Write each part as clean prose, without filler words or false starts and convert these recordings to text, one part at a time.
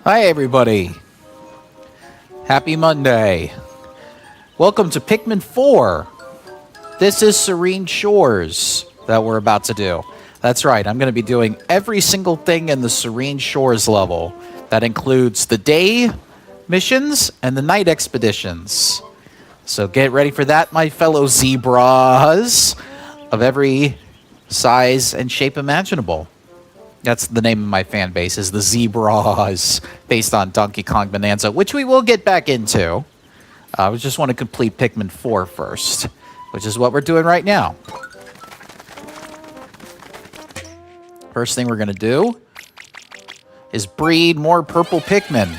Hi, everybody. Happy Monday. Welcome to Pikmin 4. This is Serene Shores that we're about to do. That's right, I'm going to be doing every single thing in the Serene Shores level. That includes the day missions and the night expeditions. So get ready for that, my fellow zebras of every size and shape imaginable. That's the name of my fan base, is the Zebras, based on Donkey Kong Bonanza, which we will get back into. We just want to complete Pikmin 4 first, which is what we're doing right now. First thing we're going to do is breed more purple Pikmin.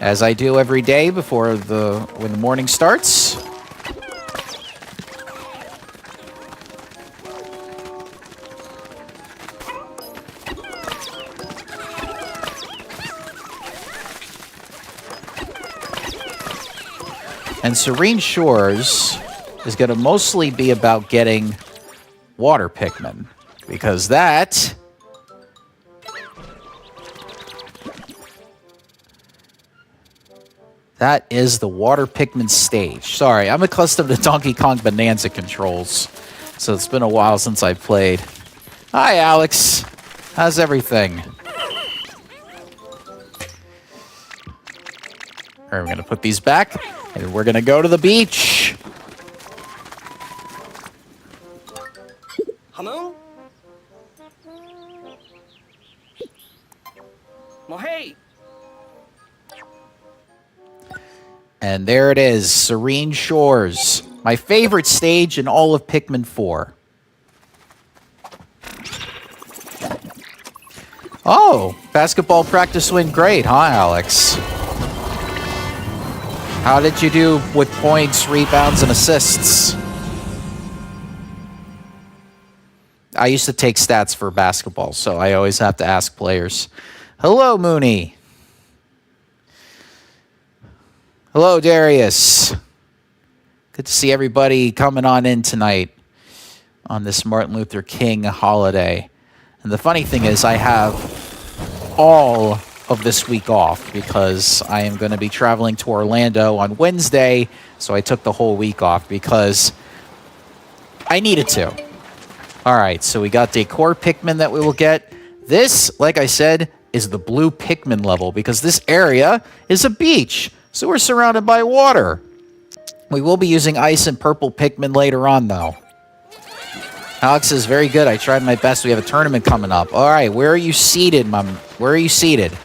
As I do every day before when the morning starts. And Serene Shores is going to mostly be about getting water Pikmin, because that is the water Pikmin stage. Sorry, I'm accustomed to Donkey Kong Bonanza controls, so it's been a while since I've played. Hi, Alex. How's everything? All right, we're going to put these back. And we're going to go to the beach. Hello? Well, hey. And there it is, Serene Shores. My favorite stage in all of Pikmin 4. Oh, basketball practice went great, huh, Alex? How did you do with points, rebounds, and assists? I used to take stats for basketball, so I always have to ask players. Hello, Mooney. Hello, Darius. Good to see everybody coming on in tonight on this Martin Luther King holiday. And the funny thing is, I have all of this week off because I am going to be traveling to Orlando on Wednesday, so I took the whole week off because I needed to. All right, so we got Decor Pikmin that we will get. This, like I said, is the blue Pikmin level because this area is a beach, so we're surrounded by water. We will be using ice and purple Pikmin later on, though. Alex is very good. I tried my best. We have a tournament coming up. All right, where are you seated, Mom? Where are you seated?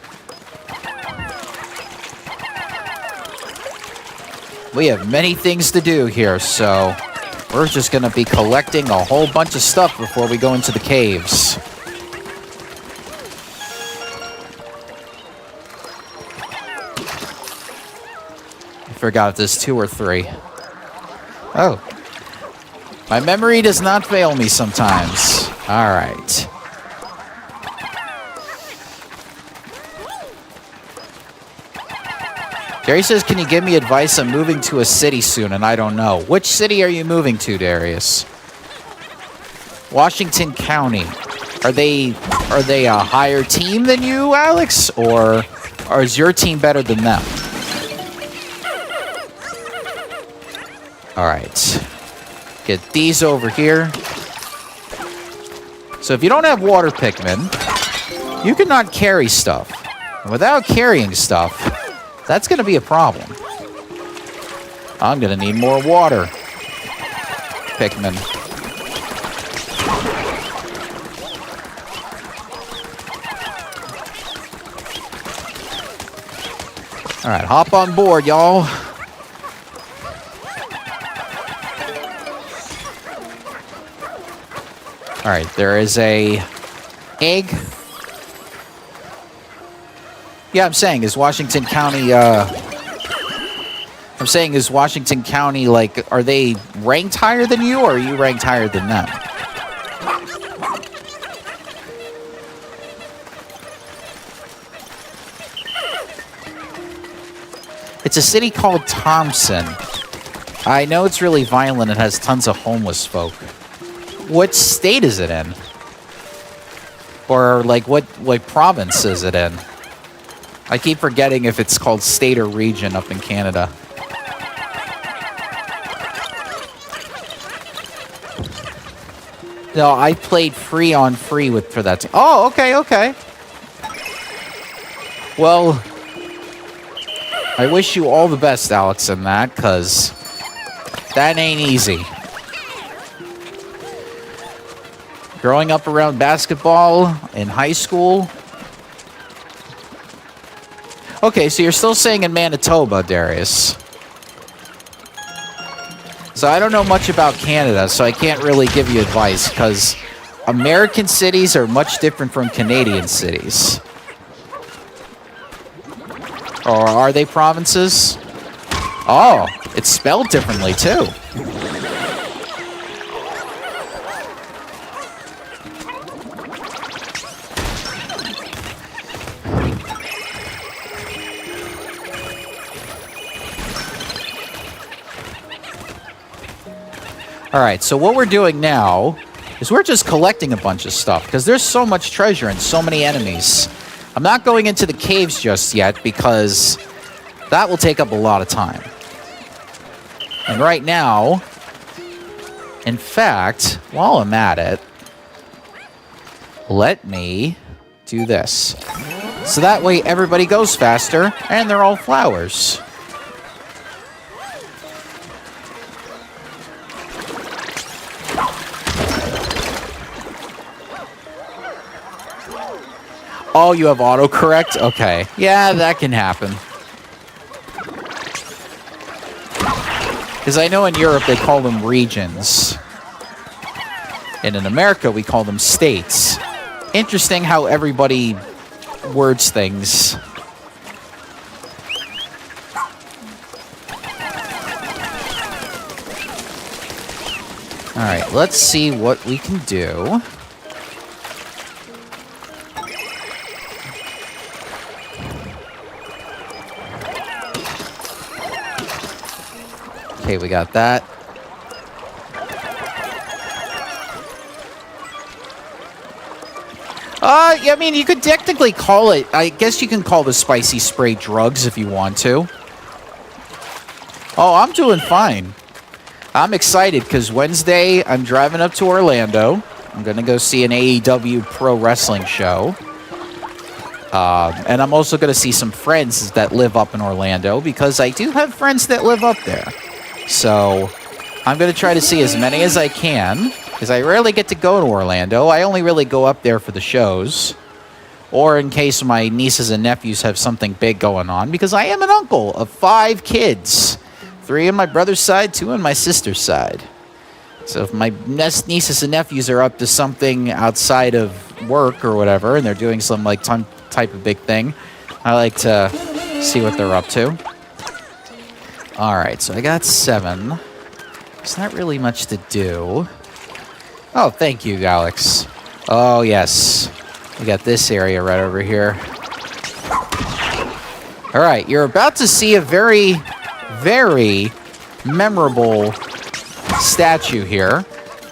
We have many things to do here, so we're just going to be collecting a whole bunch of stuff before we go into the caves. I forgot if there's 2 or 3. Oh. My memory does not fail me sometimes. All right. Jerry says, can you give me advice? I'm moving to a city soon, and I don't know. Which city are you moving to, Darius? Washington County. Are they a higher team than you, Alex? Or is your team better than them? All right. Get these over here. So if you don't have water Pikmin, you cannot carry stuff. And without carrying stuff, that's going to be a problem. I'm going to need more water Pikmin. All right, hop on board, y'all. All right, there is a egg. Yeah, I'm saying, is Washington County, like, are they ranked higher than you, or are you ranked higher than them? It's a city called Thompson. I know it's really violent and has tons of homeless folk. What state is it in? Or, like, what province is it in? I keep forgetting if it's called state or region up in Canada. No, I played free on free for that team. Oh, okay, okay. Well, I wish you all the best, Alex, in that, because that ain't easy. Growing up around basketball in high school. Okay, so you're still staying in Manitoba, Darius. So I don't know much about Canada, so I can't really give you advice, because American cities are much different from Canadian cities. Or are they provinces? Oh, it's spelled differently, too. All right, so what we're doing now is we're just collecting a bunch of stuff because there's so much treasure and so many enemies. I'm not going into the caves just yet because that will take up a lot of time. And right now, in fact, while I'm at it, let me do this. So that way everybody goes faster and they're all flowers. Oh, you have autocorrect? Okay. Yeah, that can happen. Because I know in Europe they call them regions. And in America we call them states. Interesting how everybody words things. Alright, let's see what we can do. Okay, we got that. Yeah, I mean, you could technically call it... I guess you can call the spicy spray drugs if you want to. Oh, I'm doing fine. I'm excited because Wednesday, I'm driving up to Orlando. I'm going to go see an AEW pro wrestling show. And I'm also going to see some friends that live up in Orlando because I do have friends that live up there. So I'm going to try to see as many as I can, because I rarely get to go to Orlando. I only really go up there for the shows, or in case my nieces and nephews have something big going on, because I am an uncle of 5 kids. 3 on my brother's side, 2 on my sister's side. So if my nieces and nephews are up to something outside of work or whatever, and they're doing some like type of big thing, I like to see what they're up to. Alright, so I got 7. It's not really much to do. Oh, thank you, Alex. Oh, yes. We got this area right over here. Alright, you're about to see a very, very memorable statue here.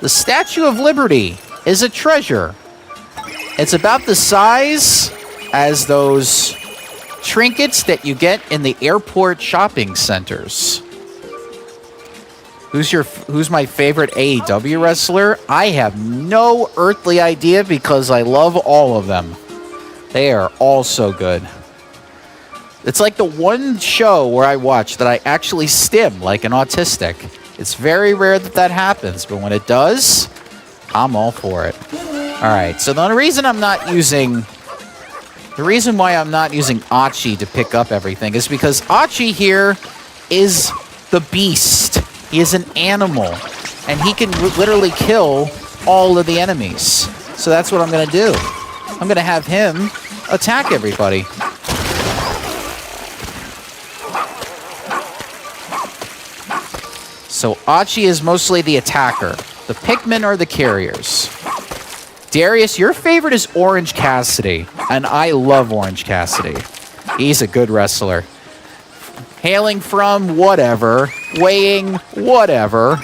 The Statue of Liberty is a treasure. It's about the size as those trinkets that you get in the airport shopping centers. Who's my favorite AEW wrestler? I have no earthly idea because I love all of them. They are all so good. It's like the one show where I watch that I actually stim like an autistic. It's very rare that that happens, but when it does, I'm all for it. All right, so the reason I'm not using... The reason why I'm not using Achi to pick up everything is because Achi here is the beast. He is an animal, and he can literally kill all of the enemies. So that's what I'm going to do. I'm going to have him attack everybody. So Achi is mostly the attacker. The Pikmin are the carriers. Darius, your favorite is Orange Cassidy, and I love Orange Cassidy. He's a good wrestler. Hailing from whatever, weighing whatever.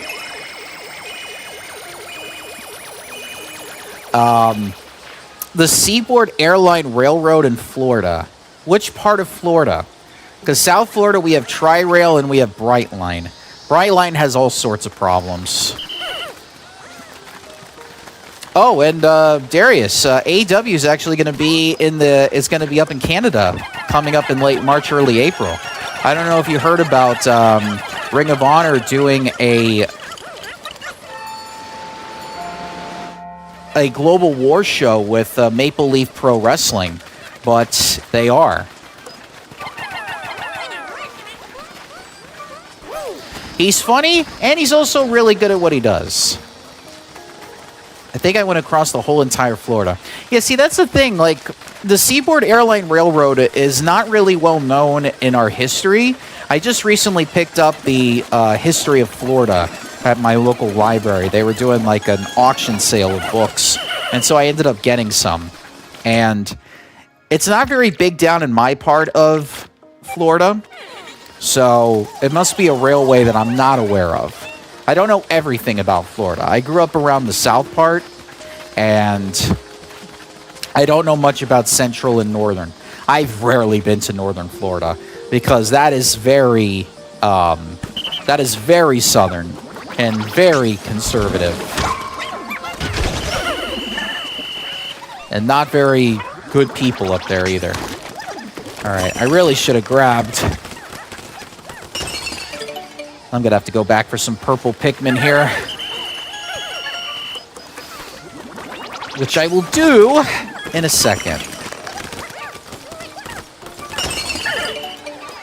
the Seaboard Airline Railroad in Florida. Which part of Florida? Because South Florida, we have Tri-Rail and we have Brightline. Brightline has all sorts of problems. Oh, and Darius, AEW is actually going to be is going to be up in Canada, coming up in late March, early April. I don't know if you heard about Ring of Honor doing a Global War show with Maple Leaf Pro Wrestling, but they are. He's funny, and he's also really good at what he does. I think I went across the whole entire Florida. Yeah, see, that's the thing. Like, the Seaboard Airline Railroad is not really well known in our history. I just recently picked up the history of Florida at my local library. They were doing, like, an auction sale of books, and so I ended up getting some. And it's not very big down in my part of Florida, so it must be a railway that I'm not aware of. I don't know everything about Florida. I grew up around the south part, and I don't know much about central and northern. I've rarely been to northern Florida because that is very southern and very conservative, and not very good people up there either. All right, I really should have grabbed. I'm going to have to go back for some purple Pikmin here, which I will do in a second.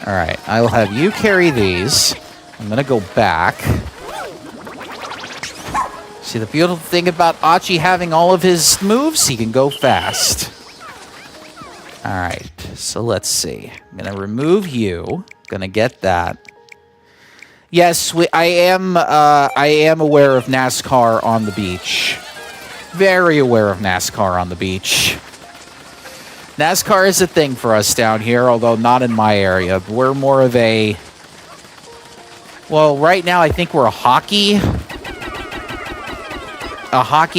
All right, I will have you carry these. I'm going to go back. See, the beautiful thing about Achi having all of his moves, he can go fast. All right, so let's see. I'm going to remove you. Going to get that. Yes, I am aware of NASCAR on the beach. Very aware of NASCAR on the beach. NASCAR is a thing for us down here, although not in my area. We're more of a... Well, right now I think we're a hockey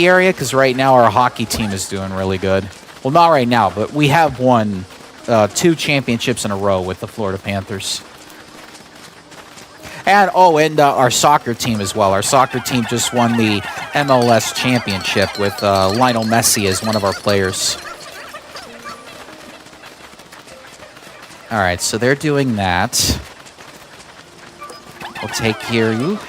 area, because right now our hockey team is doing really good. Well, not right now, but we have won 2 championships in a row with the Florida Panthers. And our soccer team as well. Our soccer team just won the MLS championship with Lionel Messi as one of our players. All right, so they're doing that. We'll take care of you.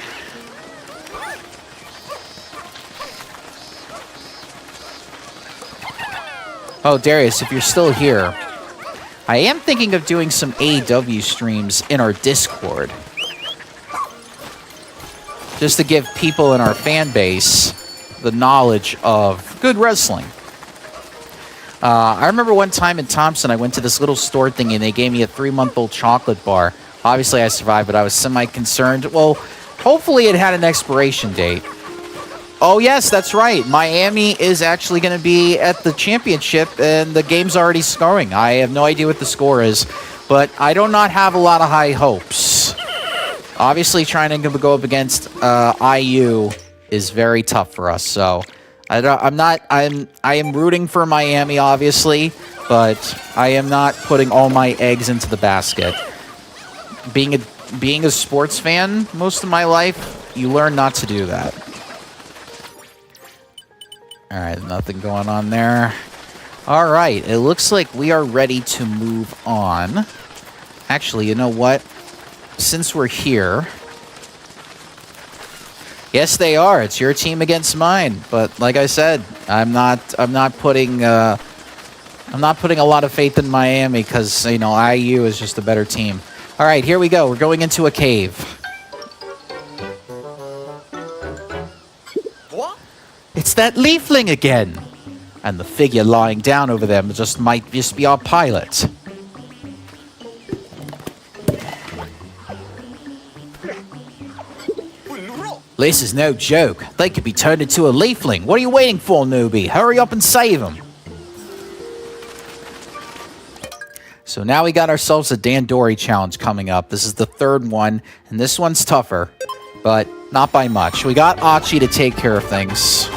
Oh, Darius, if you're still here, I am thinking of doing some AEW streams in our Discord, just to give people in our fan base the knowledge of good wrestling. I remember one time in Thompson, I went to this little store thing, and they gave me a 3-month-old chocolate bar. Obviously, I survived, but I was semi-concerned. Well, hopefully it had an expiration date. Oh, yes, that's right. Miami is actually going to be at the championship, and the game's already scoring. I have no idea what the score is, but I do not have a lot of high hopes. Obviously, trying to go up against IU is very tough for us. So I am rooting for Miami, obviously, but I am not putting all my eggs into the basket. Being a sports fan most of my life, you learn not to do that. All right, nothing going on there. All right, it looks like we are ready to move on. Actually, you know what? Since we're here, yes, they are. It's your team against mine. But like I said, I'm not putting a lot of faith in Miami because IU is just a better team. All right, here we go. We're going into a cave. What? It's that leafling again, and the figure lying down over there might just be our pilot. This is no joke. They could be turned into a leafling. What are you waiting for, newbie? Hurry up and save them. So now we got ourselves a Dandori challenge coming up. This is the 3rd one, and this one's tougher, but not by much. We got Achi to take care of things.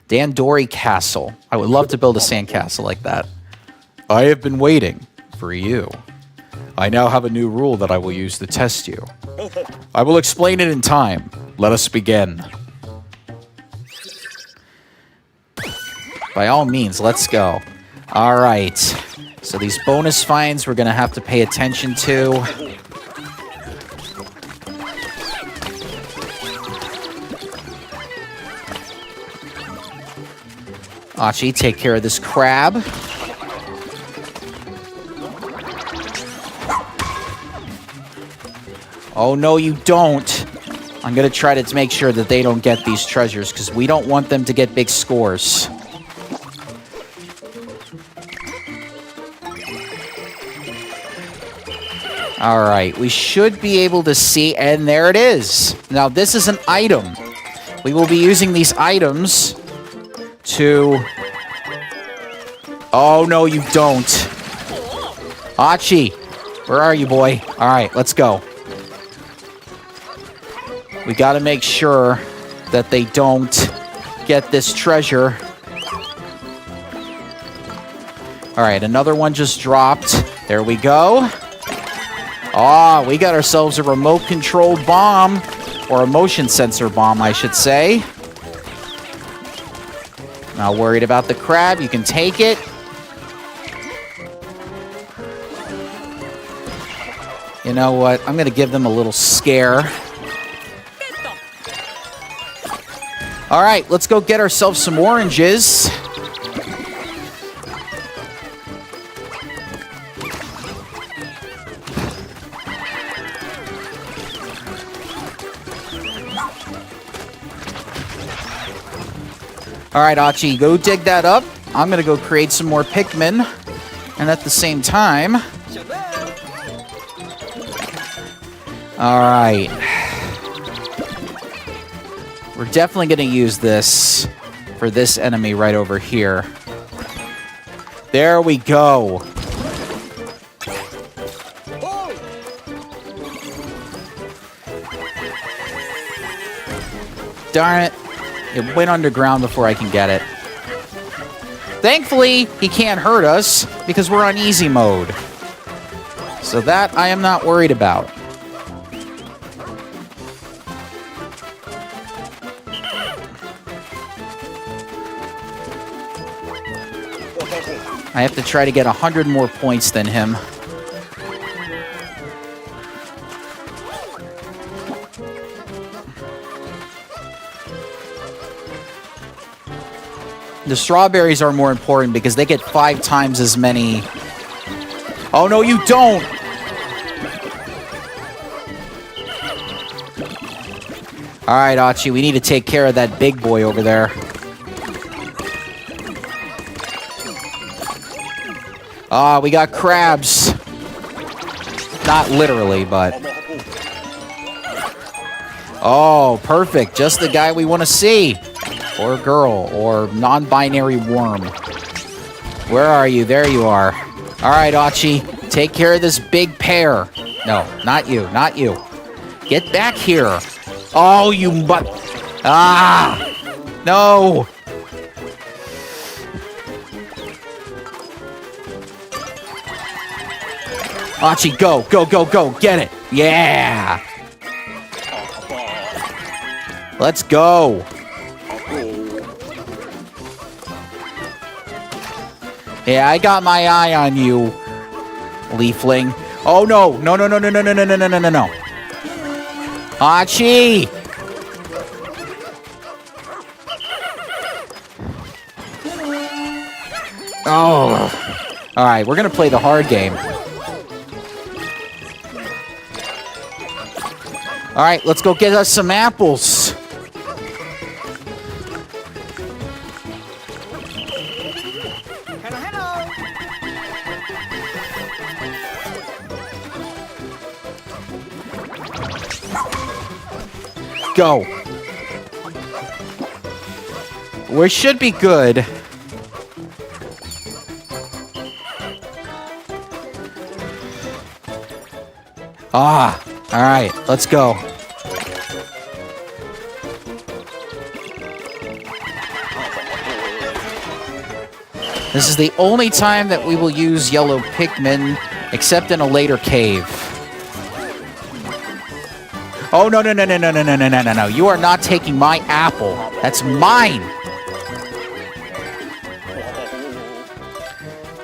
Dandori Castle. I would love to build a sand castle like that. I have been waiting for you. I now have a new rule that I will use to test you. I will explain it in time. Let us begin. By all means, let's go. All right. So these bonus finds we're going to have to pay attention to. Achi, take care of this crab. Oh, no, you don't. I'm going to try to make sure that they don't get these treasures, because we don't want them to get big scores. All right, we should be able to see, and there it is. Now, this is an item. We will be using these items to... Oh, no, you don't. Achi, where are you, boy? All right, let's go. We got to make sure that they don't get this treasure. All right, another one just dropped. There we go. Ah, we got ourselves a remote-controlled bomb, or a motion sensor bomb, I should say. Not worried about the crab. You can take it. You know what? I'm going to give them a little scare. All right, let's go get ourselves some oranges. All right, Achi, go dig that up. I'm going to go create some more Pikmin. And at the same time... All right. We're definitely going to use this for this enemy right over here. There we go. Darn it. It went underground before I can get it. Thankfully, he can't hurt us because we're on easy mode. So that I am not worried about. I have to try to get 100 more points than him. The strawberries are more important because they get 5 times as many. Oh, no, you don't! All right, Achi, we need to take care of that big boy over there. Ah, we got crabs. Not literally, but... Oh, perfect. Just the guy we want to see. Or girl, or non-binary worm. Where are you? There you are. All right, Achi, take care of this big pear. No, not you, not you. Get back here. Oh, you butt. Ah! No! Achi, go, go, go, go. Get it. Yeah! Let's go. Yeah, I got my eye on you, Leafling. Oh, no. No, no, no, no, no, no, no, no, no, no, no. Achi! Oh. All right, we're going to play the hard game. All right, let's go get us some apples. Go. We should be good. Ah, all right, let's go. This is the only time that we will use yellow Pikmin, except in a later cave. Oh, no, no, no, no, no, no, no, no, no, no, no. You are not taking my apple. That's mine.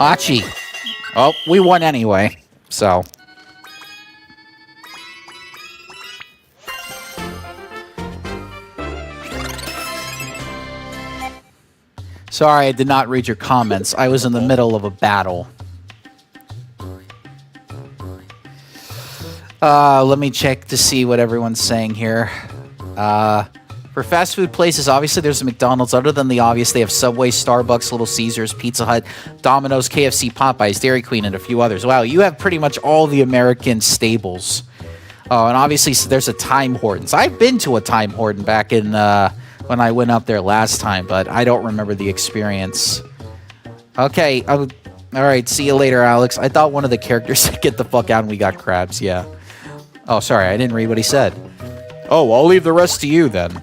Achi. Oh, we won anyway, so. Sorry, I did not read your comments. I was in the middle of a battle. Let me check to see what everyone's saying here. For fast food places, obviously there's a McDonald's. Other than the obvious, they have Subway, Starbucks, Little Caesars, Pizza Hut, Domino's, KFC, Popeyes, Dairy Queen, and a few others. Wow, you have pretty much all the American staples. Oh, and obviously there's a Time Hortons. I've been to a Time Horton back in when I went up there last time, but I don't remember the experience. Okay, all right, see you later, Alex. I thought one of the characters said, get the fuck out and we got crabs, yeah. Oh, sorry, I didn't read what he said. Oh, I'll leave the rest to you then.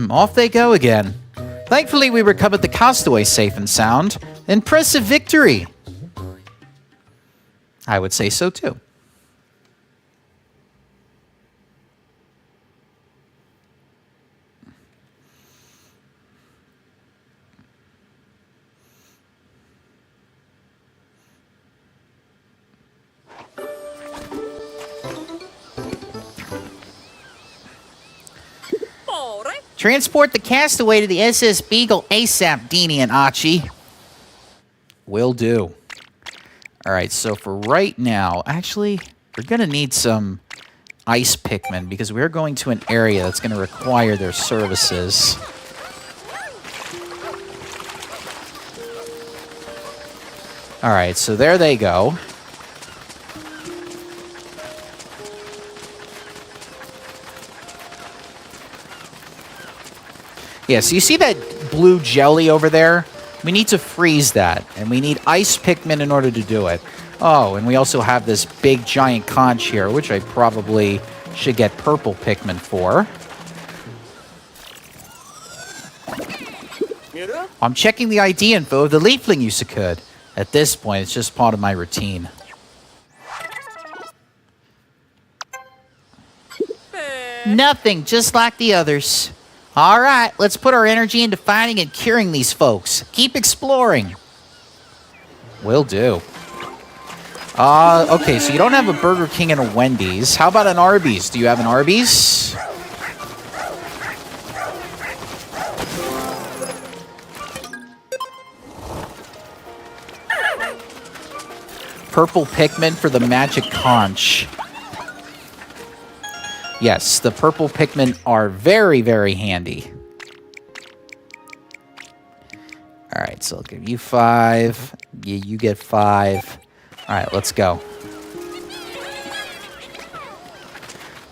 Off they go again. Thankfully, we recovered the castaway safe and sound. Impressive victory. I would say so, too. Transport the castaway to the SS Beagle ASAP, Deanie and Achi. Will do. All right, so for right now, actually, we're going to need some ice Pikmin because we're going to an area that's going to require their services. All right, so there they go. Yeah, so you see that blue jelly over there? We need to freeze that, and we need ice Pikmin in order to do it. Oh, and we also have this big giant conch here, which I probably should get purple Pikmin for. I'm checking the ID info of the Leafling Usakud. At this point, it's just part of my routine. Nothing, just like the others. All right, let's put our energy into finding and curing these folks. Keep exploring. Will do. Okay, so you don't have a Burger King and a Wendy's. How about an Arby's? Do you have an Arby's? Purple Pikmin for the magic conch. Yes, the purple Pikmin are very, very handy. All right, so I'll give you 5. Yeah, you get 5. All right, let's go.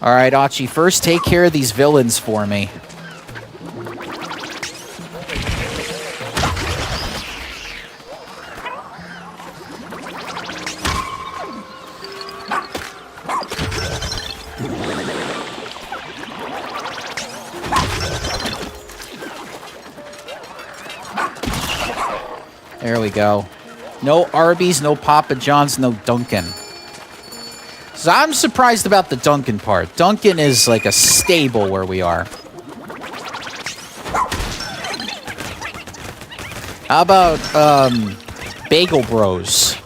All right, Achi, first take care of these villains for me. There we go. No Arby's, no Papa John's, no Dunkin'. So I'm surprised about the Dunkin' part. Dunkin' is like a stable where we are. How about, Bagel Bros?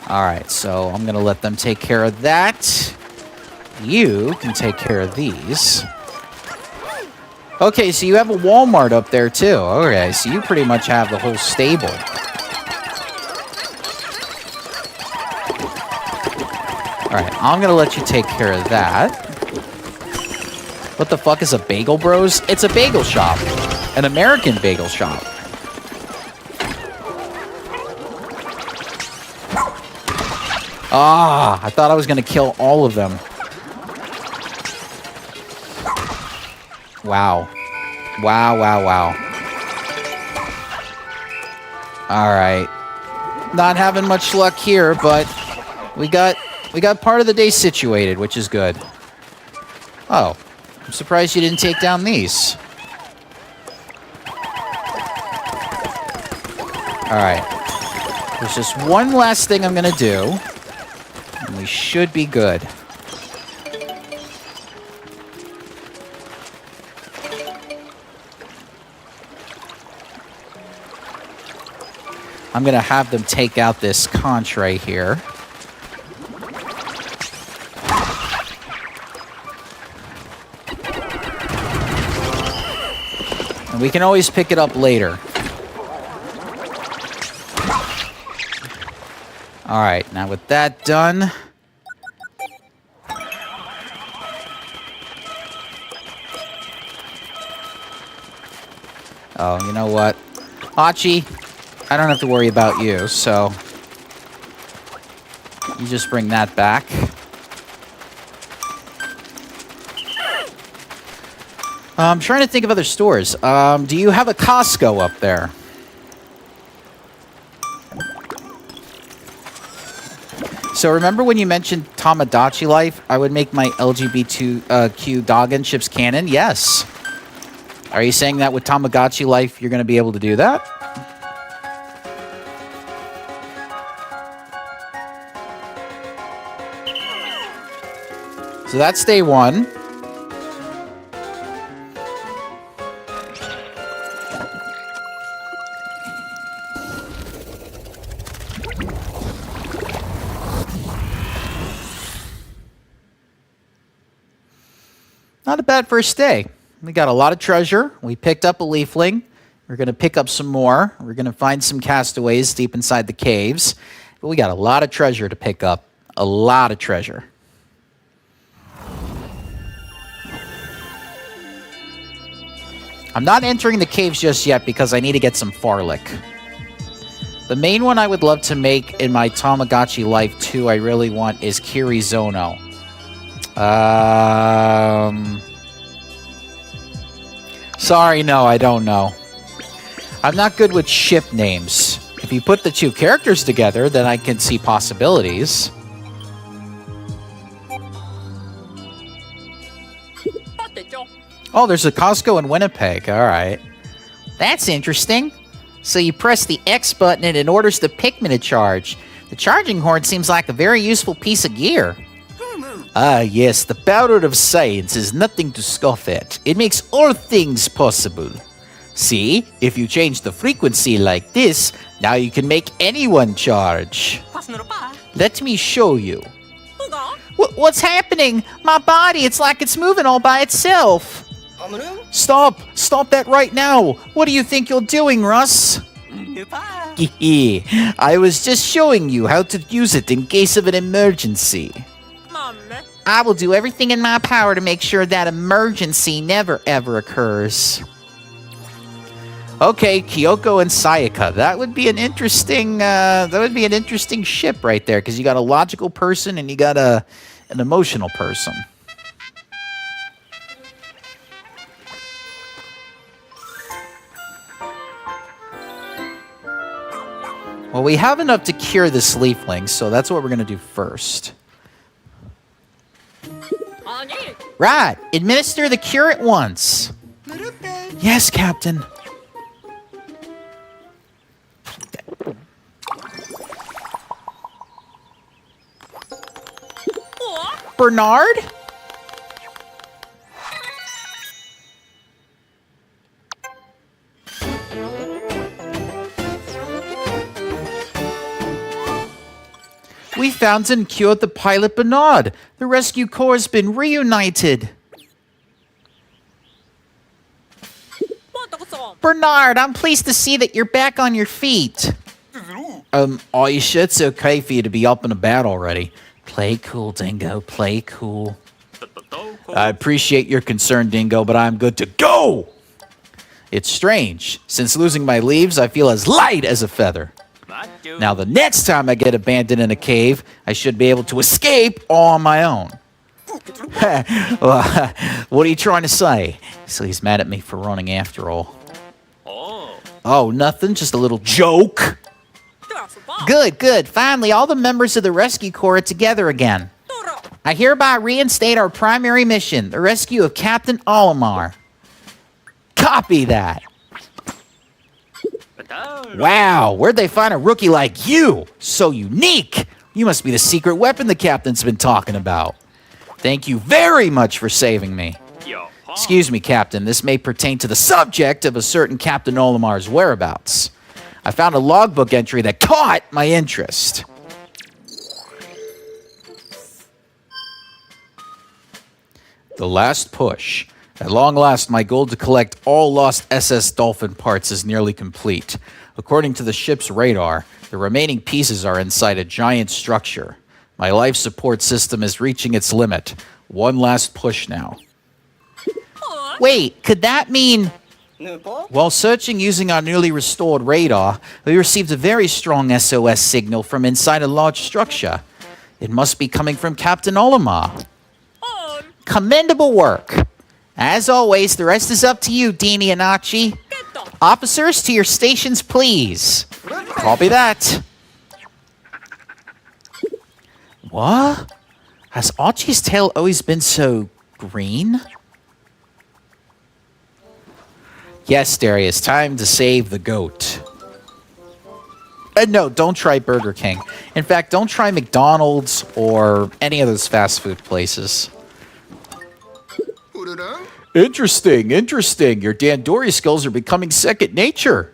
Alright, so I'm gonna let them take care of that. You can take care of these. Okay, so you have a Walmart up there, too. Okay, so you pretty much have the whole stable. Alright, I'm gonna let you take care of that. What the fuck is a Bagel Bros? It's a bagel shop. An American bagel shop. Ah, I thought I was gonna kill all of them. Wow. Wow, wow, wow. Alright. Not having much luck here, but we got part of the day situated, which is good. Oh, I'm surprised you didn't take down these. Alright. There's just one last thing I'm going to do, and we should be good. I'm going to have them take out this conch right here. And we can always pick it up later. All right, now with that done... Oh, you know what? Hachi, I don't have to worry about you, so... You just bring that back. I'm trying to think of other stores. Do you have a Costco up there? So remember when you mentioned Tamagotchi life? I would make my LGBTQ dog and chips canon? Yes. Are you saying that with Tamagotchi life you're going to be able to do that? So that's day one. Not a bad first day. We got a lot of treasure. We picked up a leafling. We're going to pick up some more. We're going to find some castaways deep inside the caves. But we got a lot of treasure to pick up. A lot of treasure. I'm not entering the caves just yet because I need to get some Farlick. The main one I would love to make in my Tamagotchi life too, I really want, is Kirizono. Sorry, no, I don't know. I'm not good with ship names. If you put the two characters together, then I can see possibilities. Oh, there's a Costco in Winnipeg. All right. That's interesting. So you press the X button and it orders the Pikmin to charge. The charging horn seems like a very useful piece of gear. Ah, yes, the power of science is nothing to scoff at. It makes all things possible. See, if you change the frequency like this, now you can make anyone charge. Let me show you. What's happening? My body, it's like it's moving all by itself. Stop! Stop that right now! What do you think you're doing, Russ? I was just showing you how to use it in case of an emergency. I will do everything in my power to make sure that emergency never ever occurs. Okay, Kyoko and Sayaka. That would be an interesting ship right there, because you got a logical person and you got an emotional person. Well, we have enough to cure this leafling, so that's what we're going to do first. Right. Administer the cure at once. Yes, Captain. Bernard? We found and cured the pilot Bernard. The rescue corps has been reunited. Bernard, I'm pleased to see that you're back on your feet. Are you sure it's okay for you to be up and about already? Play cool, Dingo. Play cool. I appreciate your concern, Dingo, but I'm good to go! It's strange. Since losing my leaves, I feel as light as a feather. Now, the next time I get abandoned in a cave, I should be able to escape all on my own. What are you trying to say? So he's mad at me for running after all. Oh, nothing. Just a little joke. Good, good. Finally, all the members of the rescue corps are together again. I hereby reinstate our primary mission, the rescue of Captain Olimar. Copy that. Wow, where'd they find a rookie like you? So unique. You must be the secret weapon the captain's been talking about. Thank you very much for saving me. Excuse me, Captain. This may pertain to the subject of a certain Captain Olimar's whereabouts. I found a logbook entry that caught my interest. The last push. At long last, my goal to collect all lost SS Dolphin parts is nearly complete. According to the ship's radar, the remaining pieces are inside a giant structure. My life support system is reaching its limit. One last push now. Wait, could that mean... While searching using our newly restored radar, we received a very strong SOS signal from inside a large structure. It must be coming from Captain Olimar. Commendable work. As always, the rest is up to you, Dini and Archie. Officers, to your stations, please. Copy that. What? Has Archie's tail always been so green? Yes, Darius, time to save the goat. No, don't try Burger King. In fact, don't try McDonald's or any of those fast food places. Interesting, interesting. Your Dandori skills are becoming second nature.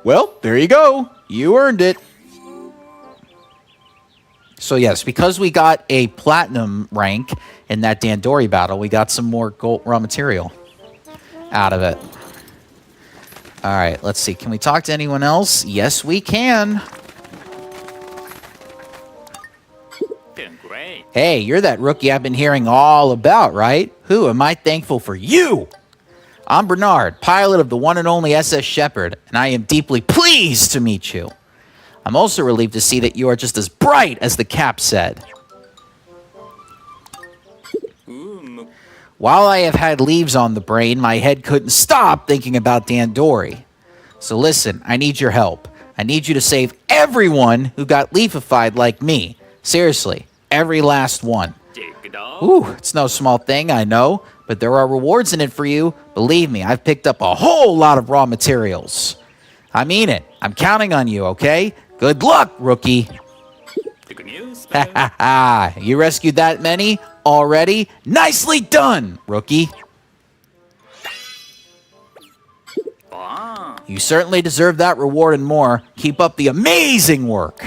Well, there you go. You earned it. So yes, because we got a platinum rank in that Dandori battle, we got some more gold raw material out of it. All right, let's see. Can we talk to anyone else? Yes, we can. Hey, you're that rookie I've been hearing all about, right? Who am I thankful for? You! I'm Bernard, pilot of the one and only SS Shepherd, and I am deeply pleased to meet you. I'm also relieved to see that you are just as bright as the cap said. While I have had leaves on the brain, my head couldn't stop thinking about Dandori. So listen, I need your help. I need you to save everyone who got leafified like me. Seriously, every last one. Ooh, it's no small thing, I know, but there are rewards in it for you. Believe me, I've picked up a whole lot of raw materials. I mean it. I'm counting on you, okay? Good luck, rookie. Ha ha ha. You rescued that many already? Nicely done, rookie. You certainly deserve that reward and more. Keep up the amazing work.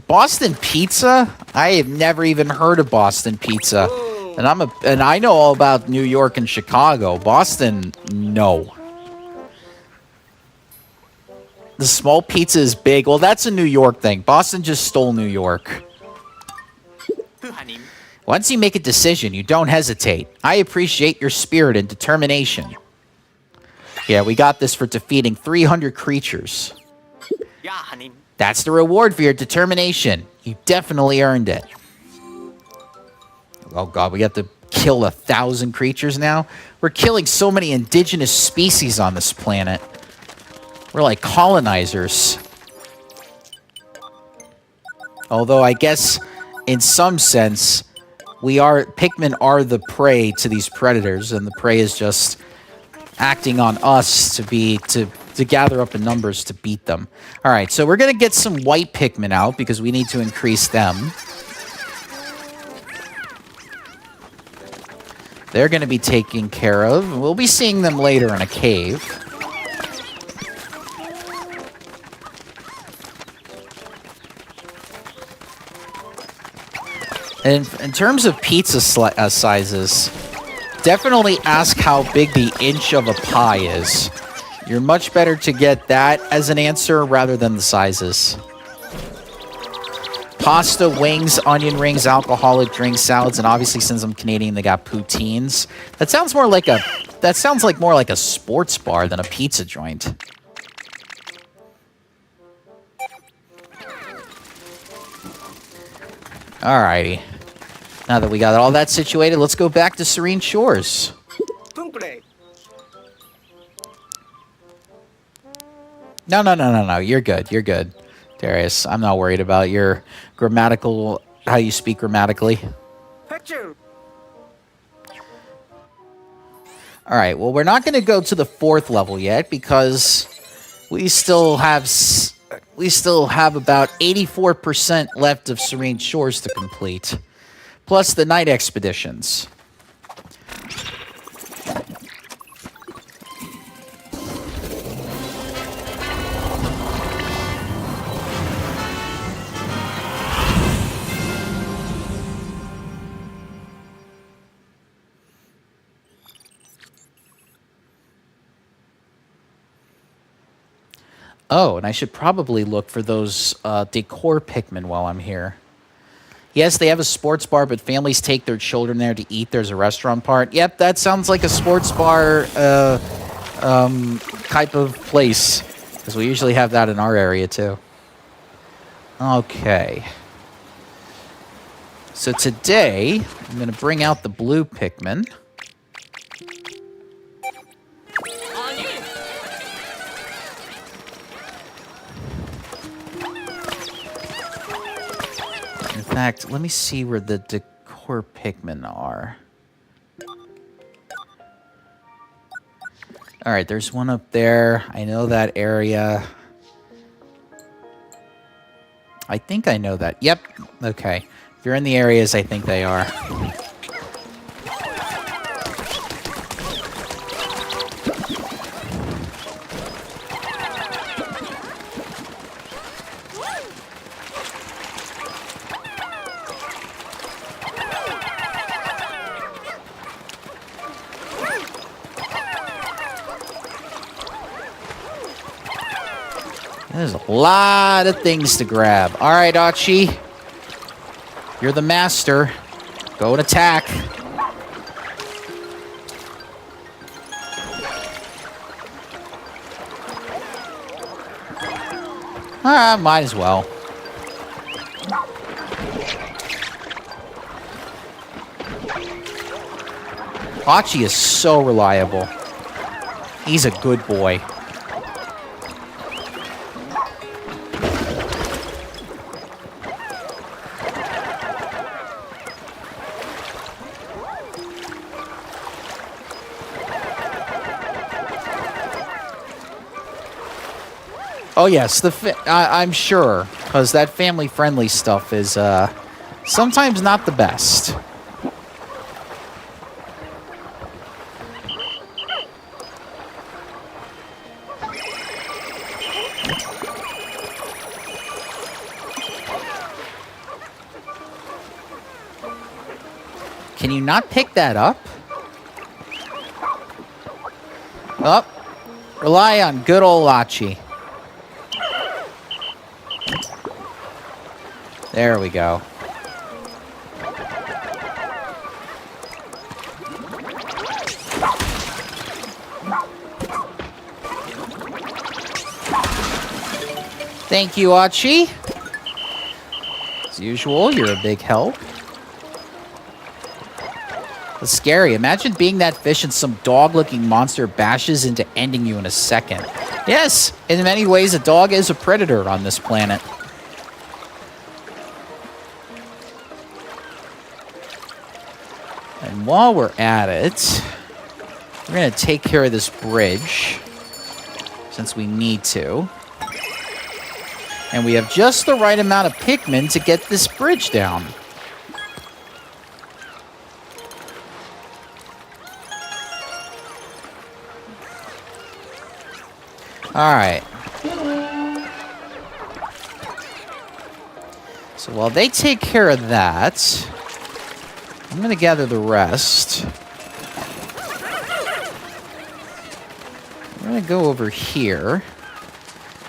Boston Pizza? I have never even heard of Boston Pizza. And I know all about New York and Chicago. Boston, no. The small pizza is big. Well, that's a New York thing. Boston just stole New York. Once you make a decision, you don't hesitate. I appreciate your spirit and determination. Yeah, we got this for defeating 300 creatures. That's the reward for your determination. You definitely earned it. Oh god, we have to kill 1,000 creatures now? We're killing so many indigenous species on this planet. We're like colonizers. Although I guess, in some sense, Pikmin are the prey to these predators, and the prey is just acting on us to gather up in numbers to beat them. Alright, so we're gonna get some white Pikmin out, because we need to increase them. They're gonna be taken care of. We'll be seeing them later in a cave. And in terms of pizza sizes, definitely ask how big the inch of a pie is. You're much better to get that as an answer rather than the sizes. Pasta, wings, onion rings, alcoholic drinks, salads, and obviously since I'm Canadian, they got poutines. That sounds more like a sports bar than a pizza joint. Alrighty. Now that we got all that situated, let's go back to Serene Shores. No, no, no, no, no. You're good. You're good, Darius. I'm not worried about your grammatical, how you speak grammatically. Picture. All right. Well, we're not going to go to the 4th level yet because we still have about 84% left of Serene Shores to complete, plus the night expeditions. Oh, and I should probably look for those decor Pikmin while I'm here. Yes, they have a sports bar, but families take their children there to eat. There's a restaurant part. Yep, that sounds like a sports bar type of place, because we usually have that in our area, too. Okay. So today, I'm going to bring out the blue Pikmin. In fact, let me see where the decor Pikmin are. All right, there's one up there. I know that area. I think I know that. Yep. Okay. If you're in the areas, I think they are. There's a lot of things to grab. All right, Achi. You're the master. Go and attack. Might as well. Achi is so reliable. He's a good boy. Oh, yes, I'm sure, because that family-friendly stuff is sometimes not the best. Can you not pick that up? Oh, rely on good old Achi. There we go. Thank you, Achi. As usual, you're a big help. It's scary. Imagine being that fish and some dog-looking monster bashes into ending you in a second. Yes, in many ways, a dog is a predator on this planet. And while we're at it, we're going to take care of this bridge, since we need to. And we have just the right amount of Pikmin to get this bridge down. Alright. So while they take care of that, I'm going to gather the rest. We're going to go over here.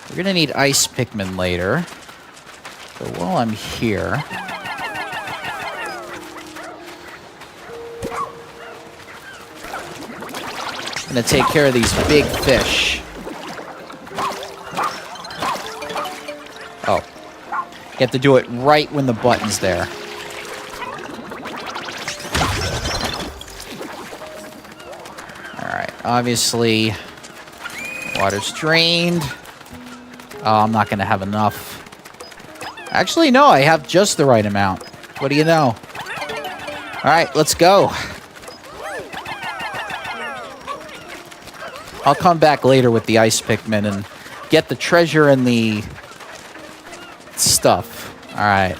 We're going to need ice Pikmin later. So while I'm here, I'm going to take care of these big fish. Oh. You have to do it right when the button's there. Alright, obviously, water's drained. Oh, I'm not going to have enough. Actually, no, I have just the right amount. What do you know? All right, let's go. I'll come back later with the ice Pikmin and get the treasure and the stuff. All right.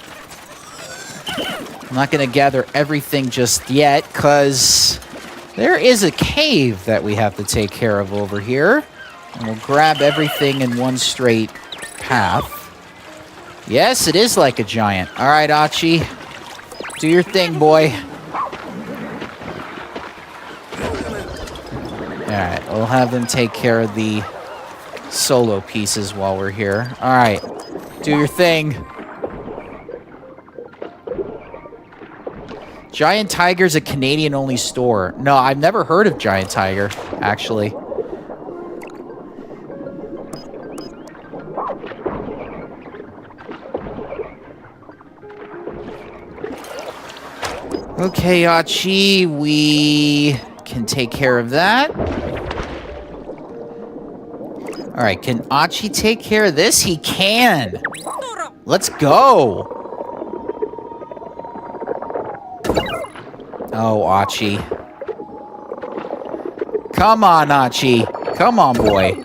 I'm not going to gather everything just yet because there is a cave that we have to take care of over here. And we'll grab everything in one straight path. Yes, it is like a giant. All right, Achi. Do your thing, boy. All right, we'll have them take care of the solo pieces while we're here. All right, do your thing. Giant Tiger's a Canadian-only store. No, I've never heard of Giant Tiger, actually. Okay, Achi, we can take care of that. All right, can Achi take care of this? He can. Let's go. Oh, Achi. Come on, Achi. Come on, boy.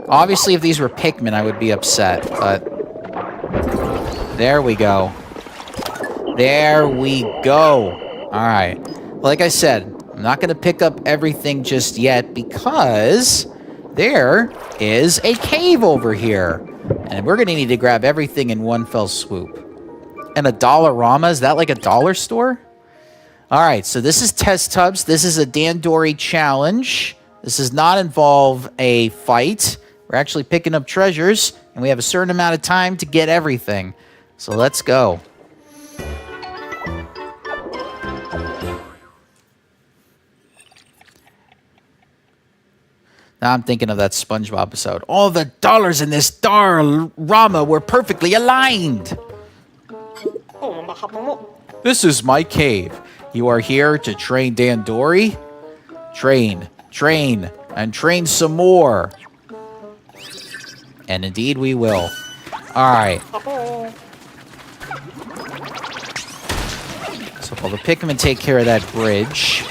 Obviously, if these were Pikmin, I would be upset, but... There we go. There we go. All right. Like I said, I'm not going to pick up everything just yet because there is a cave over here. And we're going to need to grab everything in one fell swoop. And a Dollarama? Is that like a dollar store? All right. So this is Test Tubs. This is a Dandori challenge. This does not involve a fight. We're actually picking up treasures. And we have a certain amount of time to get everything. So let's go. Now I'm thinking of that SpongeBob episode. All the dollars in this Dollarama were perfectly aligned. This is my cave. You are here to train Dandori? Train, train, and train some more. And indeed we will. All right. So while the Pikmin take care of that bridge...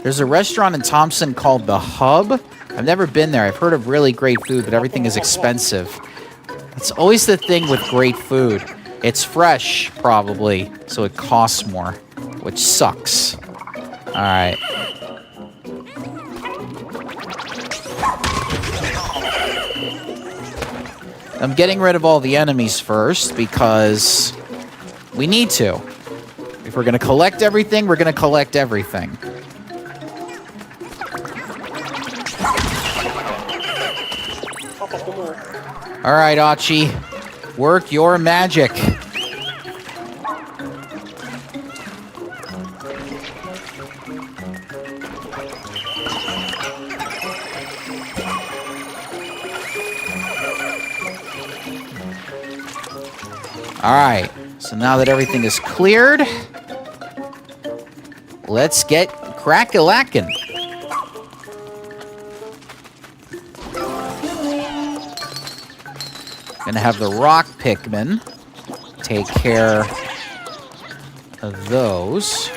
There's a restaurant in Thompson called The Hub. I've never been there. I've heard of really great food, but everything is expensive. It's always the thing with great food. It's fresh, probably, so it costs more, which sucks. All right. I'm getting rid of all the enemies first because we need to. If we're going to collect everything, we're going to collect everything. All right, Achi. Work your magic. All right. So now that everything is cleared, let's get crack-a-lackin'. Gonna have the rock Pikmin take care of those.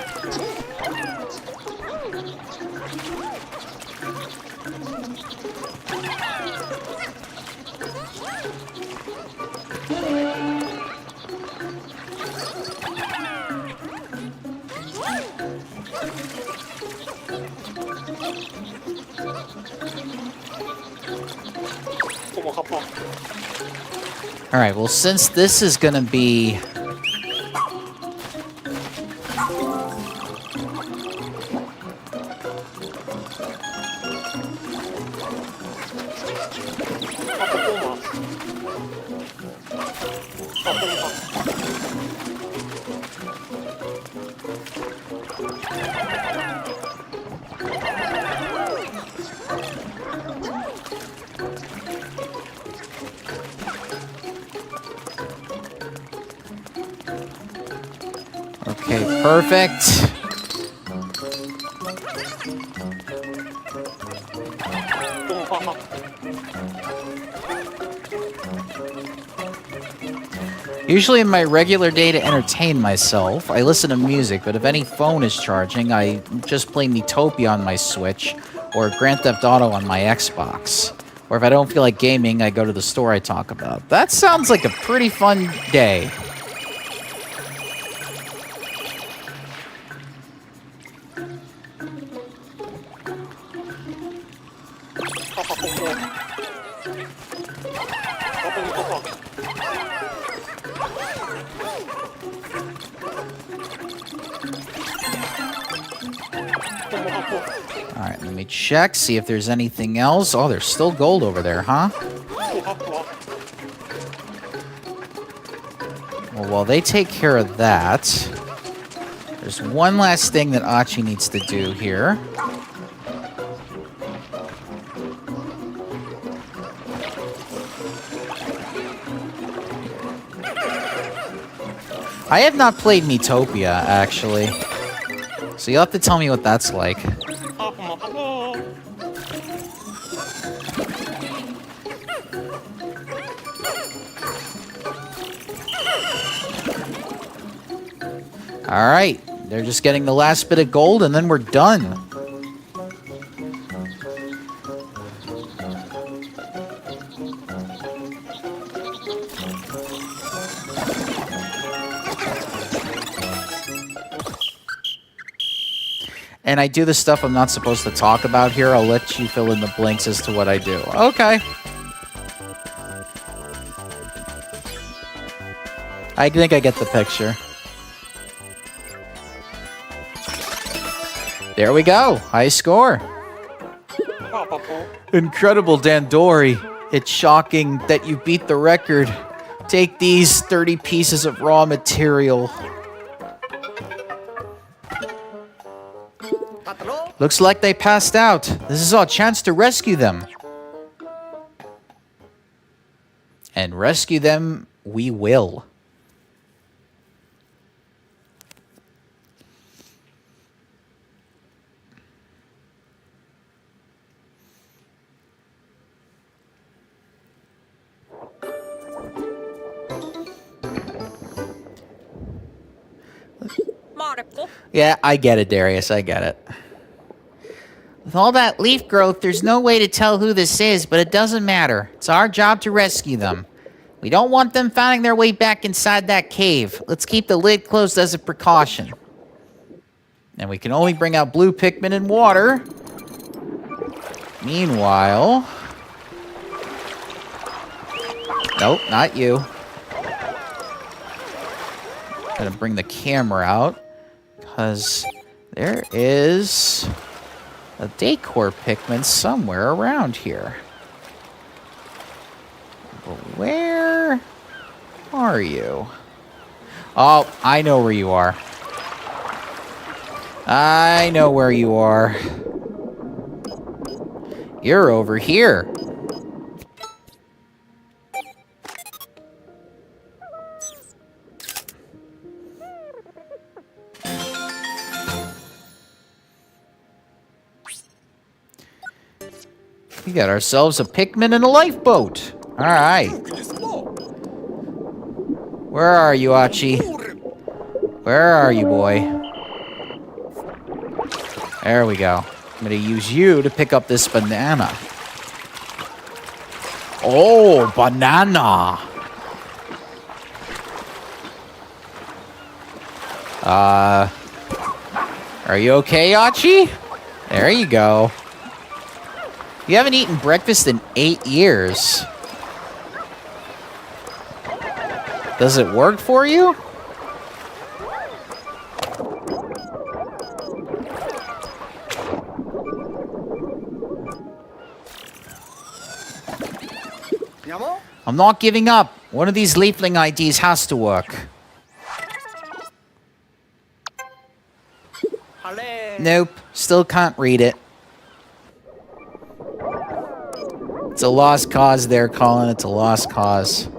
All right, well, since this is going to be... Okay, perfect. Usually in my regular day to entertain myself, I listen to music, but if any phone is charging, I just play Miitopia on my Switch or Grand Theft Auto on my Xbox. Or if I don't feel like gaming, I go to the store I talk about. That sounds like a pretty fun day. Alright, let me check, see if there's anything else. Oh, there's still gold over there, huh? Well, while they take care of that, there's one last thing that Achi needs to do here. I have not played Miitopia, actually. So you'll have to tell me what that's like. Alright, they're just getting the last bit of gold and then we're done. And I do the stuff I'm not supposed to talk about here. I'll let you fill in the blanks as to what I do. Okay. I think I get the picture. There we go. High score. Incredible, Dandori. It's shocking that you beat the record. Take these 30 pieces of raw material. Looks like they passed out. This is our chance to rescue them. And rescue them we will. Yeah, I get it, Darius. I get it. With all that leaf growth, there's no way to tell who this is, but it doesn't matter. It's our job to rescue them. We don't want them finding their way back inside that cave. Let's keep the lid closed as a precaution. And we can only bring out blue Pikmin and water. Meanwhile... Nope, not you. Gonna bring the camera out, because there is a decor Pikmin somewhere around here. But where are you? Oh, I know where you are. I know where you are. You're over here. We got ourselves a Pikmin and a lifeboat. All right. Where are you, Achi? Where are you, boy? There we go. I'm going to use you to pick up this banana. Oh, banana. Are you okay, Achi? There you go. You haven't eaten breakfast in 8 years. Does it work for you? I'm not giving up. One of these leafling IDs has to work. Nope, still can't read it. It's a lost cause there, Colin. It's a lost cause.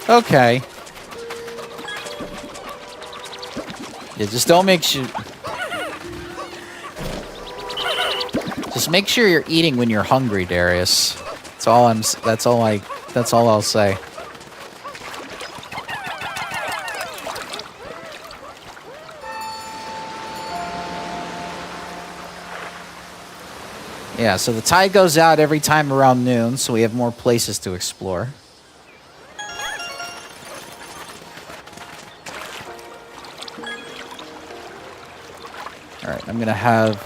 Okay. Yeah, just don't make sure... Just make sure you're eating when you're hungry, Darius. That's all I'll say. Yeah, so the tide goes out every time around noon, so we have more places to explore. Alright, I'm gonna have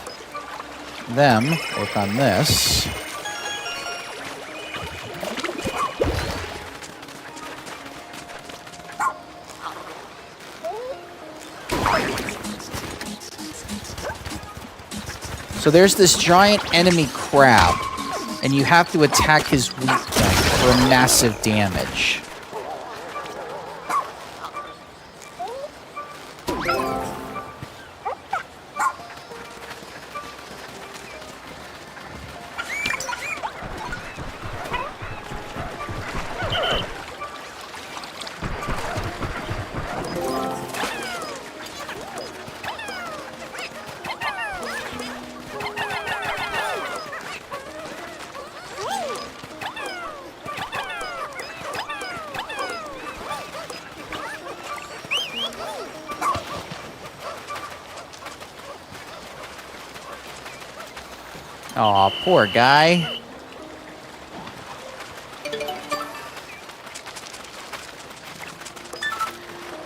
them work on this. So there's this giant enemy crab, and you have to attack his weak point for massive damage. Aw, poor guy.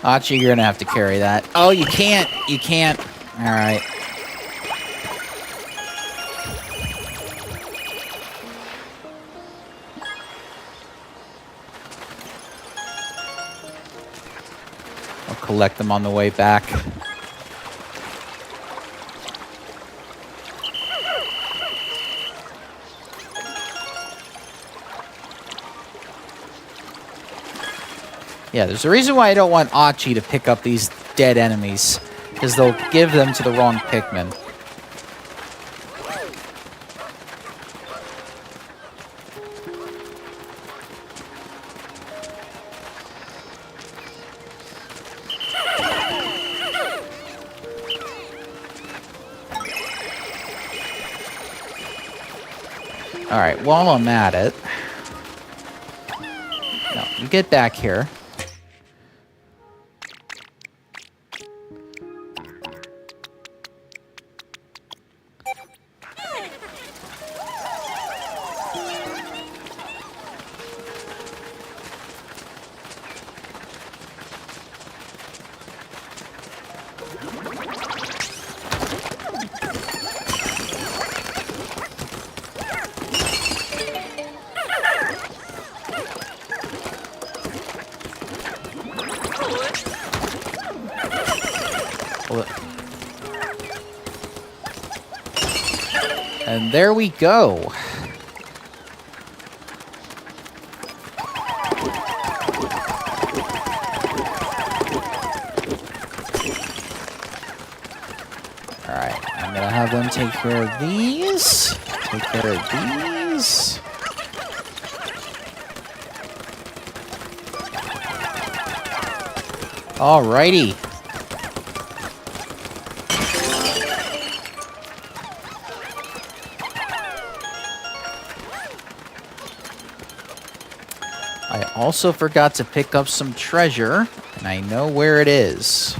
Archie, you're gonna have to carry that. Oh, you can't. You can't. Alright. I'll collect them on the way back. Yeah, there's a reason why I don't want Archie to pick up these dead enemies, because they'll give them to the wrong Pikmin. Alright, while I'm at it... No, you get back here. And there we go. Alright, I'm gonna have them take care of these. Take care of these. Alrighty. I also forgot to pick up some treasure, and I know where it is.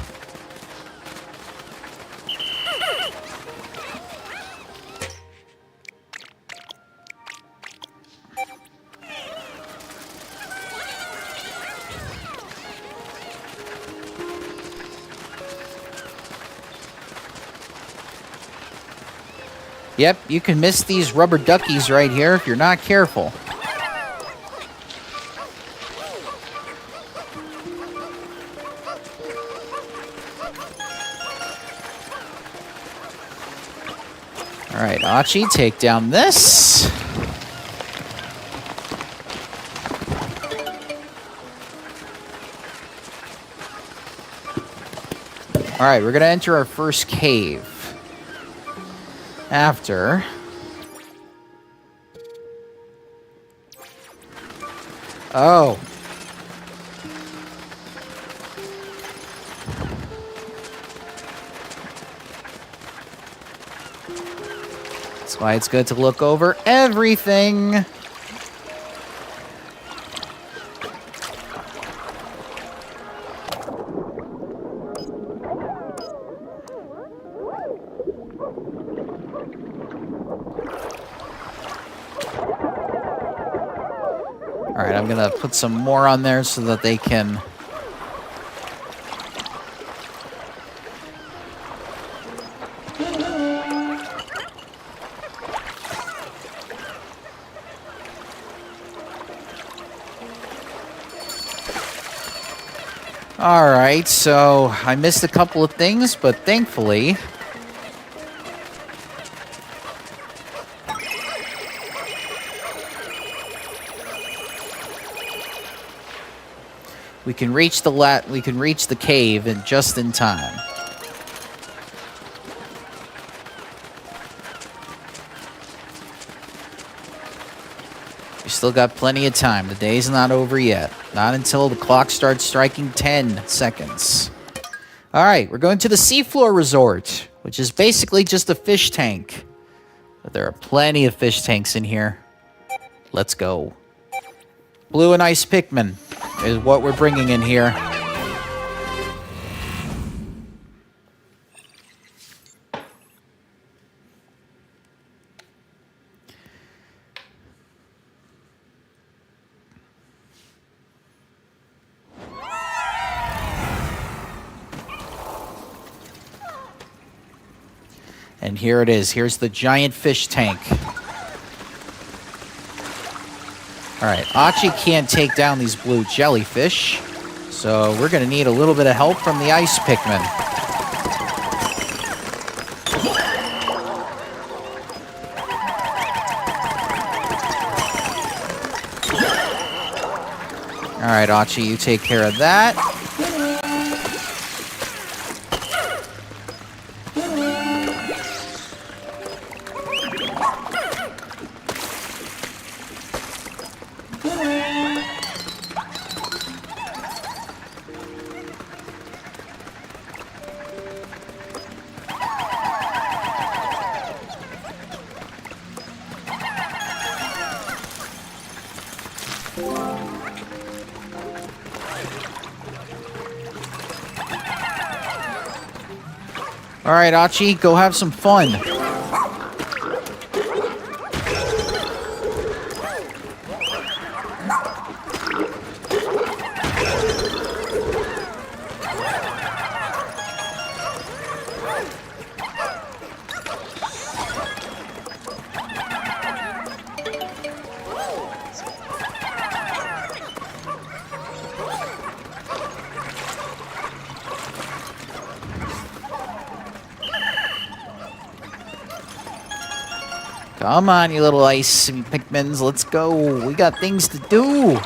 Yep, you can miss these rubber duckies right here if you're not careful. All right, Achi, take down this. All right, we're going to enter our first cave. After... Oh. That's why it's good to look over everything. All right, I'm going to put some more on there so that they can... All right, so I missed a couple of things, but thankfully... we can reach the cave just in time. We still got plenty of time. The day's not over yet. Not until the clock starts striking 10 seconds. All right, we're going to the seafloor resort, which is basically just a fish tank. But there are plenty of fish tanks in here. Let's go. Blue and ice Pikmin is what we're bringing in here. And here it is. Here's the giant fish tank. All right, Achi can't take down these blue jellyfish, so we're going to need a little bit of help from the ice Pikmin. All right, Achi, you take care of that. All right, Achi, go have some fun. Come on, you little ice Pikmins, let's go. We got things to do.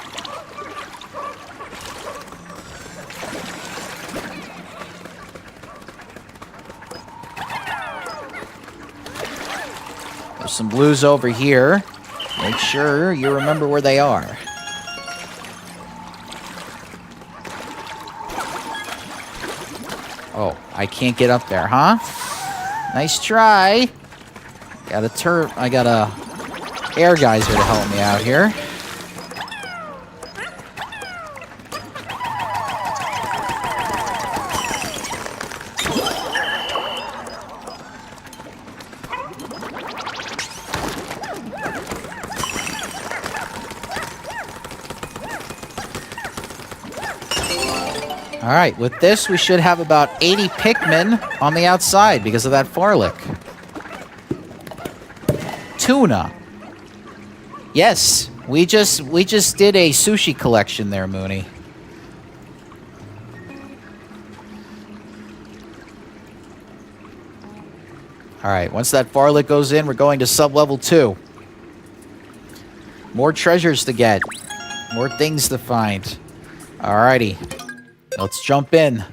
There's some blues over here. Make sure you remember where they are. Oh, I can't get up there, huh? Nice try. I got a air geyser to help me out here. All right, with this, we should have about 80 Pikmin on the outside because of that Farlick. tuna. Yes, we just did a sushi collection there, Mooney. All right, once that varlet goes in, we're going to sub-level 2. More treasures to get. More things to find. All righty, let's jump in.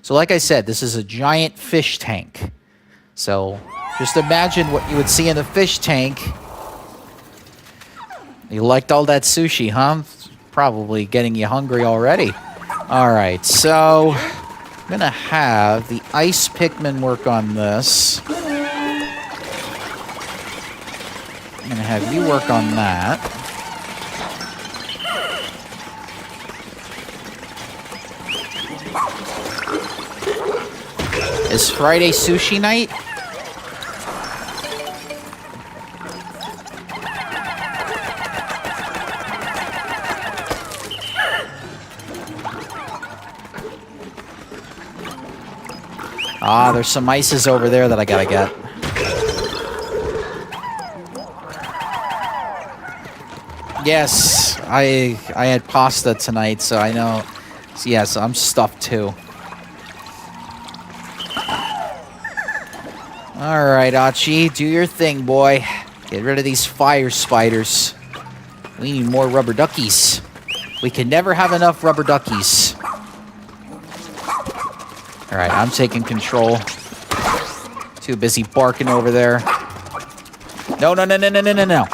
So like I said, this is a giant fish tank. So just imagine what you would see in a fish tank. You liked all that sushi, huh? It's probably getting you hungry already. All right, so I'm going to have the ice Pikmin work on this. I'm going to have you work on that. Is Friday sushi night? Ah, there's some ices over there that I gotta get. Yes, I had pasta tonight, so I know. So yes, I'm stuffed too. Alright, Achi, do your thing, boy. Get rid of these fire spiders. We need more rubber duckies. We can never have enough rubber duckies. Alright, I'm taking control. Too busy barking over there. No, no, no, no, no, no, no, no.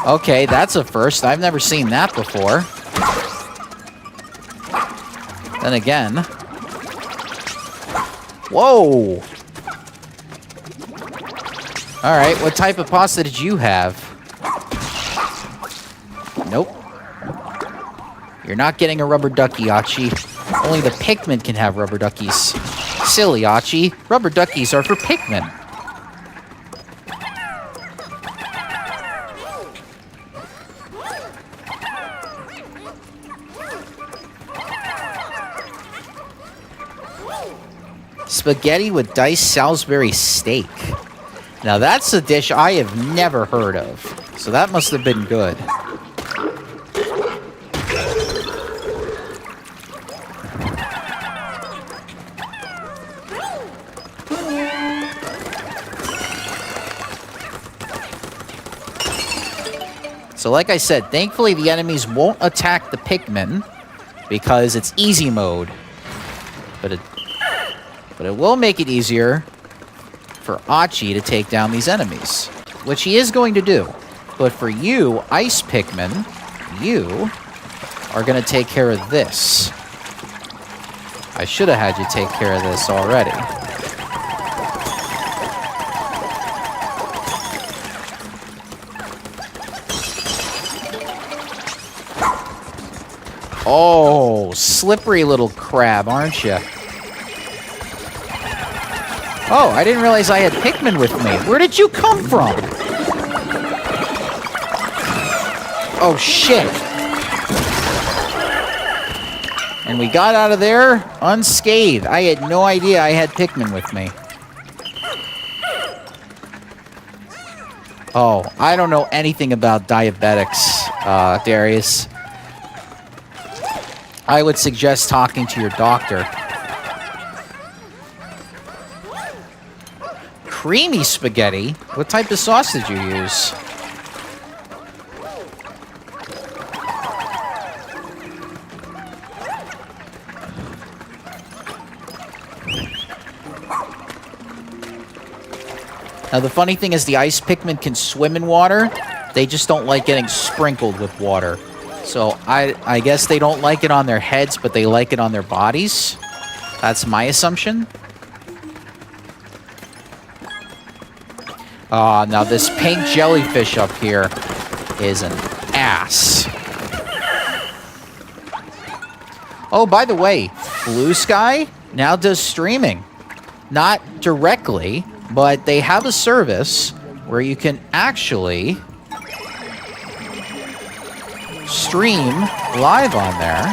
Okay, that's a first. I've never seen that before. Then again... Whoa! Alright, what type of pasta did you have? Nope. You're not getting a rubber ducky, Achi. Only the Pikmin can have rubber duckies. Silly, Achi. Rubber duckies are for Pikmin. Spaghetti with diced Salisbury steak. Now that's a dish I have never heard of. So that must have been good. So like I said, thankfully the enemies won't attack the Pikmin because it's easy mode. But it will make it easier for Achi to take down these enemies, which he is going to do. But for you, Ice Pikmin, you are going to take care of this. I should have had you take care of this already. Oh, slippery little crab, aren't you? Oh, I didn't realize I had Pikmin with me. Where did you come from? Oh, shit. And we got out of there unscathed. I had no idea I had Pikmin with me. Oh, I don't know anything about diabetics, Darius. I would suggest talking to your doctor. Creamy spaghetti? What type of sauce did you use? Now the funny thing is the ice Pikmin can swim in water. They just don't like getting sprinkled with water. So I guess they don't like it on their heads, but they like it on their bodies. That's my assumption. Now this pink jellyfish up here is an ass. Oh, by the way, Blue Sky now does streaming. Not directly, but they have a service where you can actually stream live on there.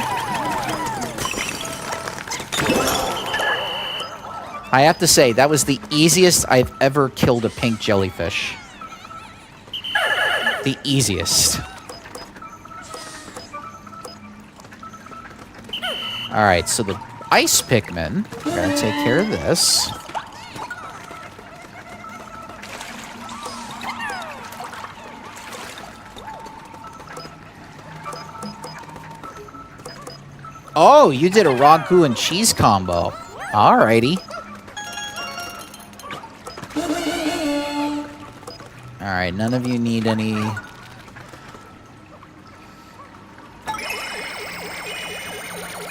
I have to say, that was the easiest I've ever killed a pink jellyfish. The easiest. Alright, so the ice Pikmin, we're going to take care of this. Oh, you did a ragu and cheese combo. Alrighty. Alright, none of you need any...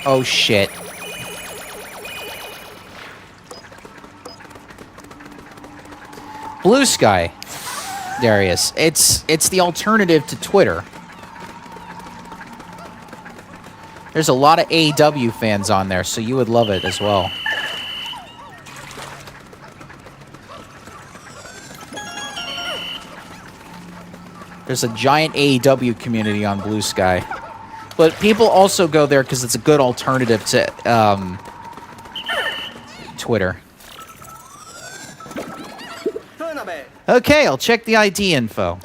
Oh, shit. Blue Sky, Darius. It's the alternative to Twitter. There's a lot of AEW fans on there, so you would love it as well. There's a giant AEW community on Blue Sky. But people also go there because it's a good alternative to Twitter. Okay, I'll check the ID info.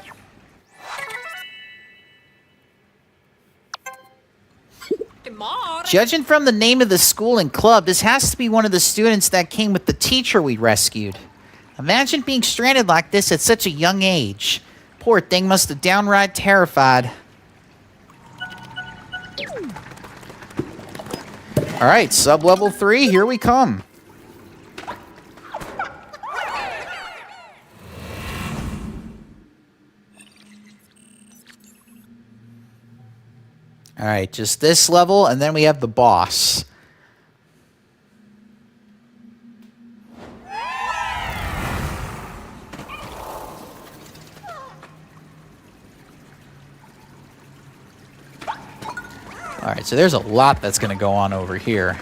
Judging from the name of the school and club, this has to be one of the students that came with the teacher we rescued. Imagine being stranded like this at such a young age. Poor thing must have downright terrified. Alright, sub-level 3, here we come. Alright, just this level, and then we have the boss. Alright, so there's a lot that's going to go on over here.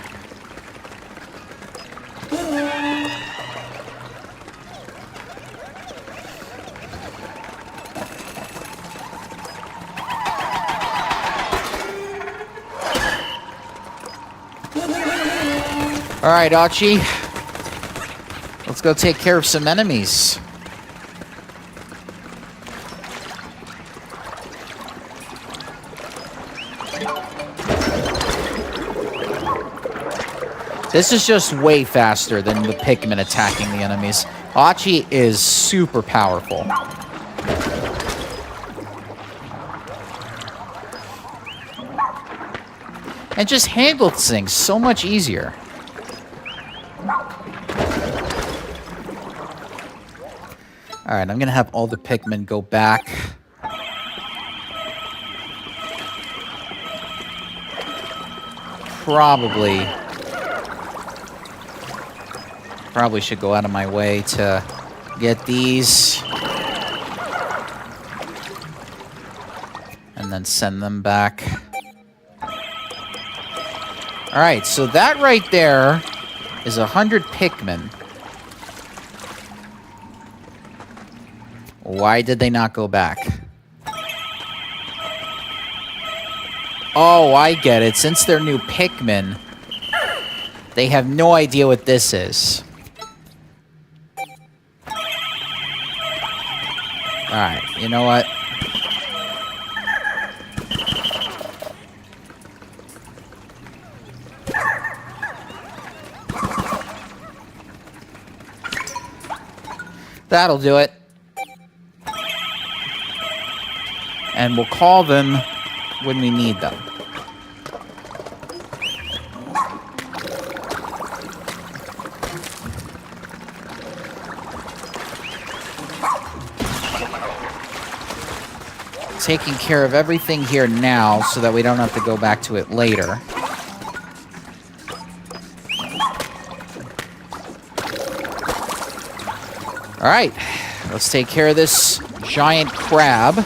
Alright, Achi. Let's go take care of some enemies. This is just way faster than the Pikmin attacking the enemies. Achi is super powerful. And just handles things so much easier. Alright, I'm gonna have all the Pikmin go back. Probably should go out of my way to get these. And then send them back. Alright, so that right there is 100 Pikmin. Why did they not go back? Oh, I get it. Since they're new Pikmin, they have no idea what this is. Alright, you know what? That'll do it. And we'll call them when we need them. Taking care of everything here now so that we don't have to go back to it later. Alright, let's take care of this giant crab.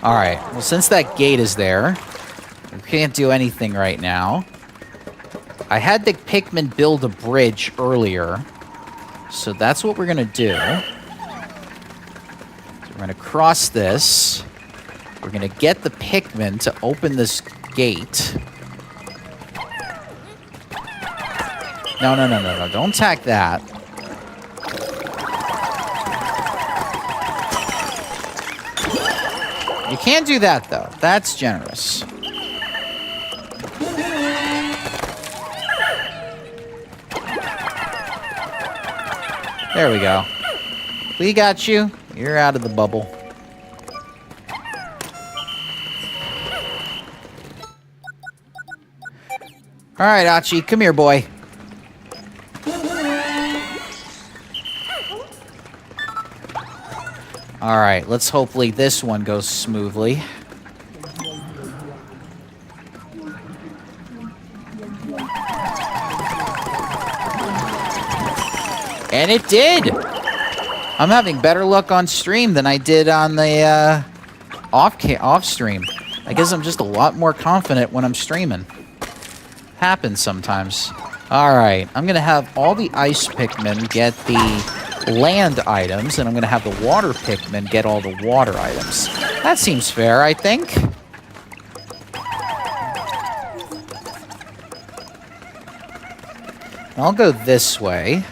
Alright, well since that gate is there, we can't do anything right now. I had the Pikmin build a bridge earlier. So that's what we're going to do. So we're going to cross this. We're going to get the Pikmin to open this gate. No. Don't attack that. You can't do that, though. That's generous. There we go. We got you. You're out of the bubble. All right, Achi, come here, boy. All right, let's hopefully this one goes smoothly. And it did! I'm having better luck on stream than I did on the off stream. I guess I'm just a lot more confident when I'm streaming. Happens sometimes. Alright, I'm going to have all the ice Pikmin get the land items, and I'm going to have the water Pikmin get all the water items. That seems fair, I think. I'll go this way.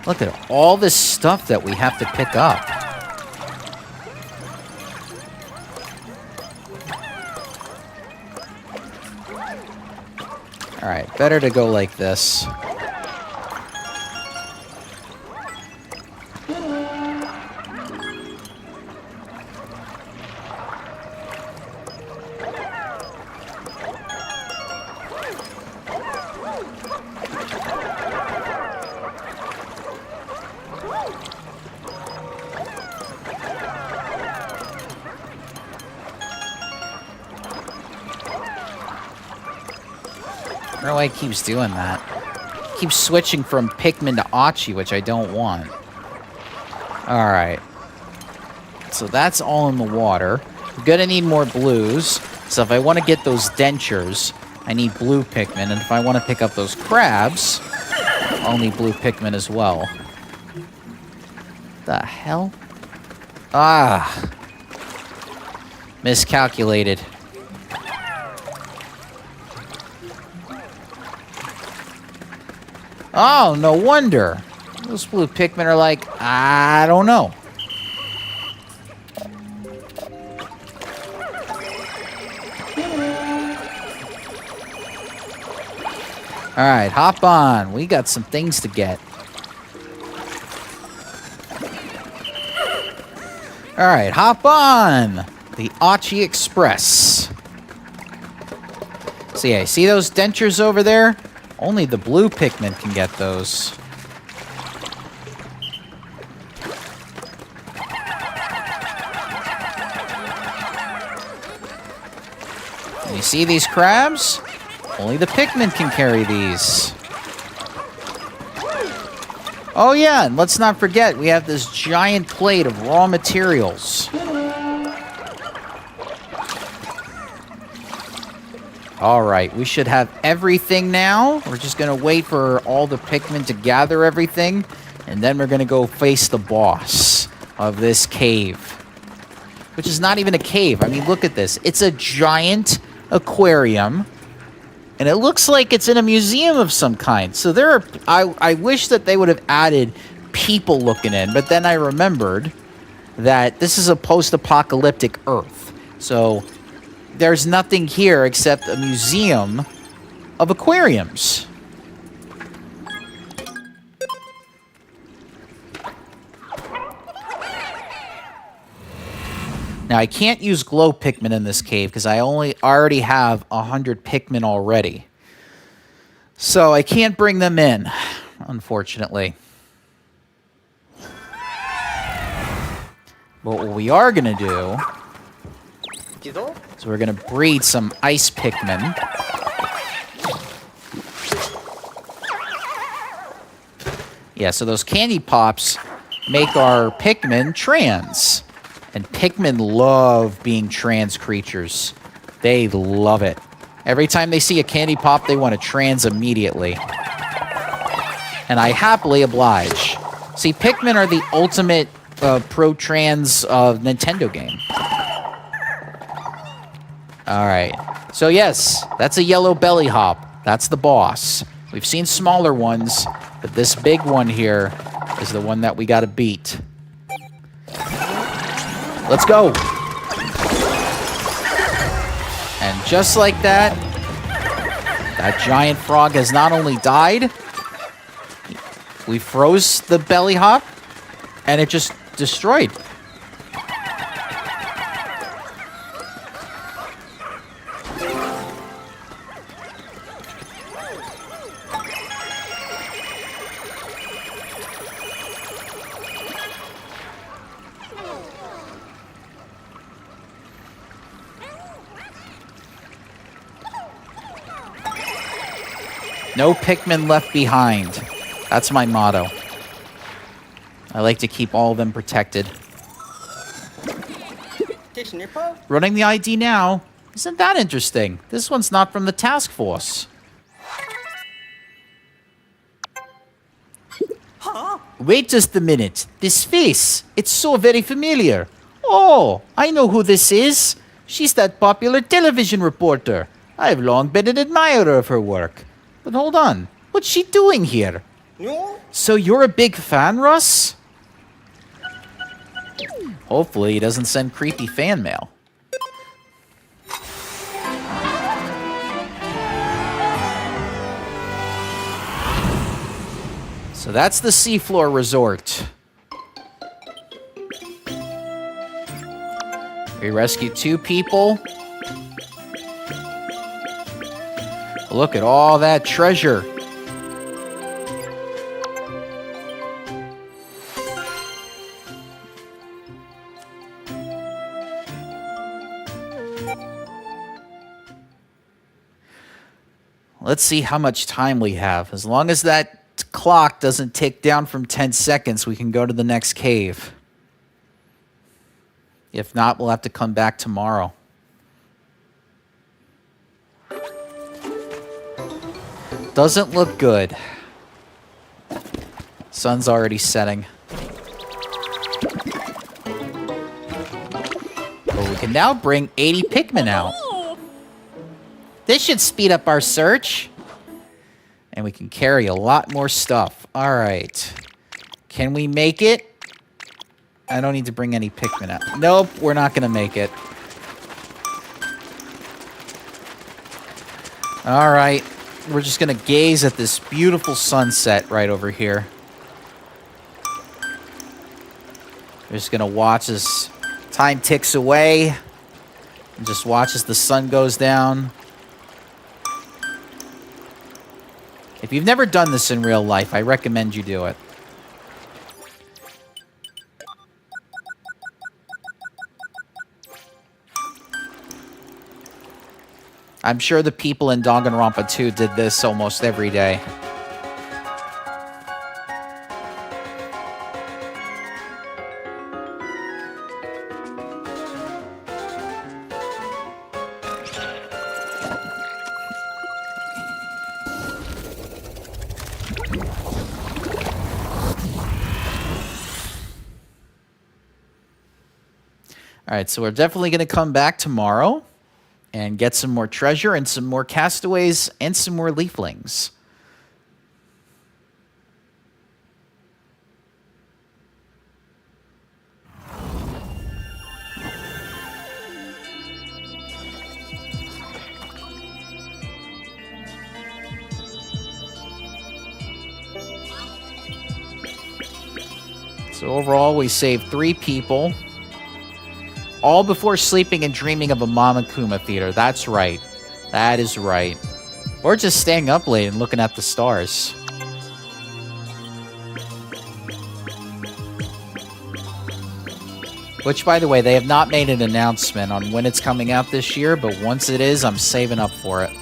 Look at all this stuff that we have to pick up. All right, better to go like this. I don't know why it keeps doing that. It keeps switching from Pikmin to Achi, which I don't want. Alright. So that's all in the water. We're gonna need more blues. So if I want to get those dentures, I need blue Pikmin. And if I want to pick up those crabs, I'll need blue Pikmin as well. The hell? Ah. Miscalculated. Oh, no wonder. Those blue Pikmin are like, I don't know. Alright, hop on. We got some things to get. Alright, hop on. The Achi Express. So yeah, see those dentures over there? Only the blue Pikmin can get those. And you see these crabs? Only the Pikmin can carry these. Oh yeah, and let's not forget, we have this giant plate of raw materials. Alright, we should have everything now. We're just going to wait for all the Pikmin to gather everything. And then we're going to go face the boss of this cave. Which is not even a cave. I mean, look at this. It's a giant aquarium. And it looks like it's in a museum of some kind. So there are... I wish that they would have added people looking in. But then I remembered that this is a post-apocalyptic Earth. So... there's nothing here except a museum of aquariums. Now, I can't use glow Pikmin in this cave because I already have 100 Pikmin already. So I can't bring them in, unfortunately. But what we are going to do... so we're going to breed some ice Pikmin. Yeah, so those candy pops make our Pikmin trans. And Pikmin love being trans creatures. They love it. Every time they see a candy pop, they want to trans immediately. And I happily oblige. See, Pikmin are the ultimate pro-trans Nintendo game. Alright. So yes, that's a yellow belly hop. That's the boss. We've seen smaller ones, but this big one here is the one that we gotta beat. Let's go! And just like that, that giant frog has not only died, we froze the belly hop, and it just destroyed. No Pikmin left behind. That's my motto. I like to keep all of them protected. Running the ID now. Isn't that interesting? This one's not from the task force. Huh? Wait just a minute. This face. It's so very familiar. Oh, I know who this is. She's that popular television reporter. I've long been an admirer of her work. But hold on. What's she doing here? No. So you're a big fan, Russ? Hopefully he doesn't send creepy fan mail. So that's the seafloor resort. We rescued 2 people. Look at all that treasure. Let's see how much time we have. As long as that clock doesn't tick down from 10 seconds, we can go to the next cave. If not, we'll have to come back tomorrow. Doesn't look good. Sun's already setting. But we can now bring 80 Pikmin out. This should speed up our search. And we can carry a lot more stuff. Alright. Can we make it? I don't need to bring any Pikmin out. Nope, we're not going to make it. Alright. We're just going to gaze at this beautiful sunset right over here. We're just going to watch as time ticks away. And just watch as the sun goes down. If you've never done this in real life, I recommend you do it. I'm sure the people in Danganronpa 2 did this almost every day. All right, so we're definitely going to come back tomorrow and get some more treasure and some more castaways and some more leaflings. So overall, we saved 3 people. All before sleeping and dreaming of a Mama Kuma theater. That's right. That is right. Or just staying up late and looking at the stars. Which, by the way, they have not made an announcement on when it's coming out this year, but once it is, I'm saving up for it.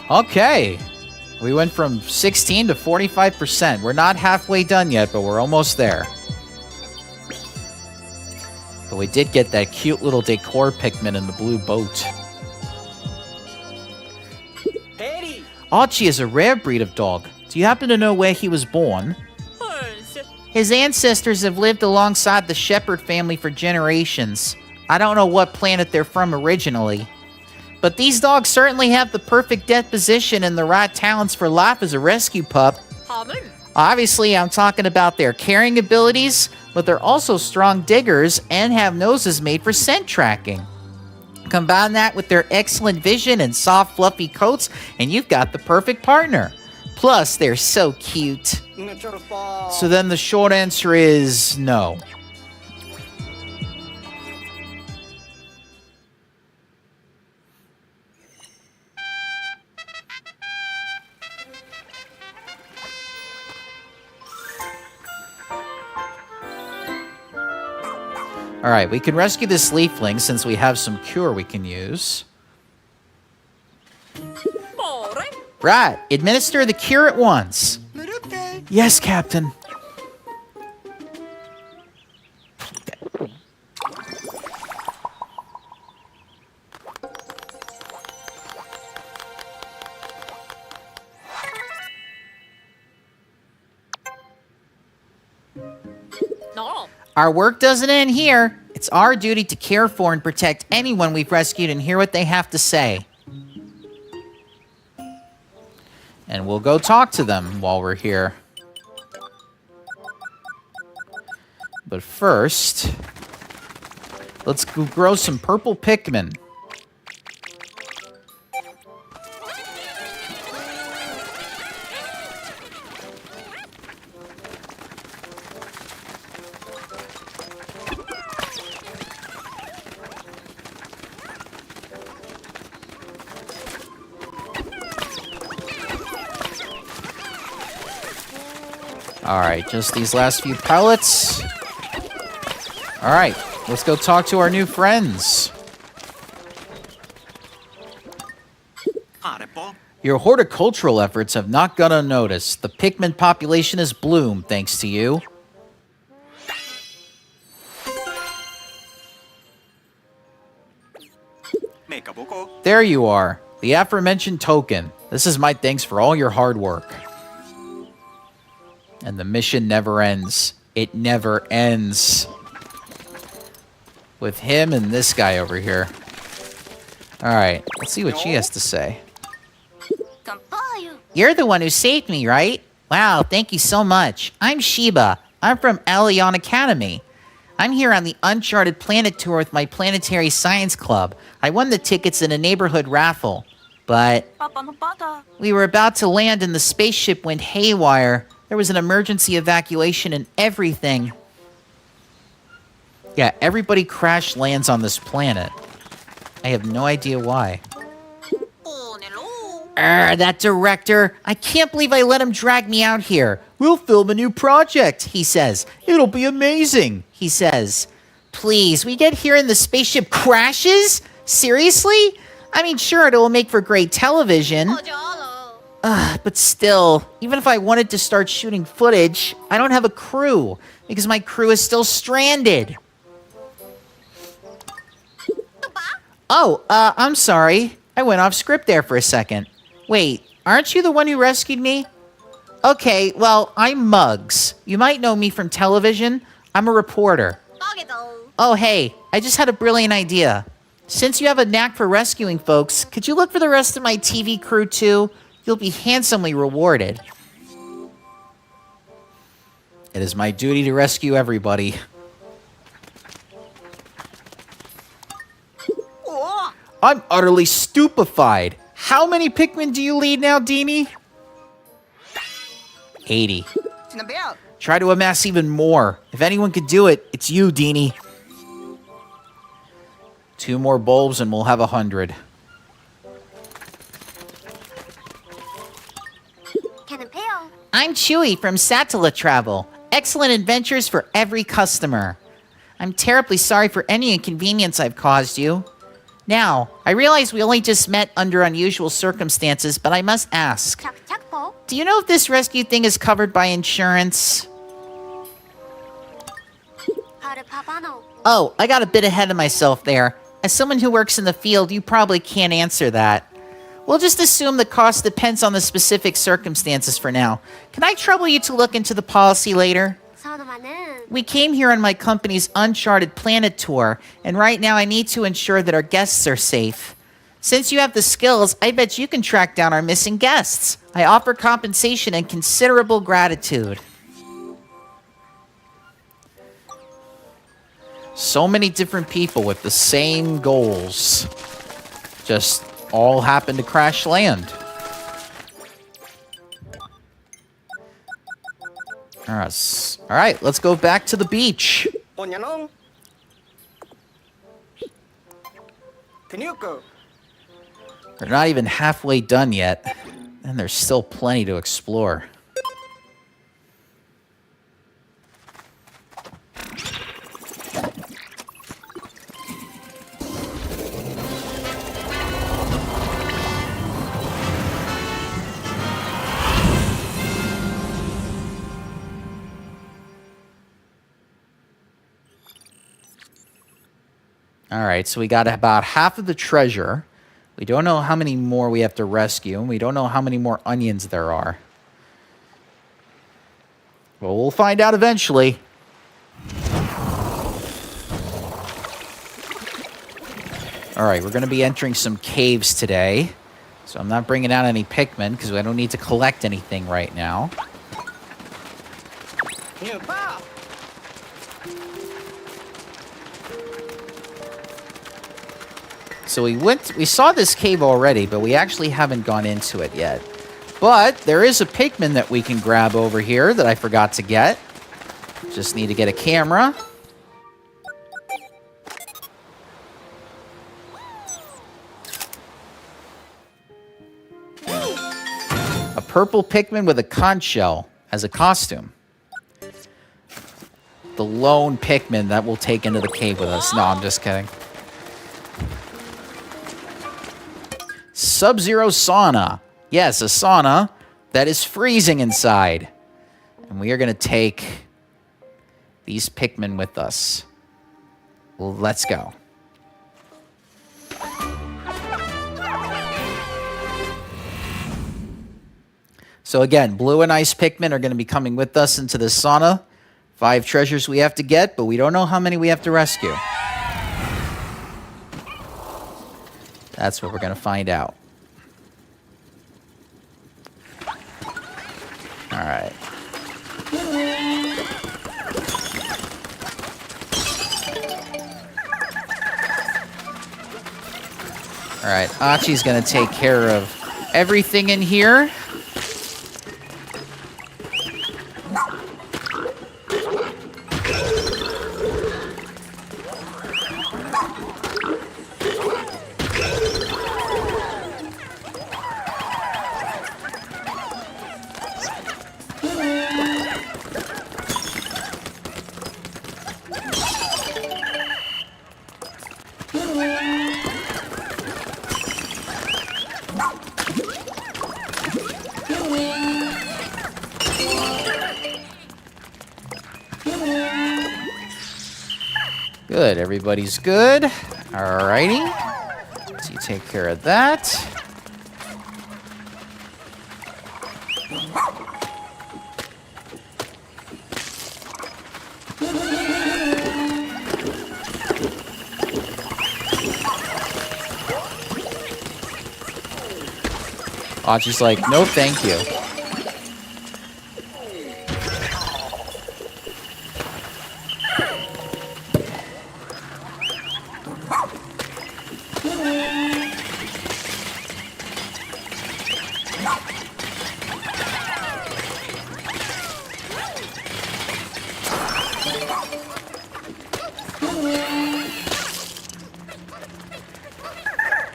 Okay. We went from 16 to 45%. We're not halfway done yet, but we're almost there. But we did get that cute little decor Pikmin in the blue boat. Archie is a rare breed of dog. Do you happen to know where he was born? His ancestors have lived alongside the Shepherd family for generations. I don't know what planet they're from originally. But these dogs certainly have the perfect disposition and the right talents for life as a rescue pup. Obviously, I'm talking about their carrying abilities, but they're also strong diggers and have noses made for scent tracking. Combine that with their excellent vision and soft, fluffy coats, and you've got the perfect partner. Plus, they're so cute. So then the short answer is no. Alright, we can rescue this leafling since we have some cure we can use. Right, administer the cure at once. Yes, Captain. Our work doesn't end here. It's our duty to care for and protect anyone we've rescued and hear what they have to say. And we'll go talk to them while we're here. But first, let's go grow some purple Pikmin. Alright, just these last few pellets. Alright, let's go talk to our new friends. Your horticultural efforts have not gone unnoticed. The Pikmin population has bloomed thanks to you. There you are, the aforementioned token. This is my thanks for all your hard work. And the mission never ends. It never ends. With him and this guy over here. Alright, let's see what she has to say. You're the one who saved me, right? Wow, thank you so much. I'm Sheba. I'm from Elion Academy. I'm here on the Uncharted Planet Tour with my Planetary Science Club. I won the tickets in a neighborhood raffle. But we were about to land and the spaceship went haywire. There was an emergency evacuation and everything. Yeah, everybody crash lands on this planet. I have no idea why. That director. I can't believe I let him drag me out here. We'll film a new project, he says. It'll be amazing, he says. Please, we get here and the spaceship crashes? Seriously? I mean, sure, it'll make for great television. But still, even if I wanted to start shooting footage, I don't have a crew, because my crew is still stranded. Oh, I'm sorry. I went off script there for a second. Wait, aren't you the one who rescued me? Okay, well, I'm Muggs. You might know me from television. I'm a reporter. Oh, hey, I just had a brilliant idea. Since you have a knack for rescuing folks, could you look for the rest of my TV crew too? You'll be handsomely rewarded. It is my duty to rescue everybody. I'm utterly stupefied. How many Pikmin do you lead now, Deanie? 80. Try to amass even more. If anyone could do it, it's you, Deanie. 2 more bulbs and we'll have 100. I'm Chewy from Satella Travel. Excellent adventures for every customer. I'm terribly sorry for any inconvenience I've caused you. Now, I realize we only just met under unusual circumstances, but I must ask. Do you know if this rescue thing is covered by insurance? Oh, I got a bit ahead of myself there. As someone who works in the field, you probably can't answer that. We'll just assume the cost depends on the specific circumstances for now. Can I trouble you to look into the policy later? We came here on my company's Uncharted Planet tour, and right now I need to ensure that our guests are safe. Since you have the skills, I bet you can track down our missing guests. I offer compensation and considerable gratitude. So many different people with the same goals. Just all happen to crash land. Alright, let's go back to the beach. We're not even halfway done yet, and there's still plenty to explore. Alright, so we got about half of the treasure. We don't know how many more we have to rescue, and we don't know how many more onions there are. Well, we'll find out eventually. Alright, we're going to be entering some caves today. So I'm not bringing out any Pikmin, because I don't need to collect anything right now. So we saw this cave already, but we actually haven't gone into it yet. But there is a Pikmin that we can grab over here that I forgot to get. Just need to get a camera. A purple Pikmin with a conch shell as a costume. The lone Pikmin that we'll take into the cave with us. No, I'm just kidding. Sub-Zero sauna. Yes, a sauna that is freezing inside. And we are going to take these Pikmin with us. Well, let's go. So again, blue and ice Pikmin are going to be coming with us into the sauna. 5 treasures we have to get, but we don't know how many we have to rescue. That's what we're going to find out. All right. All right, Achi's going to take care of everything in here. Good, everybody's good. Alrighty. So you take care of that. Achi's like, no thank you.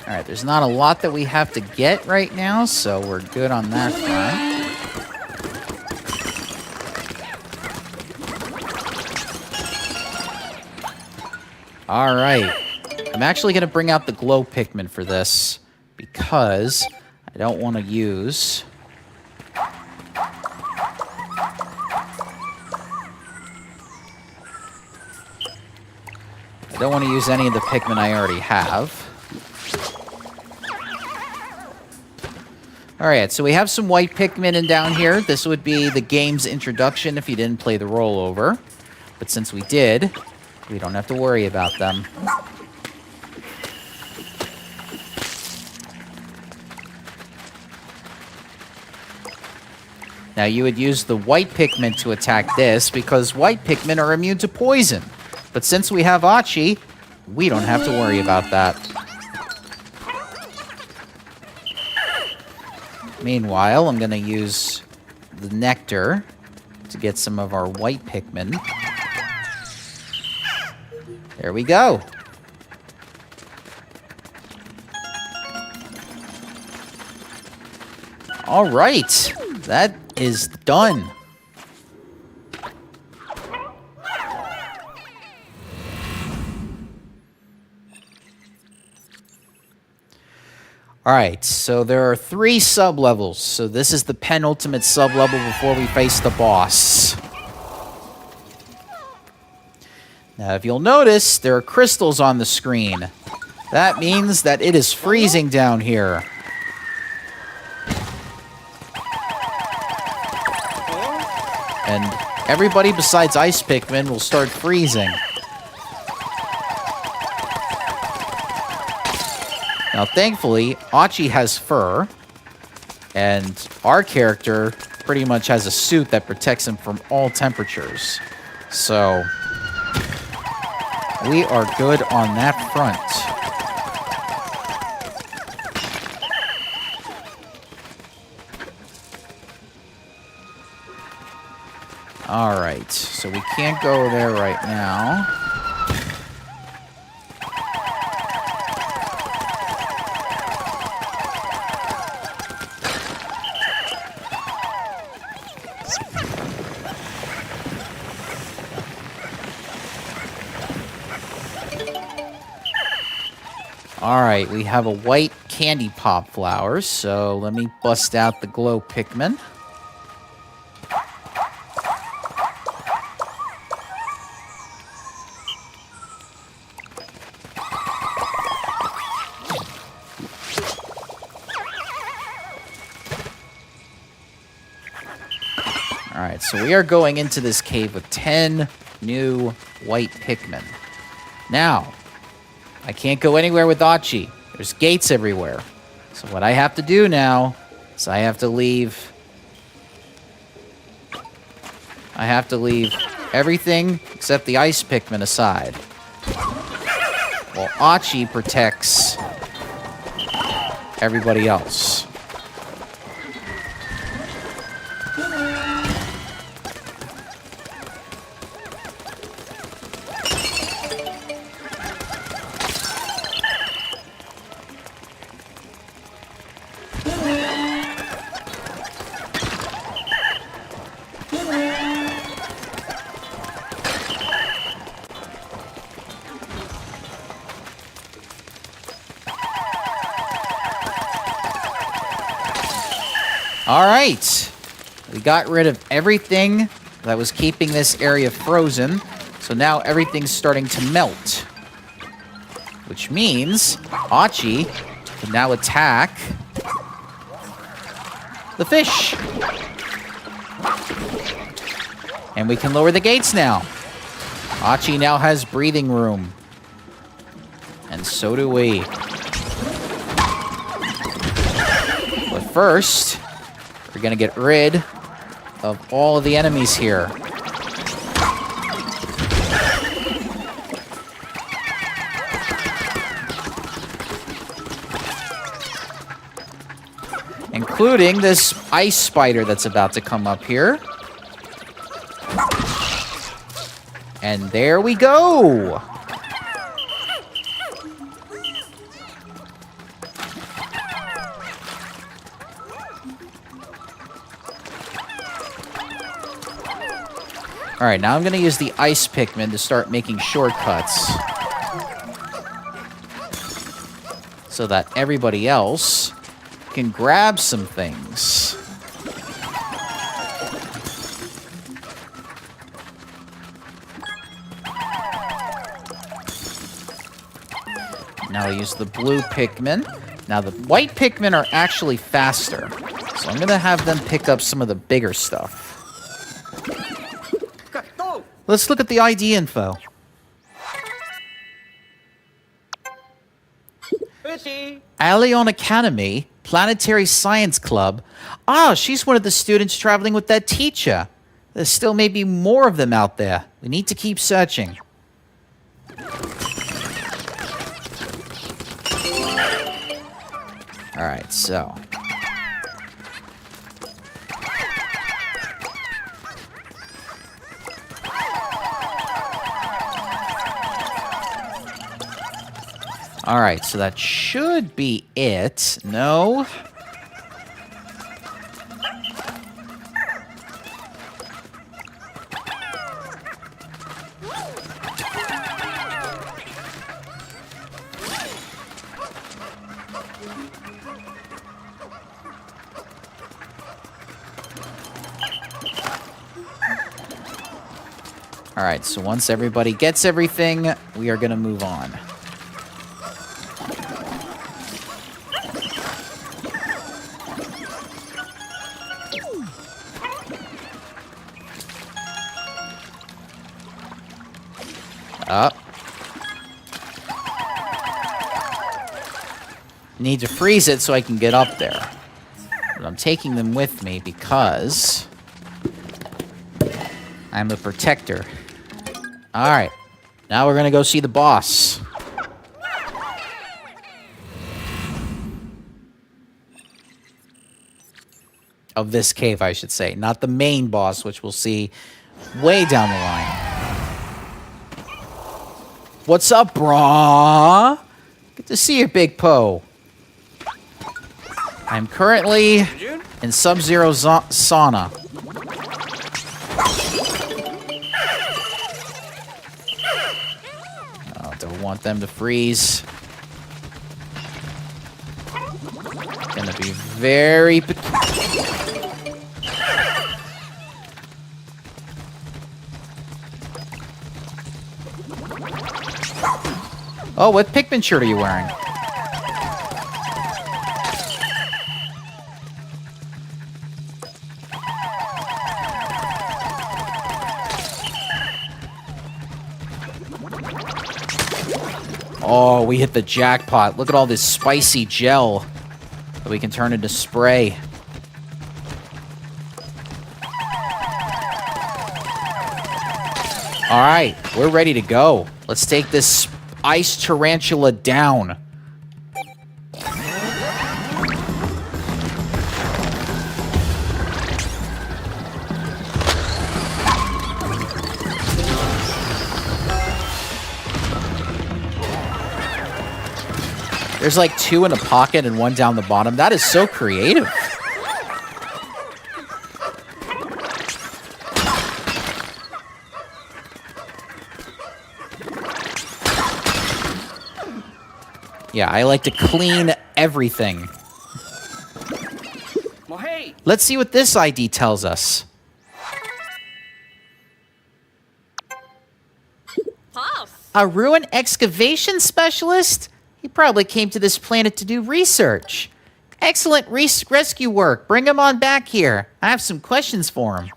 Alright, there's not a lot that we have to get right now, so we're good on that front. Alright. I'm actually going to bring out the glow Pikmin for this because I don't want to use... I don't want to use any of the Pikmin I already have. Alright, so we have some white Pikmin in down here. This would be the game's introduction if you didn't play the rollover. But since we did, we don't have to worry about them. Now you would use the white Pikmin to attack this because white Pikmin are immune to poison. But since we have Achi, we don't have to worry about that. Meanwhile, I'm going to use the nectar to get some of our white Pikmin. There we go. All right, that is done. Alright, so there are 3 sub-levels. So this is the penultimate sub-level before we face the boss. Now, if you'll notice, there are crystals on the screen. That means that it is freezing down here. And everybody besides Ice Pikmin will start freezing. Now, thankfully, Achi has fur, and our character pretty much has a suit that protects him from all temperatures. So, we are good on that front. Alright, so we can't go there right now. Alright, we have a white candy pop flower, so let me bust out the glow Pikmin. Alright, so we are going into this cave with 10 new white Pikmin. Now, I can't go anywhere with Achi. There's gates everywhere. So what I have to do now is I have to leave everything except the Ice Pikmin aside. While Achi protects everybody else. All right, we got rid of everything that was keeping this area frozen, so now everything's starting to melt. Which means Achi can now attack the fish. And we can lower the gates now. Achi now has breathing room. And so do we. But first, we're going to get rid of all of the enemies here. Including this ice spider that's about to come up here. And there we go! Alright, now I'm going to use the Ice Pikmin to start making shortcuts. so that everybody else can grab some things. Now I'll use the blue Pikmin. Now the white Pikmin are actually faster, so I'm gonna have them pick up some of the bigger stuff. Let's look at the ID info. Allion Academy, Planetary Science Club. Ah, she's one of the students traveling with that teacher. There still may be more of them out there. We need to keep searching. Alright, so. Alright, so that should be it. No. Alright, so once everybody gets everything, we are going to move on. Up. Need to freeze it so I can get up there. But I'm taking them with me because I'm the protector. Alright. Now we're gonna go see the boss. Of this cave, I should say. Not the main boss, which we'll see way down the line. What's up, brah? Good to see you, Big Poe. I'm currently in Sub-Zero sauna. Oh, don't want them to freeze. Gonna be very... Oh, what Pikmin shirt are you wearing? Oh, we hit the jackpot. Look at all this spicy gel that we can turn into spray. All right, we're ready to go. Let's take this ice tarantula down. There's like 2 in a pocket and 1 down the bottom. That is so creative. Yeah, I like to clean everything. Well, hey. Let's see what this ID tells us. A ruin excavation specialist? He probably came to this planet to do research. Excellent rescue work. Bring him on back here. I have some questions for him.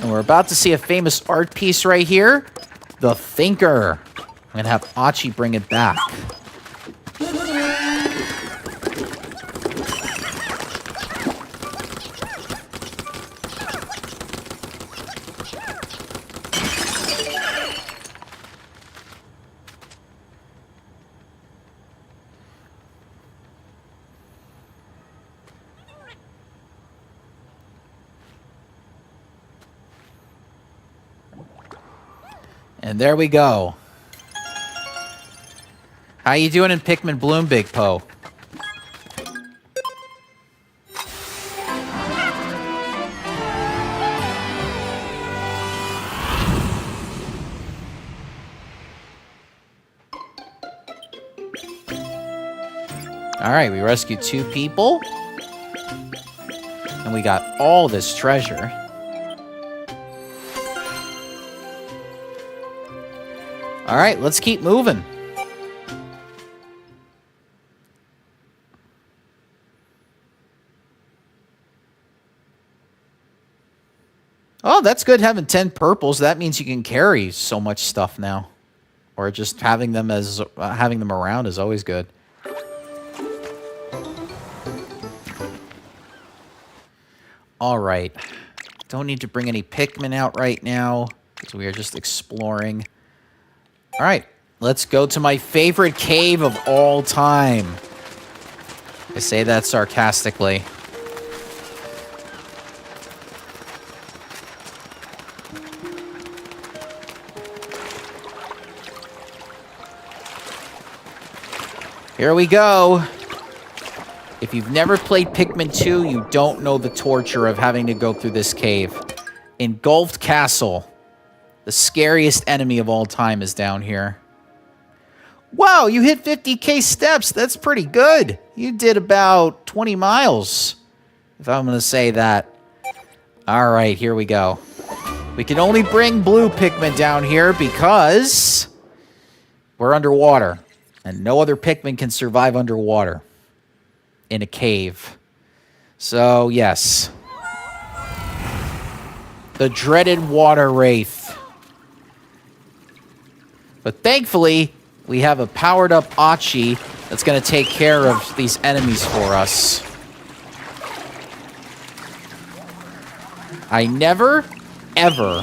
And we're about to see a famous art piece right here. The Thinker. I'm going to have Achi bring it back. And there we go. How you doing in Pikmin Bloom, Big Poe? All right, we rescued 2 people. And we got all this treasure. All right, let's keep moving. Oh, that's good having 10 purples. That means you can carry so much stuff now. Or just having them around is always good. All right. Don't need to bring any Pikmin out right now because we are just exploring. All right. Let's go to my favorite cave of all time. I say that sarcastically. Here we go. If you've never played Pikmin 2, you don't know the torture of having to go through this cave. Engulfed Castle. The scariest enemy of all time is down here. Wow, you hit 50k steps. That's pretty good. You did about 20 miles, if I'm going to say that. All right, here we go. We can only bring blue Pikmin down here because we're underwater. And no other Pikmin can survive underwater in a cave. So, yes. The dreaded water wraith. But thankfully, we have a powered-up Achi that's going to take care of these enemies for us. I never, ever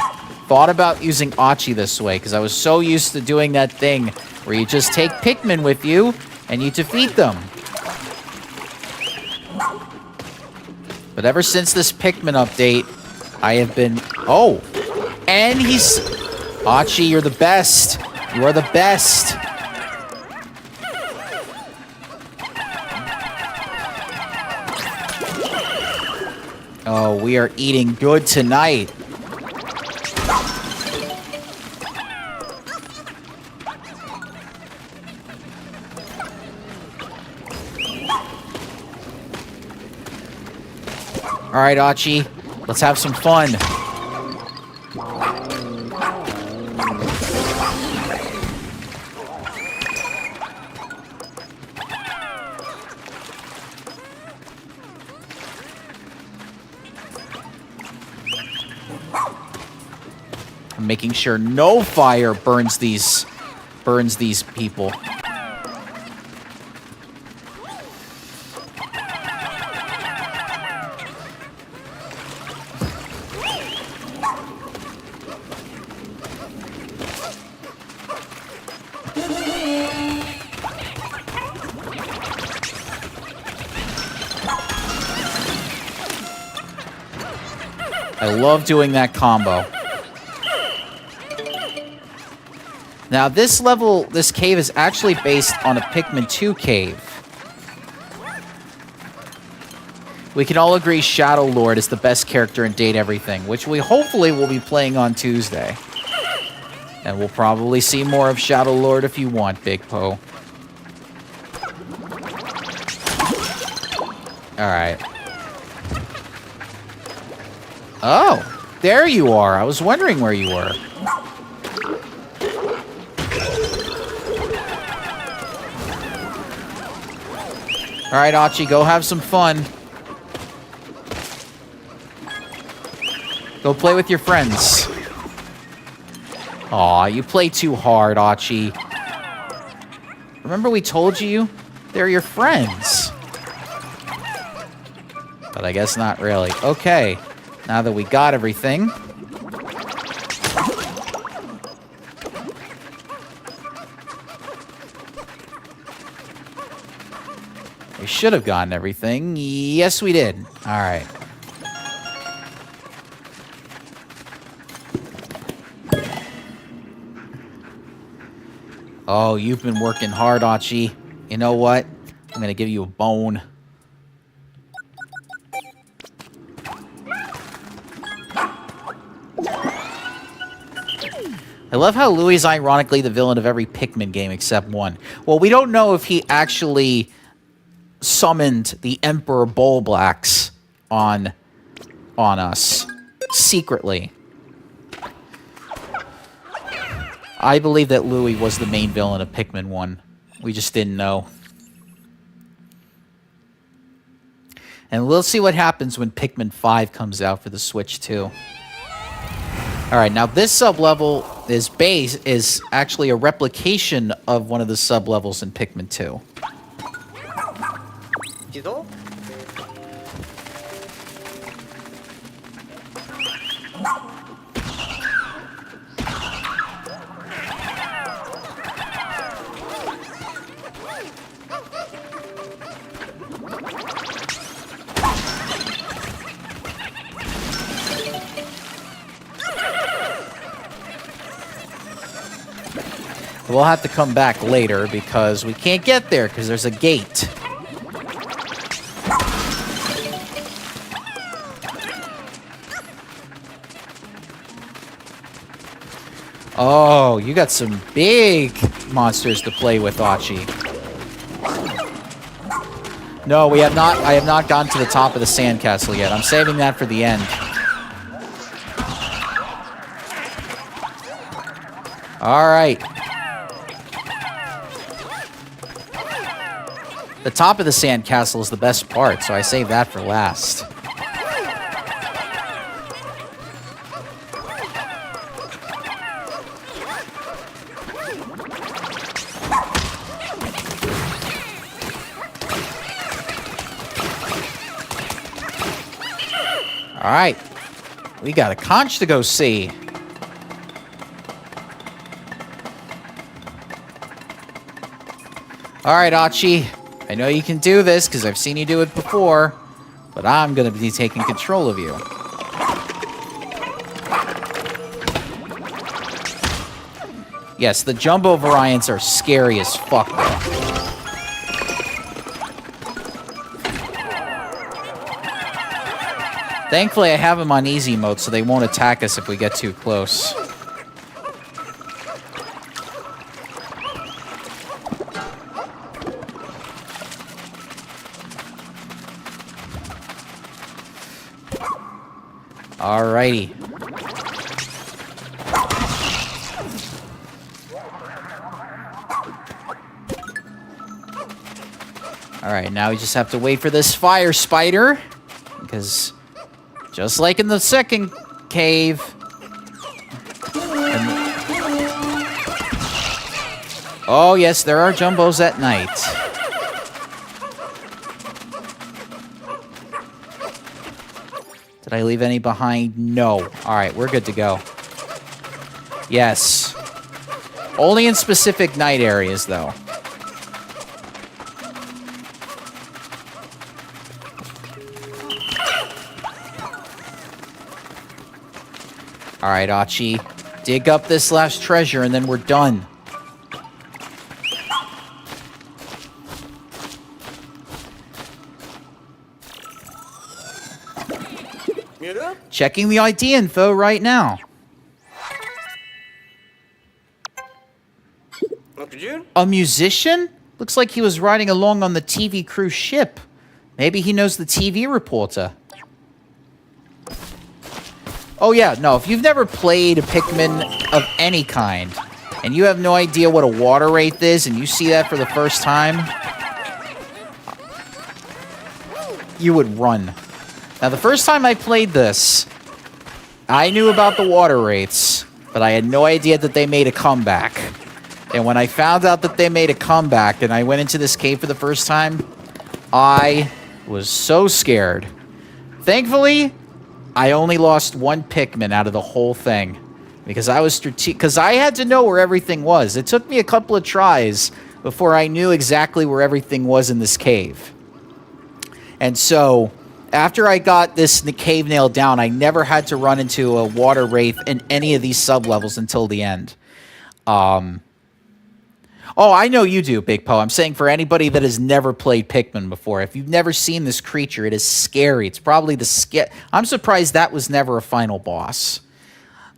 thought about using Achi this way because I was so used to doing that thing where you just take Pikmin with you and you defeat them. But ever since this Pikmin update, I have been... Oh! And he's... Achi, you're the best! You are the best! Oh, we are eating good tonight. All right, Achi, let's have some fun. I'm making sure no fire burns these people. I love doing that combo. Now, this cave is actually based on a Pikmin 2 cave. We can all agree Shadow Lord is the best character in Date Everything, which we hopefully will be playing on Tuesday. And we'll probably see more of Shadow Lord if you want, Big Po. Alright. Oh, there you are. I was wondering where you were. All right, Achi, go have some fun. Go play with your friends. Aw, you play too hard, Achi. Remember we told you? They're your friends. But I guess not really. Okay, now that we got everything. We should have gotten everything. Yes, we did. All right. Oh, you've been working hard, Achi. You know what? I'm going to give you a bone. I love how Louis is ironically the villain of every Pikmin game except one. Well, we don't know if he actually summoned the Emperor Bullblacks on us secretly. I believe that Louis was the main villain of Pikmin 1. We just didn't know. And we'll see what happens when Pikmin 5 comes out for the Switch 2. Alright, now this sub-level is actually a replication of one of the sub-levels in Pikmin 2. We'll have to come back later because we can't get there because there's a gate. Oh, you got some big monsters to play with, Achi. No, we have not. I have not gotten to the top of the sandcastle yet. I'm saving that for the end. All right. The top of the sandcastle is the best part, so I save that for last. All right. We got a conch to go see. All right, Achi. I know you can do this because I've seen you do it before, but I'm going to be taking control of you. Yes, the jumbo variants are scary as fuck, though. Thankfully, I have them on easy mode, so they won't attack us if we get too close. Alrighty. Alright, now we just have to wait for this fire spider. Because, just like in the second cave... Oh yes, there are jumbos at night. Did I leave any behind? No. Alright, we're good to go. Yes. Only in specific night areas, though. Alright, Achi. Dig up this last treasure, and then we're done. Checking the ID info right now. A musician? Looks like he was riding along on the TV crew ship. Maybe he knows the TV reporter. Oh yeah, no, if you've never played a Pikmin of any kind, and you have no idea what a water wraith is, and you see that for the first time, you would run. Now, the first time I played this, I knew about the water wraiths, but I had no idea that they made a comeback. And when I found out that they made a comeback and I went into this cave for the first time, I was so scared. Thankfully, I only lost one Pikmin out of the whole thing because I was because I had to know where everything was. It took me a couple of tries before I knew exactly where everything was in this cave. And so, after I got this cave nailed down, I never had to run into a water wraith in any of these sub-levels until the end. Oh, I know you do, Big Po. I'm saying for anybody that has never played Pikmin before, if you've never seen this creature, it is scary. It's probably the I'm surprised that was never a final boss.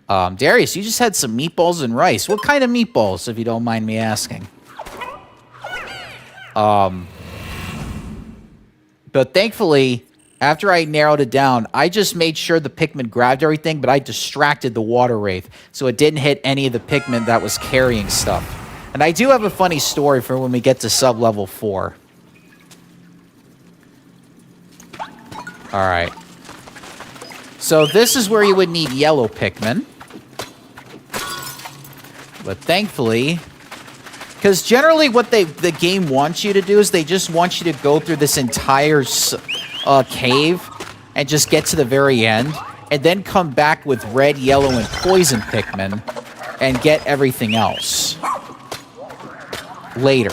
Darius, you just had some meatballs and rice. What kind of meatballs, if you don't mind me asking? But thankfully, after I narrowed it down, I just made sure the Pikmin grabbed everything, but I distracted the Water Wraith, so it didn't hit any of the Pikmin that was carrying stuff. And I do have a funny story for when we get to sub-level 4. Alright. So this is where you would need yellow Pikmin. But thankfully... Because generally what the game wants you to do is they just want you to go through this entire cave and just get to the very end, and then come back with red, yellow, and poison Pikmin and get everything else later.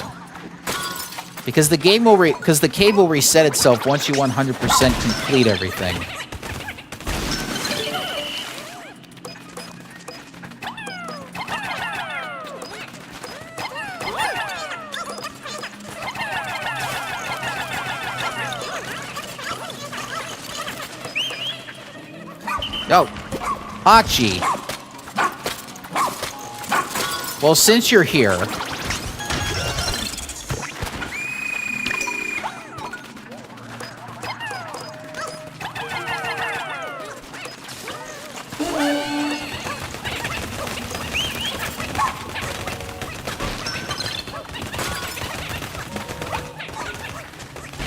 Because the game will the cave will reset itself once you 100% complete everything. Oh, Hachi. Well, since you're here...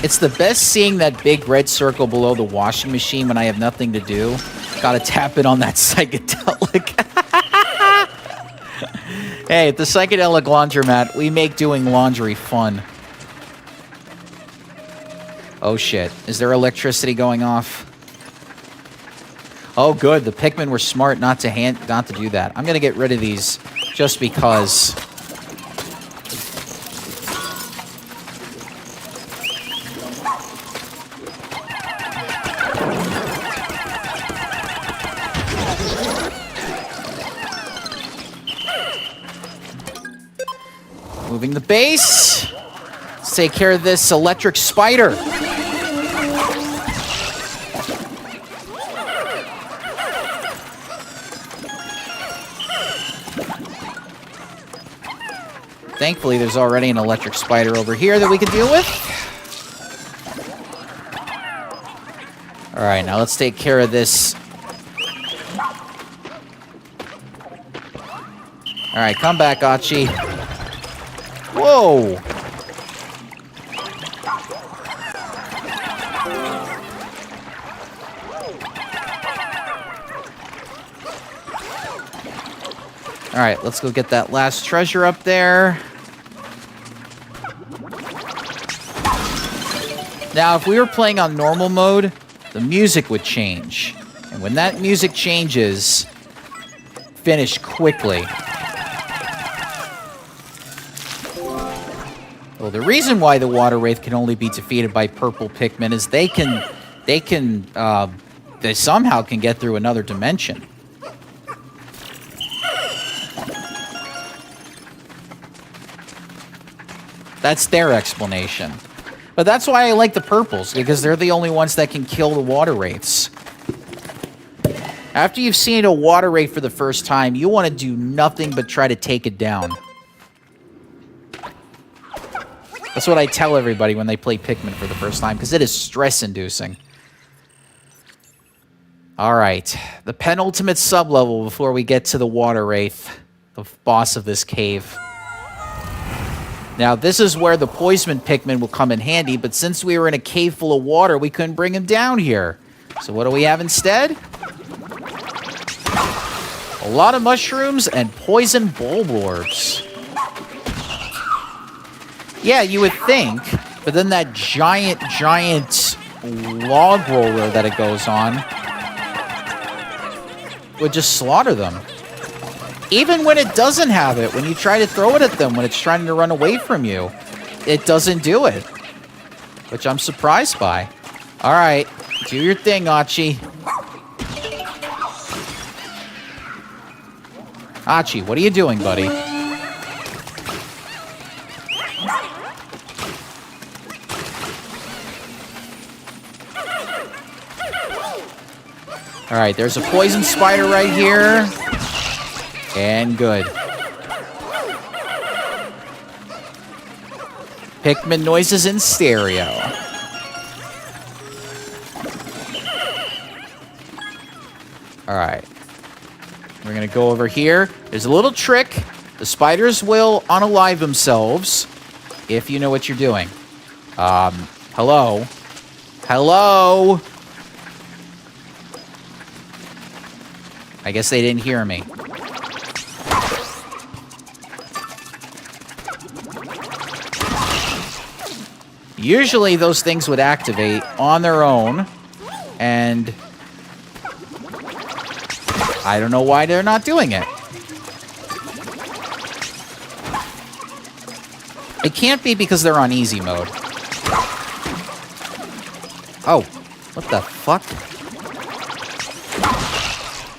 It's the best seeing that big red circle below the washing machine when I have nothing to do. Gotta tap it on that psychedelic. Hey, at the psychedelic laundromat, we make doing laundry fun. Oh shit. Is there electricity going off? Oh good, the Pikmin were smart not to do that. I'm gonna get rid of these just because. Moving the base. Let's take care of this electric spider. Thankfully, there's already an electric spider over here that we can deal with. Alright, now let's take care of this. Alright, come back, Achi. Whoa! Alright, let's go get that last treasure up there. Now, if we were playing on normal mode, the music would change. And when that music changes, finish quickly. Well, the reason why the Water Wraith can only be defeated by purple Pikmin is they somehow can get through another dimension. That's their explanation. But that's why I like the purples, because they're the only ones that can kill the Water Wraiths. After you've seen a Water Wraith for the first time, you want to do nothing but try to take it down. That's what I tell everybody when they play Pikmin for the first time, because it is stress-inducing. Alright, the penultimate sub-level before we get to the Water Wraith, the boss of this cave. Now, this is where the poison Pikmin will come in handy, but since we were in a cave full of water, we couldn't bring him down here. So what do we have instead? A lot of mushrooms and poison bulb orbs. Yeah, you would think, but then that giant log roller that it goes on would just slaughter them. Even when it doesn't have it, when you try to throw it at them, when it's trying to run away from you, it doesn't do it. Which I'm surprised by. Alright, do your thing, Achi. Achi, what are you doing, buddy? Alright, there's a poison spider right here. And good. Pikmin noises in stereo. All right. We're going to go over here. There's a little trick. The spiders will unalive themselves if you know what you're doing. Hello? Hello? I guess they didn't hear me. Usually those things would activate on their own, and I don't know why they're not doing it. It can't be because they're on easy mode. Oh, what the fuck?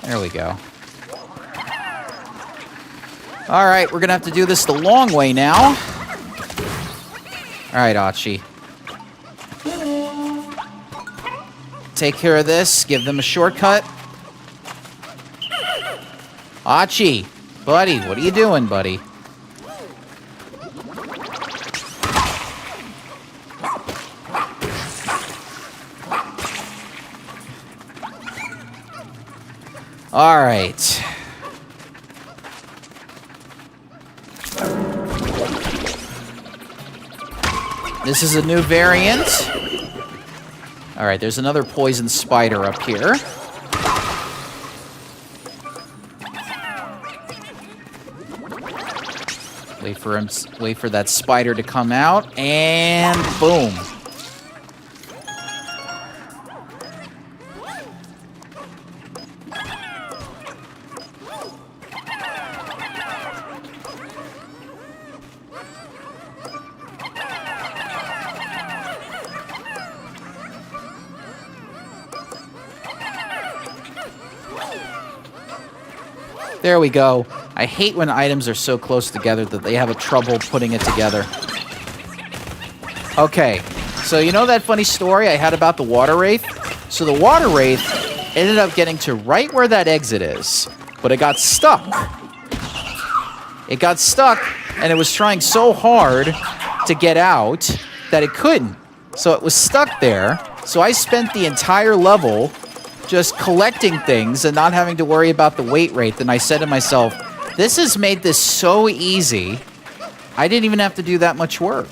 There we go. All right, we're gonna have to do this the long way now. All right, Achi. Take care of this. Give them a shortcut. Achi, buddy, what are you doing, buddy? All right. This is a new variant. All right, there's another poison spider up here. Wait for that spider to come out, and boom. There we go. I hate when items are so close together that they have a trouble putting it together. Okay, so you know that funny story I had about the water wraith? So the water wraith ended up getting to right where that exit is, but it got stuck. It got stuck, and it was trying so hard to get out that it couldn't. So it was stuck there, so I spent the entire level just collecting things and not having to worry about the weight rate. And I said to myself, this has made this so easy. I didn't even have to do that much work.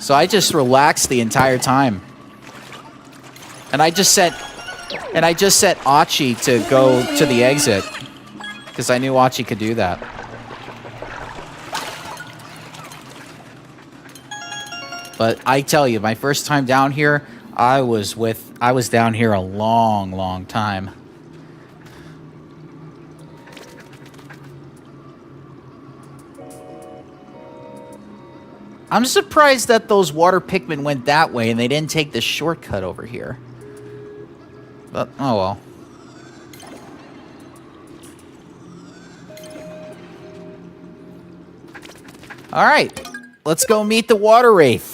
So I just relaxed the entire time. And I just set Achi to go to the exit because I knew Achi could do that. But I tell you, my first time down here, I was down here a long, long time. I'm surprised that those water Pikmin went that way and they didn't take the shortcut over here. But, oh well. Alright, let's go meet the water wraith.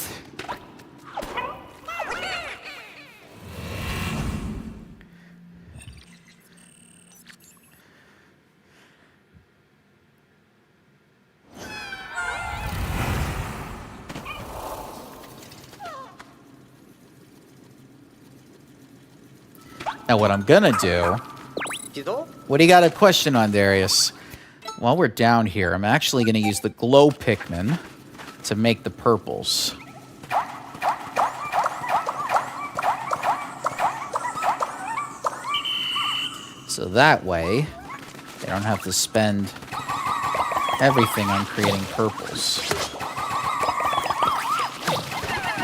Now what I'm gonna do... What do you got a question on, Darius? While we're down here, I'm actually gonna use the glow Pikmin to make the purples. So that way, they don't have to spend everything on creating purples.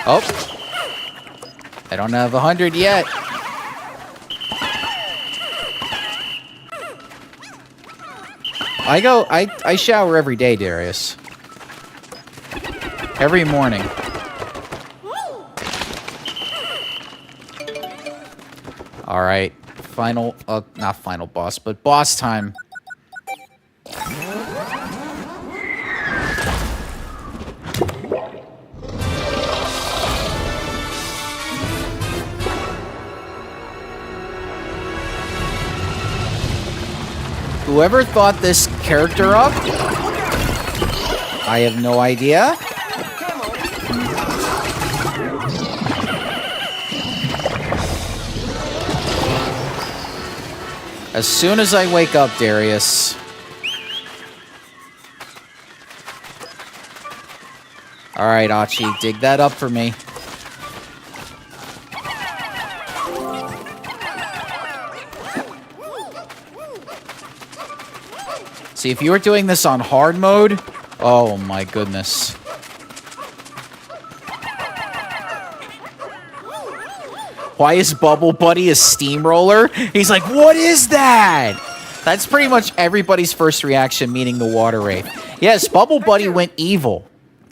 Oh! I don't have 100 yet! I shower every day, Darius. Every morning. Alright. Final, not final boss, but boss time. Whoever thought this character up, I have no idea. As soon as I wake up, Darius. All right, Achi, dig that up for me. See, if you were doing this on hard mode, oh my goodness. Why is Bubble Buddy a steamroller? He's like, what is that? That's pretty much everybody's first reaction, meaning the water wraith. Yes, Bubble Buddy went evil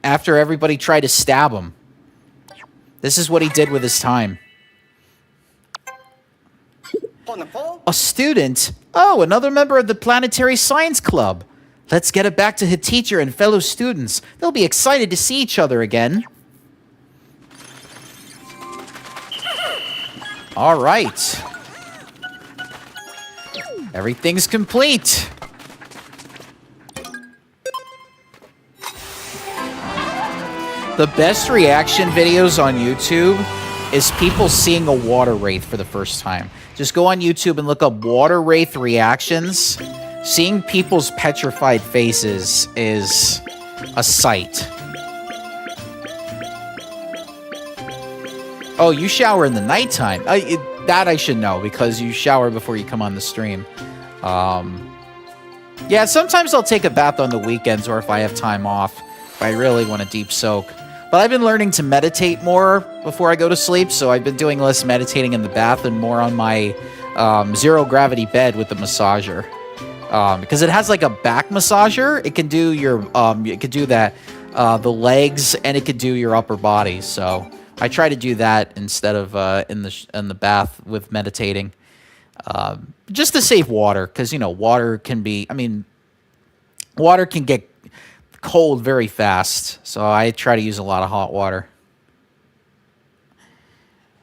after everybody tried to stab him. This is what he did with his time. A student? Oh, another member of the Planetary Science Club. Let's get it back to his teacher and fellow students. They'll be excited to see each other again. All right. Everything's complete. The best reaction videos on YouTube is people seeing a water wraith for the first time. Just go on YouTube and look up water wraith reactions. Seeing people's petrified faces is a sight. Oh, you shower in the nighttime. That I should know because you shower before you come on the stream. Yeah, sometimes I'll take a bath on the weekends or if I have time off, if I really want a deep soak. But I've been learning to meditate more before I go to sleep, so I've been doing less meditating in the bath and more on my zero-gravity bed with the massager. Because it has like a back massager. It can do your, it could do that, the legs, and it could do your upper body. So I try to do that instead of in the bath with meditating, just to save water. Because you know, water can be. I mean, water can get cold very fast, so I try to use a lot of hot water.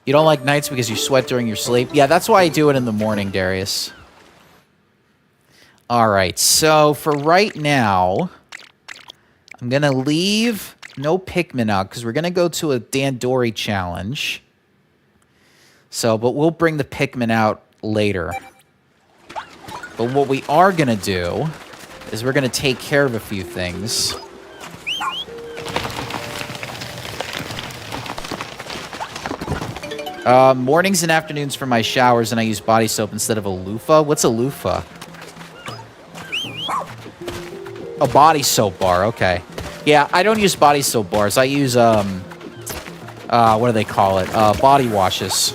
You don't like nights because you sweat during your sleep? Yeah, that's why I do it in the morning, Darius. All right, so for right now, I'm going to leave no Pikmin out because we're going to go to a Dandori challenge. So, but we'll bring the Pikmin out later. But what we are going to do is we're going to take care of a few things. Mornings and afternoons for my showers, and I use body soap instead of a loofah. What's a loofah? A body soap bar, okay. Yeah, I don't use body soap bars. I use, what do they call it? Body washes.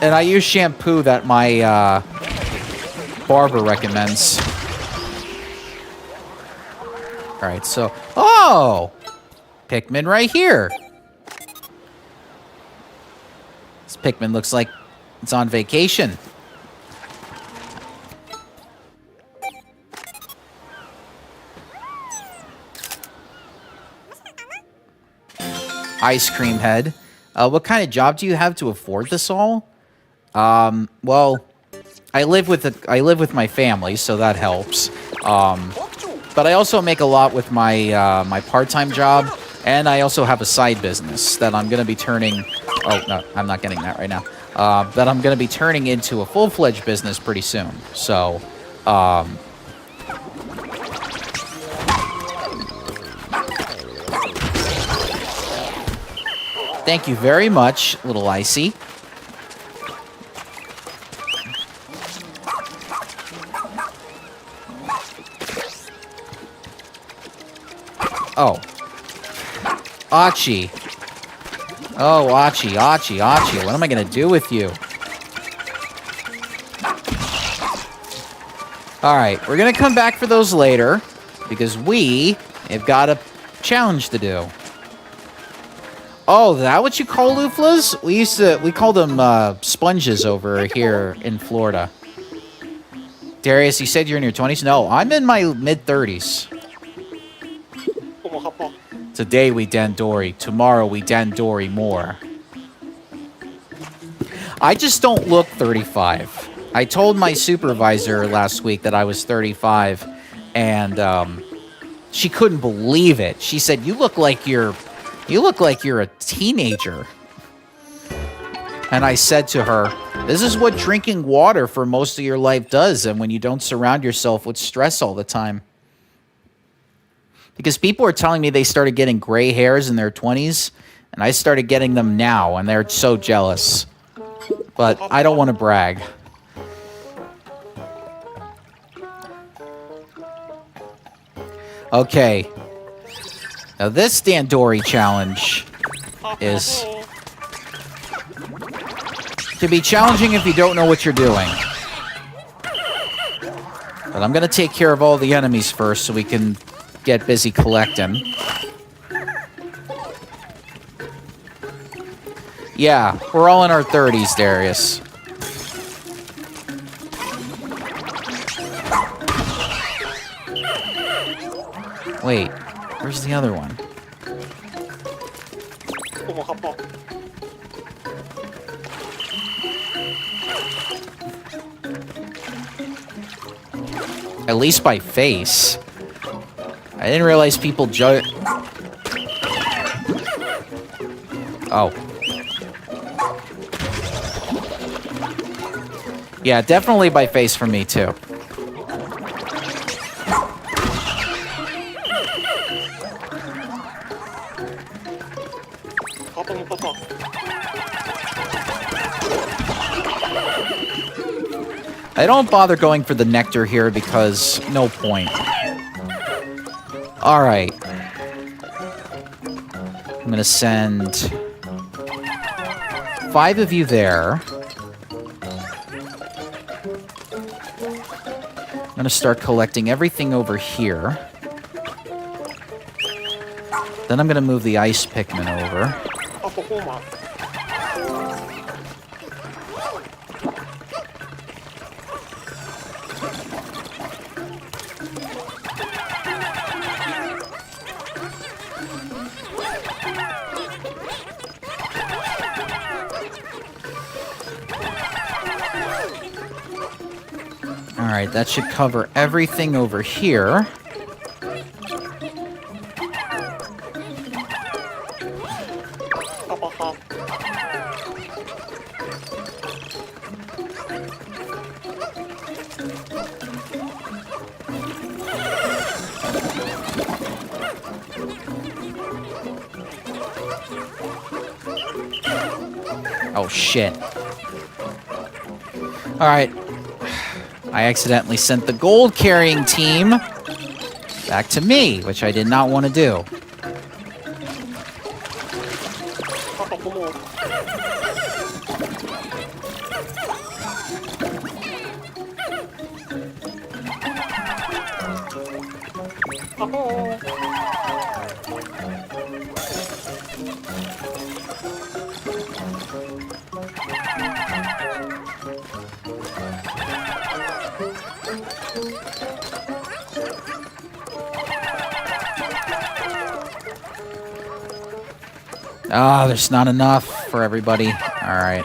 And I use shampoo that my, barber recommends. Alright, so... Oh! Pikmin right here. This Pikmin looks like it's on vacation. Ice cream head. What kind of job do you have to afford this all? Well... I live with my family, so that helps. But I also make a lot with my my part-time job, and I also have a side business that I'm going to be turning. Oh no, I'm not getting that right now. That I'm going to be turning into a full-fledged business pretty soon. So, thank you very much, little Icy. Oh. Achi. Oh, Achi. What am I going to do with you? Alright, we're going to come back for those later. Because we have got a challenge to do. Oh, is that what you call loofahs? We call them sponges over here in Florida. Darius, you said you're in your 20s? No, I'm in my mid-30s. Today we Dandori, tomorrow we Dandori more. I just don't look 35. I told my supervisor last week that I was 35, and she couldn't believe it. She said, "You look like you're a teenager." And I said to her, This is what drinking water for most of your life does, and when you don't surround yourself with stress all the time. Because people are telling me they started getting gray hairs in their 20s, and I started getting them now, and they're so jealous. But I don't want to brag. Okay. Now this Dandori challenge is to be challenging if you don't know what you're doing. But I'm going to take care of all the enemies first so we can get busy collecting. Yeah, we're all in our 30s, Darius. Wait, where's the other one? At least by face. I didn't realize people judge. Oh. Yeah, definitely by face for me, too. I don't bother going for the nectar here because no point. Alright. I'm gonna send 5 of you there. I'm gonna start collecting everything over here. Then I'm gonna move the ice Pikmin over. Alright, that should cover everything over here. Oh, shit. Alright. I accidentally sent the gold-carrying team back to me, which I did not want to do. Ah, there's not enough for everybody. All right.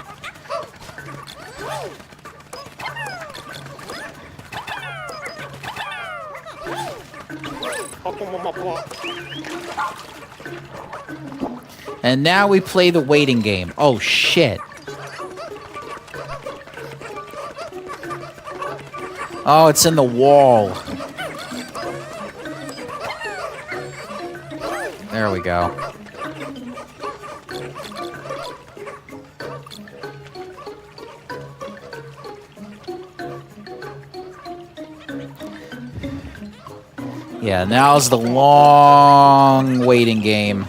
And now we play the waiting game. Oh, shit. Oh, it's in the wall. There we go. Yeah, now's the long waiting game.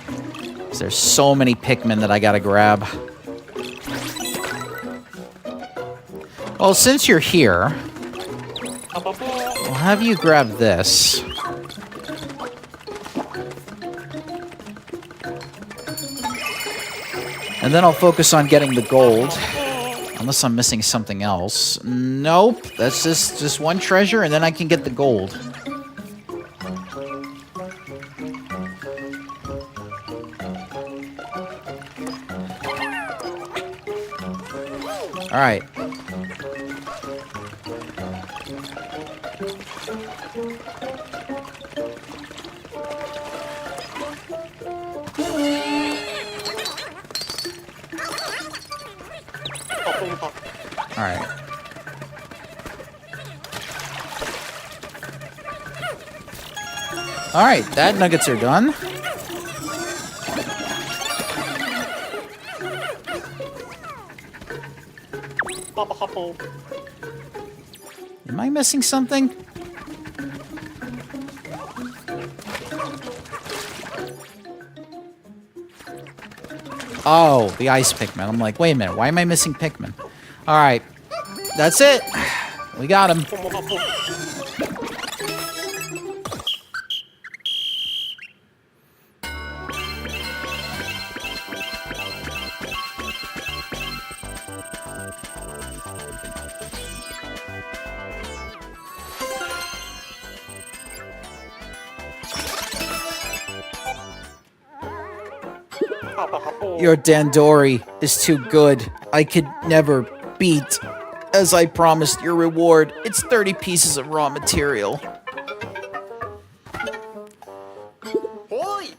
There's so many Pikmin that I gotta grab. Well, since you're here, I'll have you grab this. And then I'll focus on getting the gold. Unless I'm missing something else. Nope, that's just one treasure, and then I can get the gold. All right. Alright. Alright, that nuggets are done. Am I missing something? Oh, the ice Pikmin. I'm like, wait a minute, why am I missing Pikmin? Alright, that's it. We got him. Your Dandori is too good. I could never beat. As I promised, your reward. It's 30 pieces of raw material.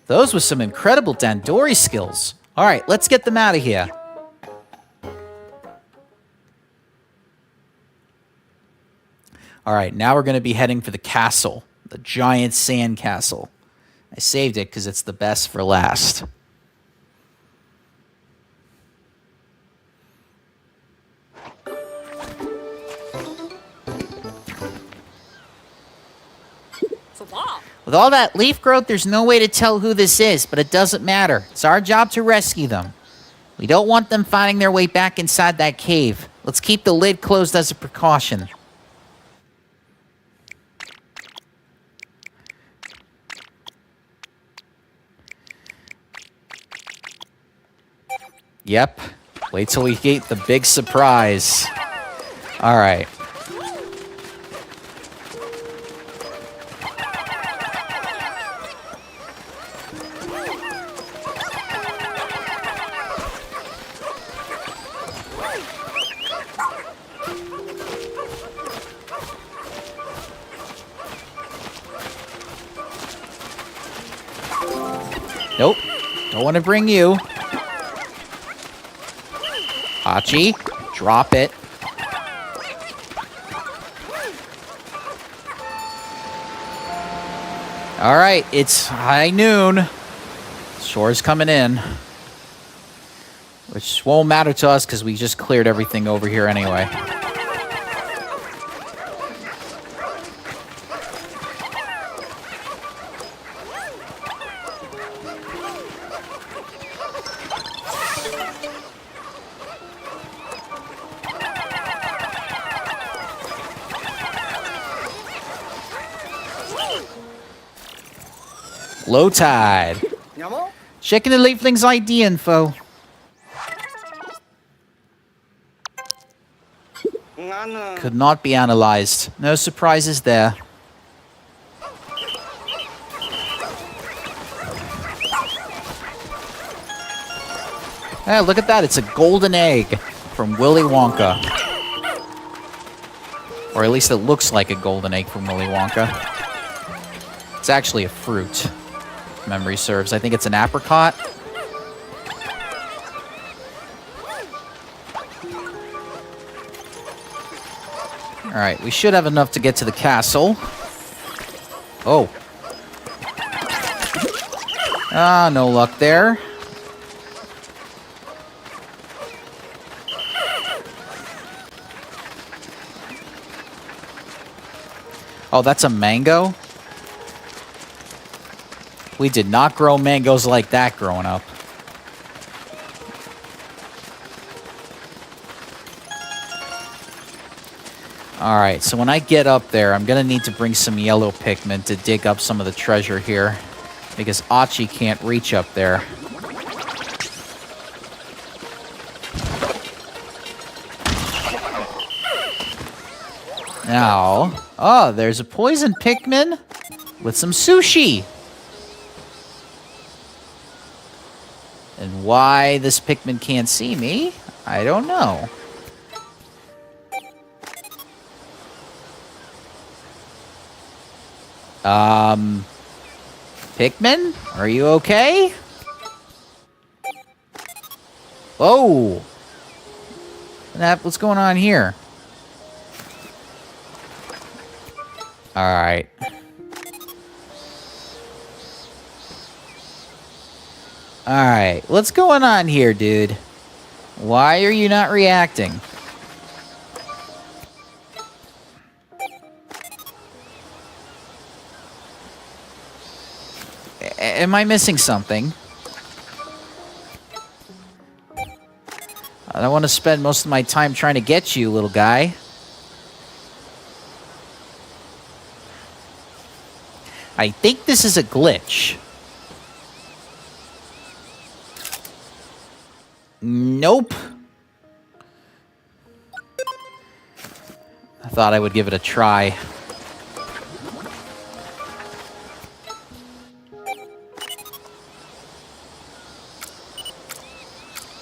Those were some incredible Dandori skills. Alright, let's get them out of here. Alright, now we're going to be heading for the castle. The giant sand castle. I saved it because it's the best for last. With all that leaf growth, there's no way to tell who this is, but it doesn't matter. It's our job to rescue them. We don't want them finding their way back inside that cave. Let's keep the lid closed as a precaution. Yep. Wait till we get the big surprise. All right. Nope. Don't want to bring you. Hachi, drop it. All right, it's high noon. Shore's coming in. Which won't matter to us because we just cleared everything over here anyway. Low tide. Checking the Leafling's ID info. Could not be analyzed. No surprises there. Hey, look at that. It's a golden egg from Willy Wonka. Or at least it looks like a golden egg from Willy Wonka. It's actually a fruit. Memory serves. I think it's an apricot. Alright, we should have enough to get to the castle. Oh. Ah, no luck there. Oh, that's a mango? We did not grow mangoes like that growing up. Alright, so when I get up there, I'm going to need to bring some yellow Pikmin to dig up some of the treasure here. Because Achi can't reach up there. Now, oh, there's a poison Pikmin with some sushi. And why this Pikmin can't see me, I don't know. Pikmin, are you okay? Whoa. What's going on here? Alright. Alright, what's going on here, dude? Why are you not reacting? Am I missing something? I don't want to spend most of my time trying to get you, little guy. I think this is a glitch. Nope. I thought I would give it a try.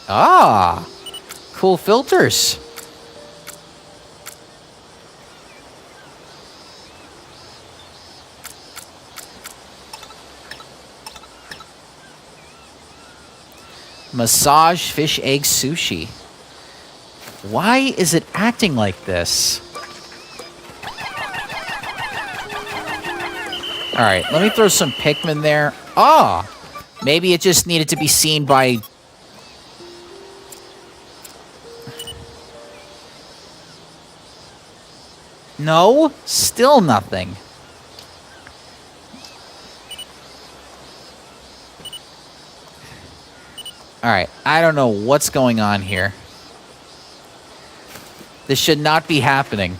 Ah, cool filters. Massage fish egg sushi. Why is it acting like this? All right, let me throw some Pikmin there. Ah, maybe it just needed to be seen by... No, still nothing. All right, I don't know what's going on here. This should not be happening.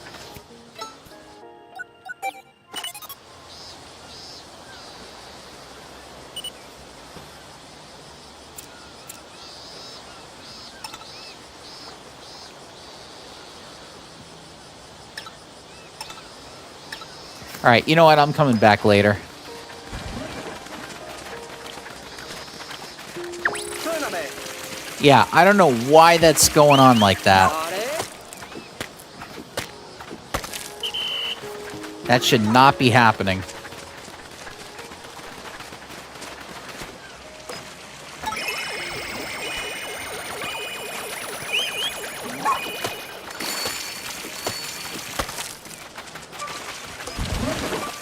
All right, you know what? I'm coming back later. Yeah, I don't know why that's going on like that. That should not be happening.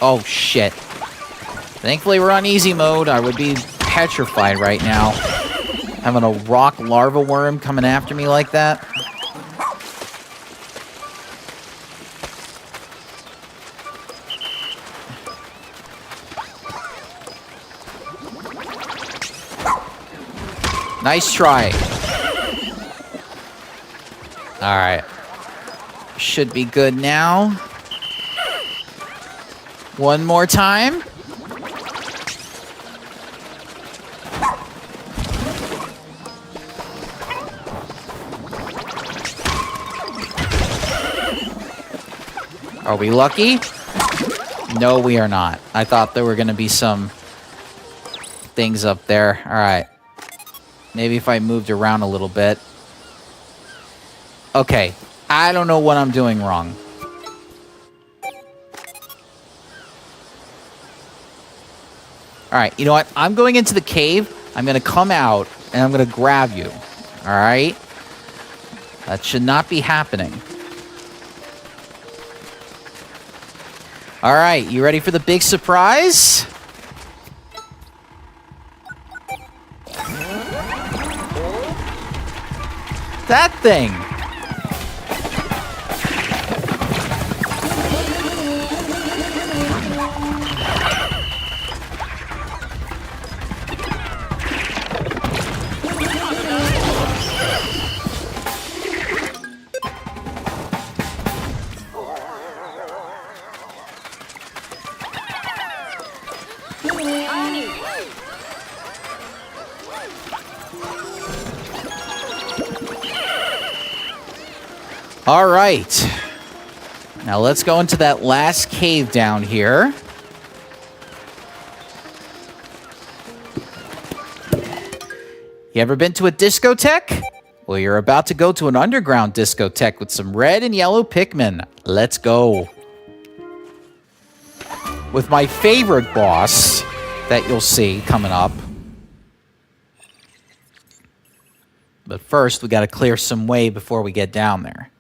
Oh, shit. Thankfully, we're on easy mode. I would be petrified right now. Having a rock larva worm coming after me like that. Nice try. All right. Should be good now. One more time. Are we lucky? No, we are not. I thought there were going to be some things up there. All right. Maybe if I moved around a little bit. Okay. I don't know what I'm doing wrong. All right. You know what? I'm going into the cave. I'm going to come out, and I'm going to grab you. All right? That should not be happening. All right, you ready for the big surprise? That thing. All right. Now let's go into that last cave down here. You ever been to a discotheque? Well, you're about to go to an underground discotheque with some red and yellow Pikmin. Let's go. With my favorite boss that you'll see coming up. But first, we got to clear some way before we get down there.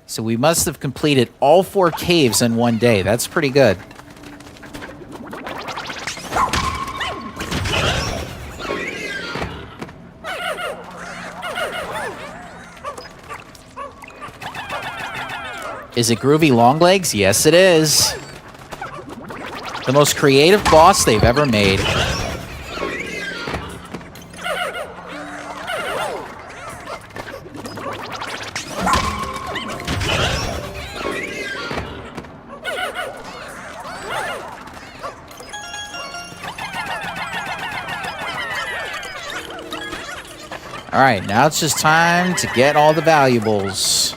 So we must have completed all 4 caves in one day. That's pretty good. Is it Groovy Longlegs? Yes, it is. The most creative boss they've ever made. All right, now it's just time to get all the valuables.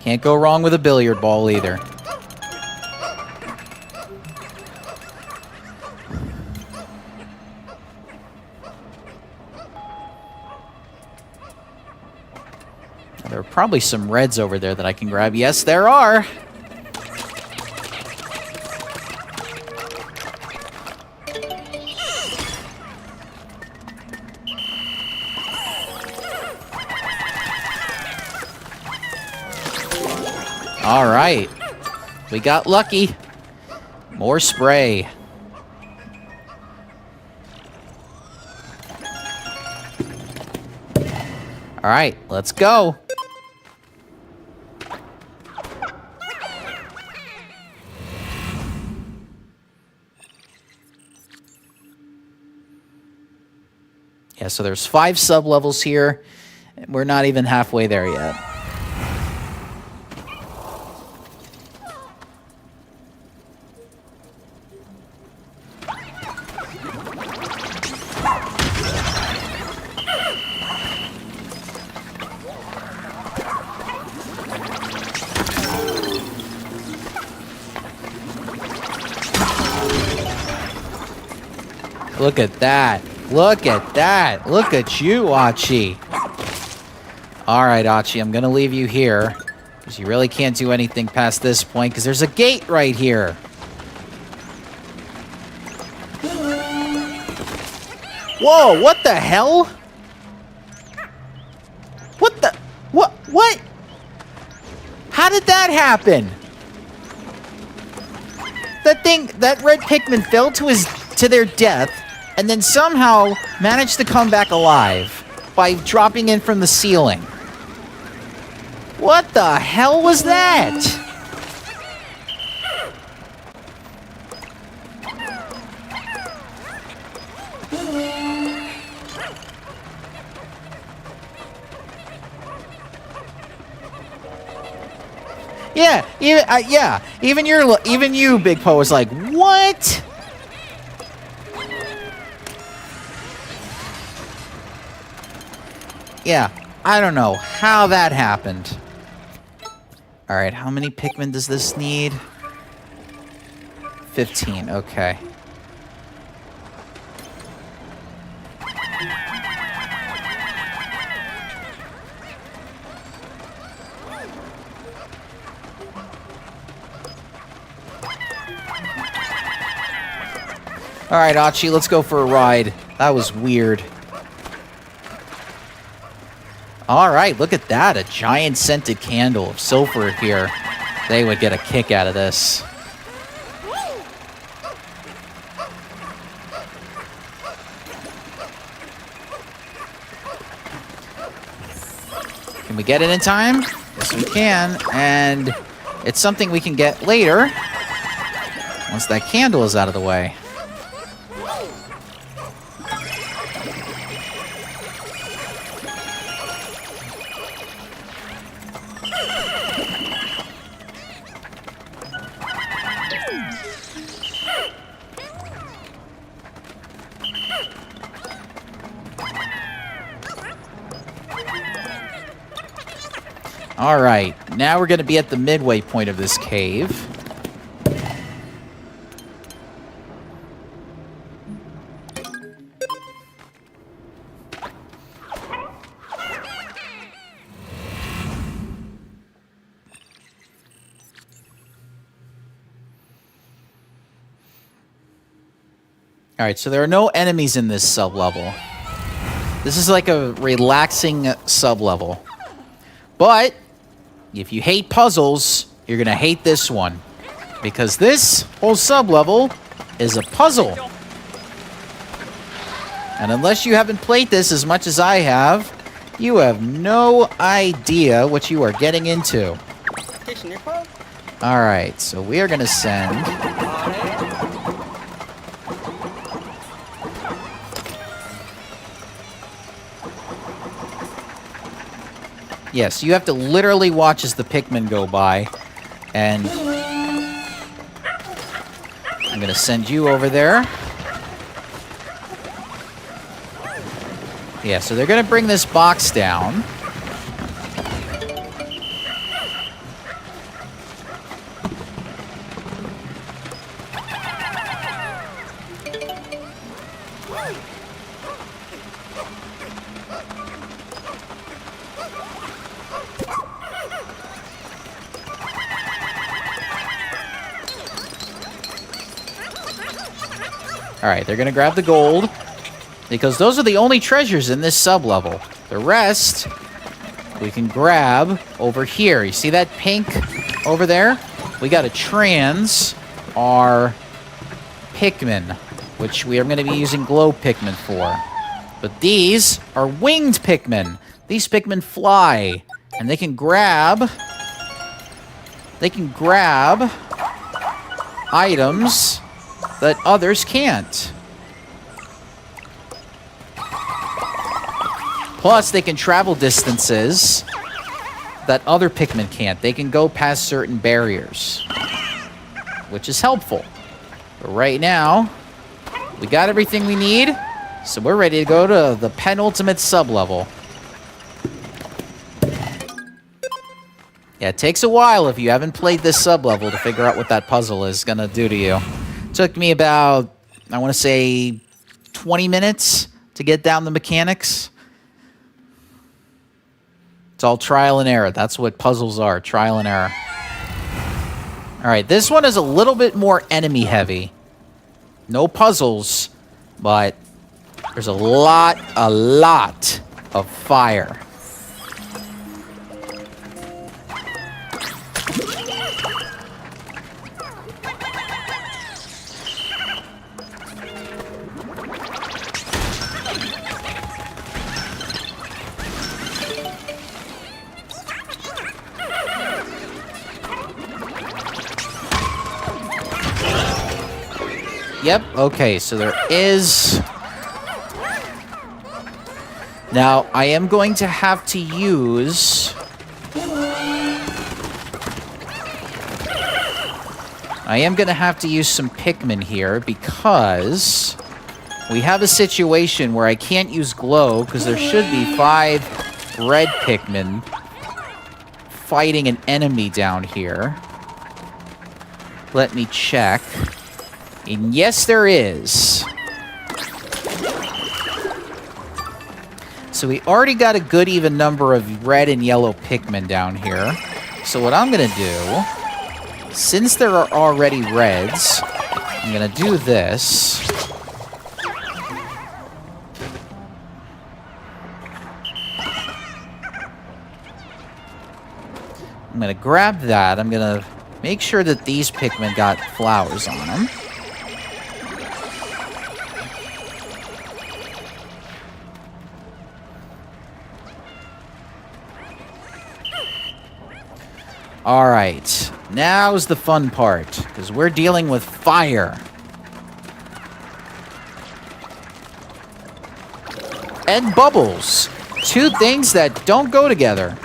Can't go wrong with a billiard ball either. There are probably some reds over there that I can grab. Yes, there are. All right, we got lucky. More spray. All right, let's go. Yeah, so there's 5 sub-levels here. We're not even halfway there yet. Look at that. Look at that. Look at you, Achi. All right, Achi, I'm going to leave you here because you really can't do anything past this point because there's a gate right here. Whoa, what the hell? What the? What? How did that happen? That red Pikmin fell to their death and then somehow managed to come back alive by dropping in from the ceiling. What the hell was that? Yeah. Even you, Big Po, was like, what? Yeah, I don't know how that happened. All right, how many Pikmin does this need? 15, okay. All right, Achi, let's go for a ride. That was weird. All right, look at that. A giant scented candle of sulfur here. They would get a kick out of this. Can we get it in time? Yes, we can. And it's something we can get later once that candle is out of the way. All right, now we're going to be at the midway point of this cave. Alright, so there are no enemies in this sub-level. This is like a relaxing sub-level. But, if you hate puzzles, you're gonna hate this one. Because this whole sub-level is a puzzle. And unless you haven't played this as much as I have, you have no idea what you are getting into. Alright, so we are gonna send... Yes, you have to literally watch as the Pikmin go by. And I'm gonna send you over there. Yeah, so they're gonna bring this box down. Alright, they're gonna grab the gold, because those are the only treasures in this sub-level. The rest, we can grab over here. You see that pink over there? We gotta trans our Pikmin, which we are gonna be using glow Pikmin for. But these are winged Pikmin. These Pikmin fly, and they can grab items that others can't. Plus, they can travel distances that other Pikmin can't. They can go past certain barriers, which is helpful. But right now, we got everything we need, so we're ready to go to the penultimate sub-level. Yeah, it takes a while if you haven't played this sub-level to figure out what that puzzle is gonna do to you. Took me about, I want to say, 20 minutes to get down the mechanics. It's all trial and error. That's what puzzles are, trial and error. Alright, this one is a little bit more enemy heavy. No puzzles, but there's a lot of fire. Yep, okay, so there is... Now, I am going to have to use... some Pikmin here, because we have a situation where I can't use glow, because there should be 5 red Pikmin fighting an enemy down here. Let me check. And yes, there is. So we already got a good even number of red and yellow Pikmin down here. So what I'm going to do, since there are already reds, I'm going to do this. I'm going to grab that. I'm going to make sure that these Pikmin got flowers on them. Alright, now's the fun part, because we're dealing with fire. And bubbles. 2 things that don't go together.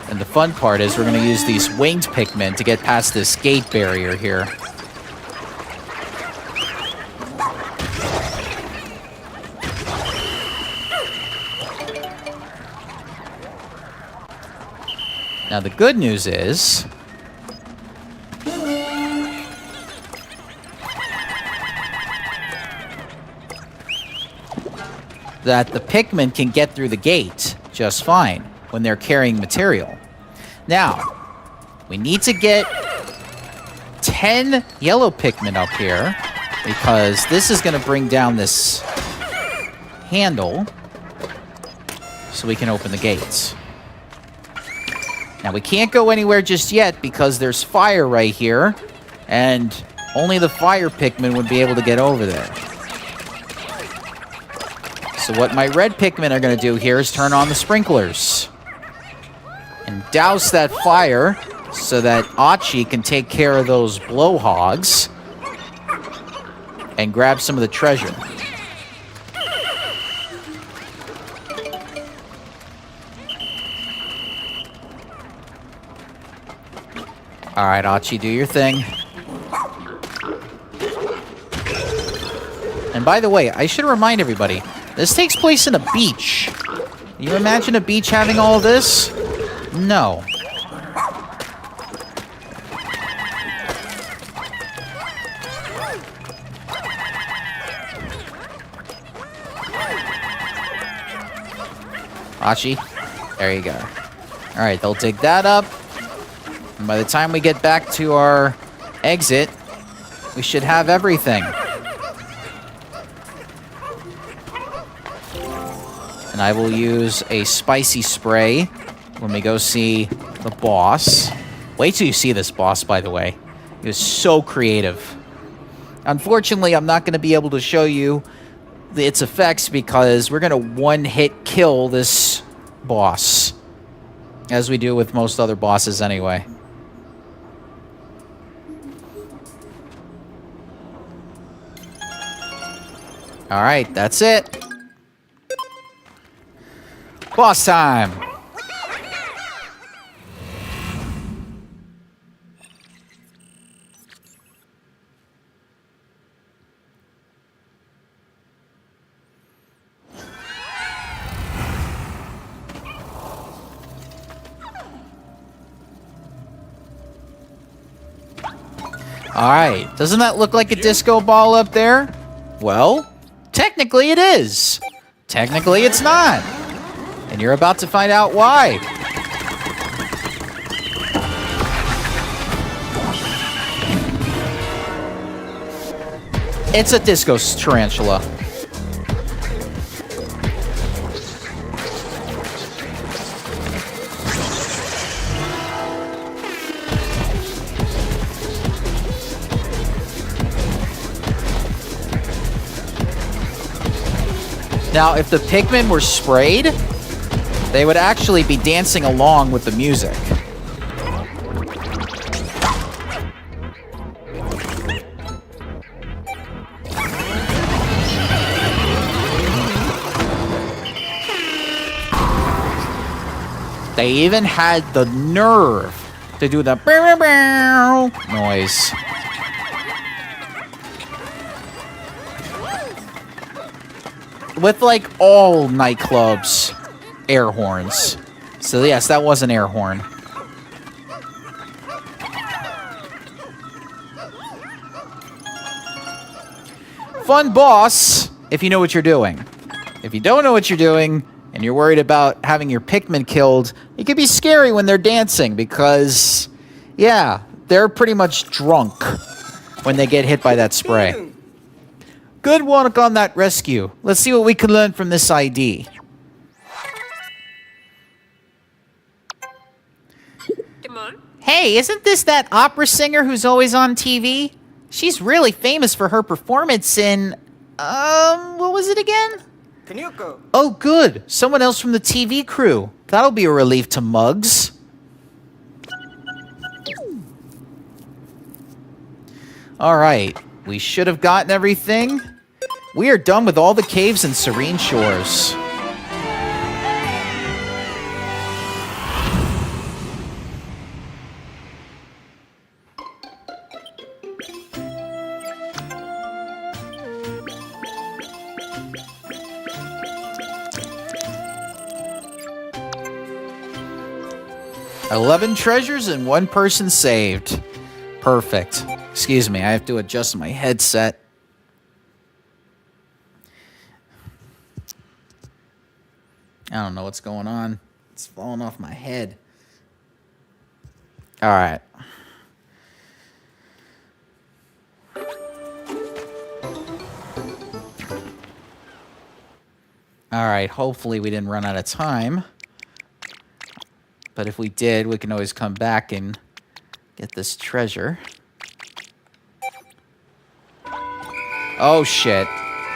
And the fun part is we're going to use these winged Pikmin to get past this gate barrier here. Now, the good news is... that the Pikmin can get through the gate just fine when they're carrying material. Now, we need to get 10 yellow Pikmin up here because this is going to bring down this handle so we can open the gates. Now, we can't go anywhere just yet because there's fire right here, and only the fire Pikmin would be able to get over there. So what my red Pikmin are going to do here is turn on the sprinklers and douse that fire so that Achi can take care of those blowhogs and grab some of the treasure. All right, Achi, do your thing. And by the way, I should remind everybody, this takes place in a beach. Can you imagine a beach having all of this? No. Achi, there you go. All right, they'll dig that up. And by the time we get back to our exit, we should have everything. And I will use a spicy spray when we go see the boss. Wait till you see this boss, by the way. He was so creative. Unfortunately, I'm not going to be able to show you its effects because we're going to one-hit kill this boss, as we do with most other bosses anyway. All right, that's it. Boss time. All right, doesn't that look like a disco ball up there? Well, technically it is. Technically it's not. And you're about to find out why. It's a disco tarantula. Now, if the Pikmin were sprayed, they would actually be dancing along with the music. They even had the nerve to do the bow, bow, bow noise. With, like, all nightclubs, air horns. So, yes, that was an air horn. Fun boss, if you know what you're doing. If you don't know what you're doing, and you're worried about having your Pikmin killed, it can be scary when they're dancing, because, yeah, they're pretty much drunk when they get hit by that spray. Good work on that rescue. Let's see what we can learn from this ID. Hey, isn't this that opera singer who's always on TV? She's really famous for her performance in... what was it again? Oh, good. Someone else from the TV crew. That'll be a relief to Muggs. All right. We should have gotten everything. We are done with all the caves in Serene Shores. $11 treasures and 1 person saved. Perfect. Excuse me, I have to adjust my headset. I don't know what's going on. It's falling off my head. All right. Alright, hopefully we didn't run out of time. But if we did, we can always come back and get this treasure. Oh, shit.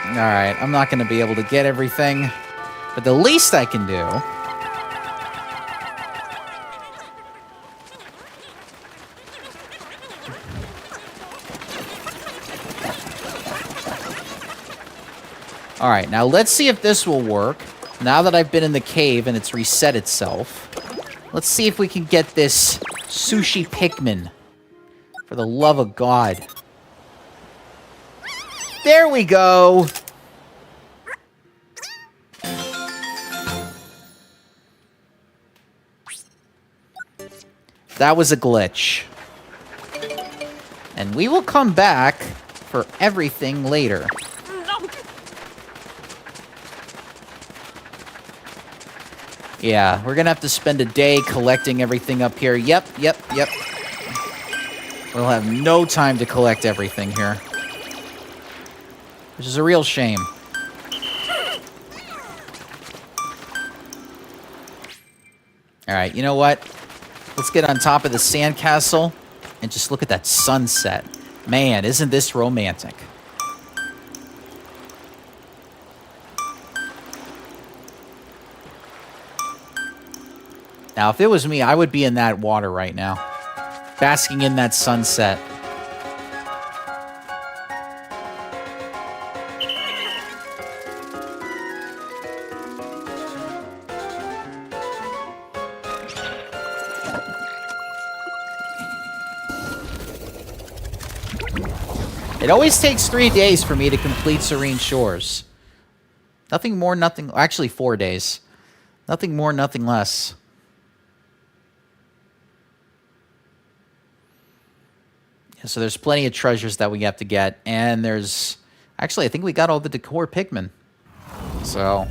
Alright, I'm not going to be able to get everything. But the least I can do... Alright, now let's see if this will work. Now that I've been in the cave and it's reset itself. Let's see if we can get this sushi Pikmin. For the love of God. There we go! That was a glitch. And we will come back for everything later. Yeah, we're gonna have to spend a day collecting everything up here. Yep. We'll have no time to collect everything here. Which is a real shame. Alright, you know what? Let's get on top of the sandcastle and just look at that sunset. Man, isn't this romantic? Now, if it was me, I would be in that water right now. Basking in that sunset. It always takes 3 days for me to complete Serene Shores. Nothing more, nothing... Actually, 4 days. Nothing more, nothing less. So there's plenty of treasures that we have to get. And there's... Actually, I think we got all the decor Pikmin. So...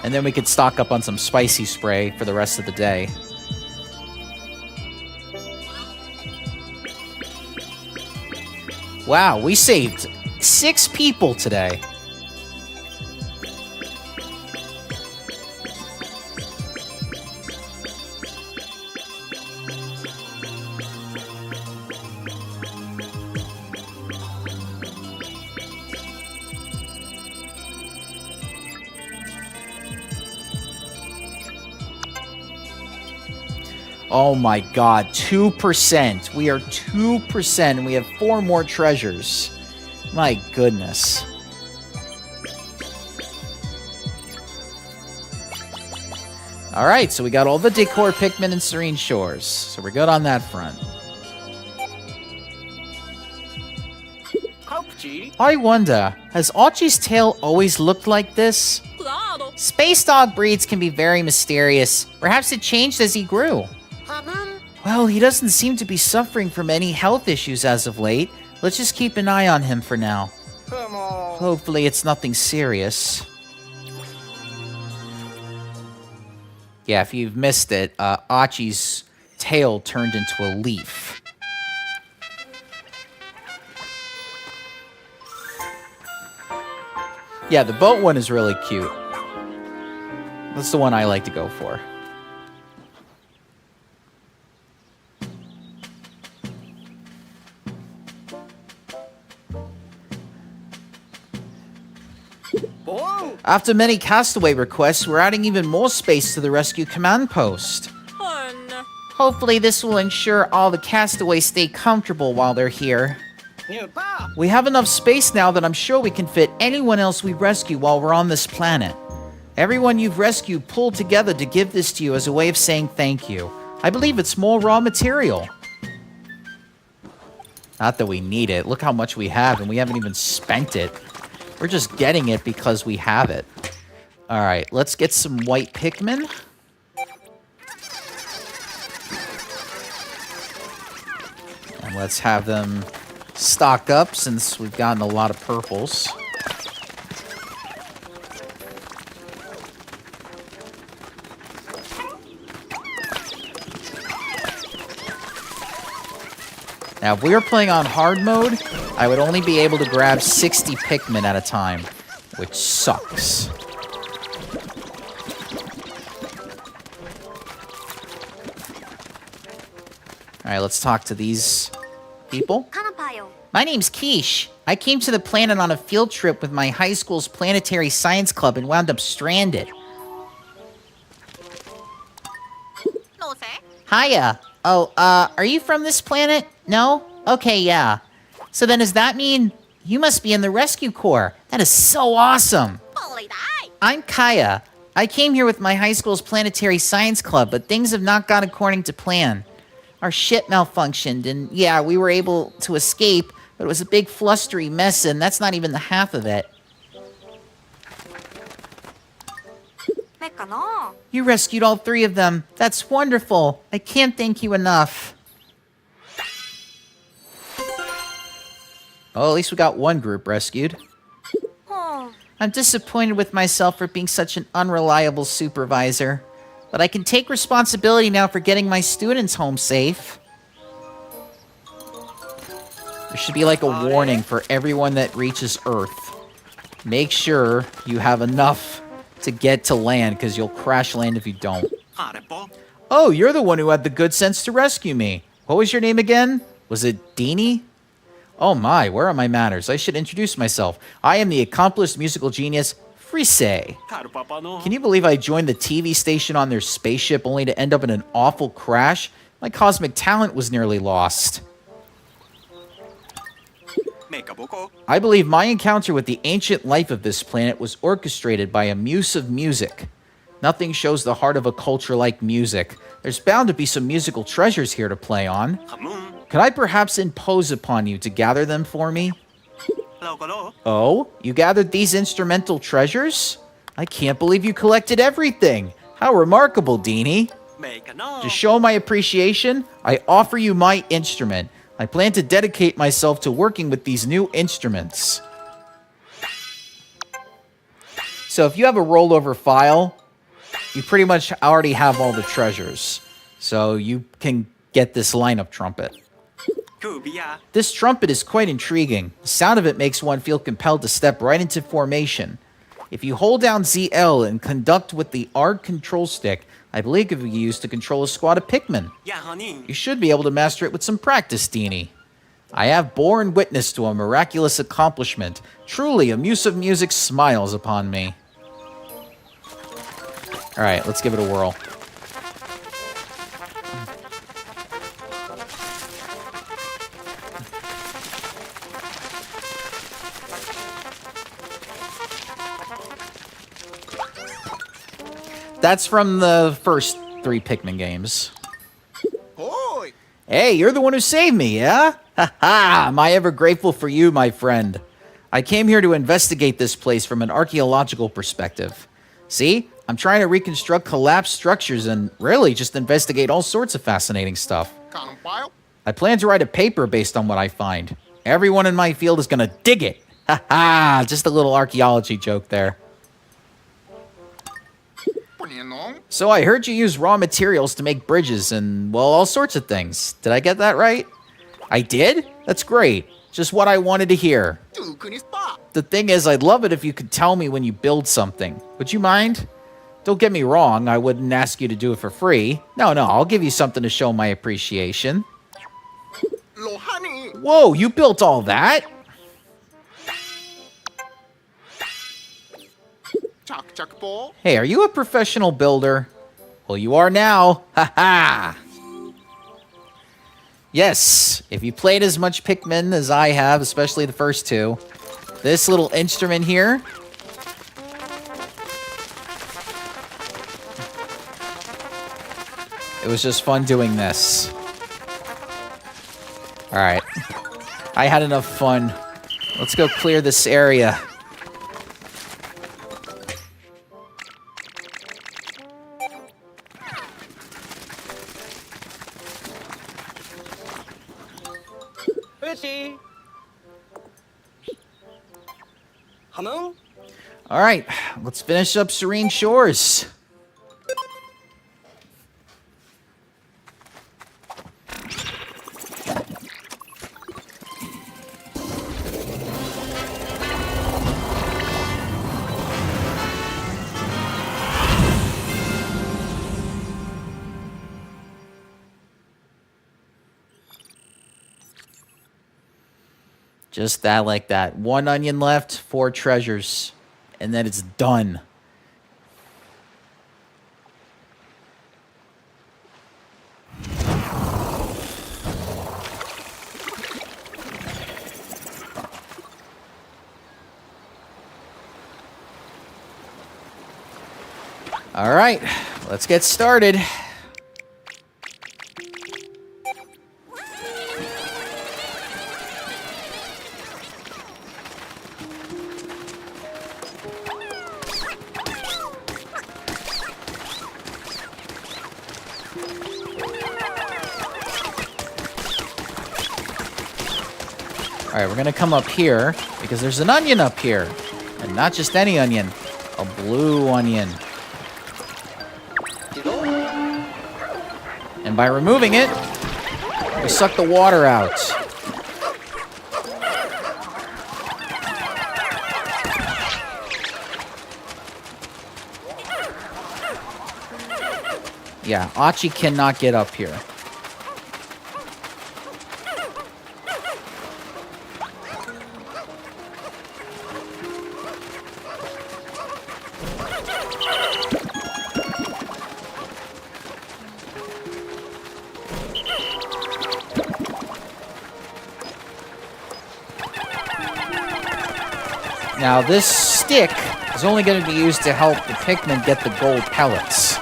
And then we could stock up on some spicy spray for the rest of the day. Wow, we saved 6 people today. Oh my god, 2%. We are 2% and we have 4 more treasures. My goodness. Alright, so we got all the decor Pikmin and Serene Shores. So we're good on that front. I wonder, has Archie's tail always looked like this? Space dog breeds can be very mysterious. Perhaps it changed as he grew. Well, he doesn't seem to be suffering from any health issues as of late. Let's just keep an eye on him for now. Hopefully it's nothing serious. Yeah, if you've missed it, Archie's tail turned into a leaf. Yeah, the boat one is really cute. That's the one I like to go for. After many castaway requests, we're adding even more space to the rescue command post. Hopefully this will ensure all the castaways stay comfortable while they're here. We have enough space now that I'm sure we can fit anyone else we rescue while we're on this planet. Everyone you've rescued pulled together to give this to you as a way of saying thank you. I believe it's more raw material. Not that we need it. Look how much we have and we haven't even spent it. We're just getting it because we have it. Alright, let's get some white Pikmin. And let's have them stock up since we've gotten a lot of purples. Now, if we were playing on hard mode, I would only be able to grab 60 Pikmin at a time, which sucks. Alright, let's talk to these people. My name's Quiche. I came to the planet on a field trip with my high school's planetary science club and wound up stranded. Hiya. Oh, are you from this planet? No? Okay, yeah. So then does that mean you must be in the rescue corps? That is so awesome. I'm Kaya. I came here with my high school's planetary science club, but things have not gone according to plan. Our ship malfunctioned, and yeah, we were able to escape, but it was a big flustery mess, and that's not even the half of it. You rescued all 3 of them. That's wonderful. I can't thank you enough. Oh, at least we got one group rescued. I'm disappointed with myself for being such an unreliable supervisor. But I can take responsibility now for getting my students home safe. There should be like a warning for everyone that reaches Earth. Make sure you have enough to get to land, because you'll crash land if you don't. Oh, you're the one who had the good sense to rescue me. What was your name again? Was it Deanie? Oh my, where are my manners? I should introduce myself. I am the accomplished musical genius, Frise. Can you believe I joined the TV station on their spaceship only to end up in an awful crash? My cosmic talent was nearly lost. I believe my encounter with the ancient life of this planet was orchestrated by a muse of music. Nothing shows the heart of a culture like music. There's bound to be some musical treasures here to play on. Could I perhaps impose upon you to gather them for me? Oh, you gathered these instrumental treasures? I can't believe you collected everything. How remarkable, Deanie. To show my appreciation, I offer you my instrument. I plan to dedicate myself to working with these new instruments. So if you have a rollover file, you pretty much already have all the treasures. So you can get this lineup trumpet. This trumpet is quite intriguing. The sound of it makes one feel compelled to step right into formation. If you hold down ZL and conduct with the R control stick, I believe it can be used to control a squad of Pikmin. You should be able to master it with some practice, Deanie. I have borne witness to a miraculous accomplishment. Truly, a muse of music smiles upon me. Alright, let's give it a whirl. That's from the first 3 Pikmin games. Oi. Hey, you're the one who saved me, yeah? Ha ha! Am I ever grateful for you, my friend? I came here to investigate this place from an archaeological perspective. See? I'm trying to reconstruct collapsed structures and really just investigate all sorts of fascinating stuff. I plan to write a paper based on what I find. Everyone in my field is gonna dig it. Ha ha! Just a little archaeology joke there. So I heard you use raw materials to make bridges and, well, all sorts of things. Did I get that right? I did? That's great. Just what I wanted to hear. The thing is, I'd love it if you could tell me when you build something. Would you mind? Don't get me wrong, I wouldn't ask you to do it for free. No, I'll give you something to show my appreciation. Whoa, you built all that? Hey, are you a professional builder? Well, you are now. Ha ha! Yes, if you played as much Pikmin as I have, especially the first 2, this little instrument here, it was just fun doing this. Alright. I had enough fun. Let's go clear this area. Alright, let's finish up Serene Shores. Just that like that. 1 onion left, 4 treasures. And then it's done. All right, let's get started. All right, we're going to come up here because there's an onion up here. And not just any onion, a blue onion. And by removing it, we suck the water out. Yeah, Achi cannot get up here. Now, this stick is only going to be used to help the Pikmin get the gold pellets.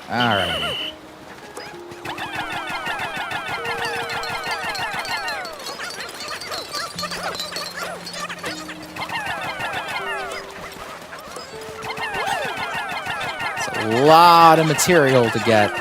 All right. A lot of material to get.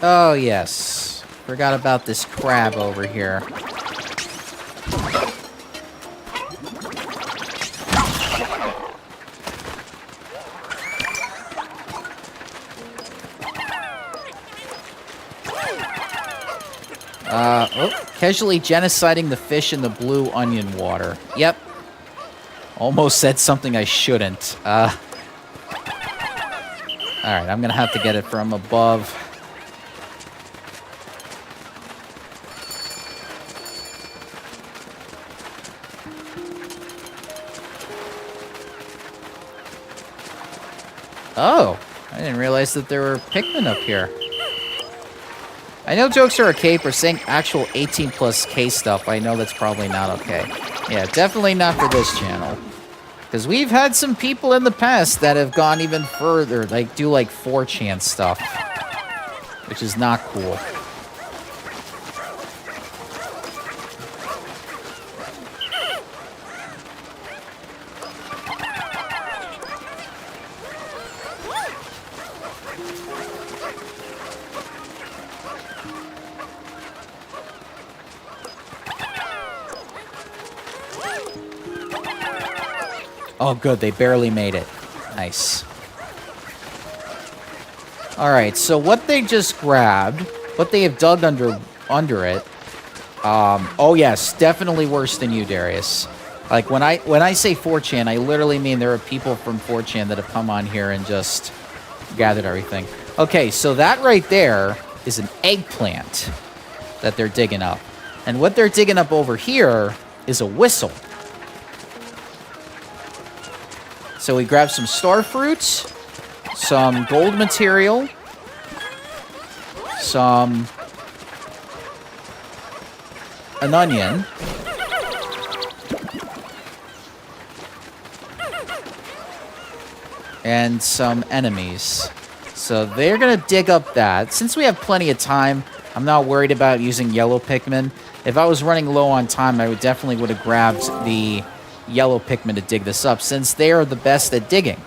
Oh, yes. Forgot about this crab over here. Casually genociding the fish in the blue onion water. Yep. Almost said something I shouldn't. Alright, I'm gonna have to get it from above. Oh, I didn't realize that there were Pikmin up here. I know jokes are okay, but saying actual 18 plus K stuff, I know that's probably not okay. Yeah, definitely not for this channel. Because we've had some people in the past that have gone even further, like do like 4chan stuff. Which is not cool. Oh, good. They barely made it. Nice. Alright, so what they just grabbed, what they have dug under it, oh yes, definitely worse than you, Darius. Like, when I say 4chan, I literally mean there are people from 4chan that have come on here and just gathered everything. Okay, so that right there is an eggplant that they're digging up. And what they're digging up over here is a whistle. So we grab some star fruits, some gold material, an onion, and some enemies. So they're going to dig up that. Since we have plenty of time, I'm not worried about using yellow Pikmin. If I was running low on time, I definitely would have grabbed the yellow Pikmin to dig this up, since they are the best at digging.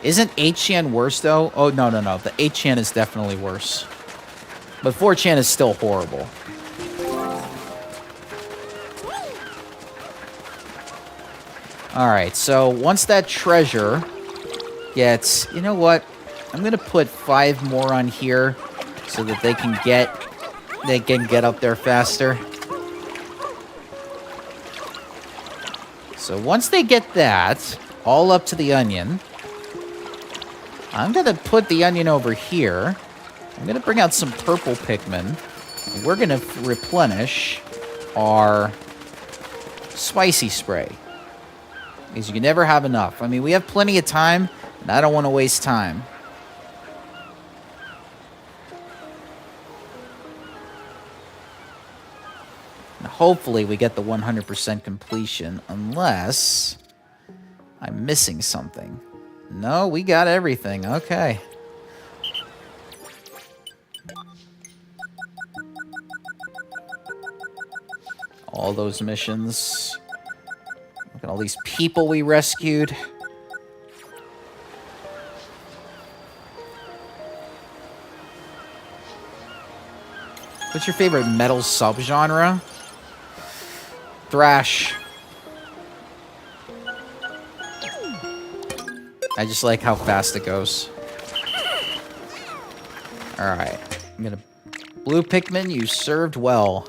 Isn't 8chan worse, though? Oh, no. The 8chan is definitely worse. But 4chan is still horrible. Alright, so once that treasure gets... You know what? I'm going to put 5 more on here so that they can get up there faster. So once they get that all up to the onion, I'm going to put the onion over here. I'm going to bring out some purple Pikmin. And we're going to replenish our spicy spray. Because you can never have enough. I mean, we have plenty of time, and I don't want to waste time. And hopefully we get the 100% completion, unless I'm missing something. No, we got everything. Okay. All those missions. Look at all these people we rescued. What's your favorite metal subgenre? Thrash. I just like how fast it goes. Alright. I'm gonna... Blue Pikmin, you served well.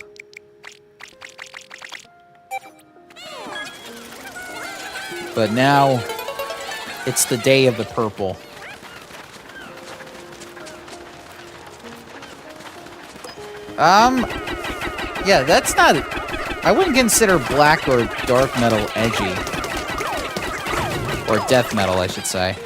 But now, it's the day of the purple. Yeah, that's not... I wouldn't consider black or dark metal edgy. Or death metal, I should say.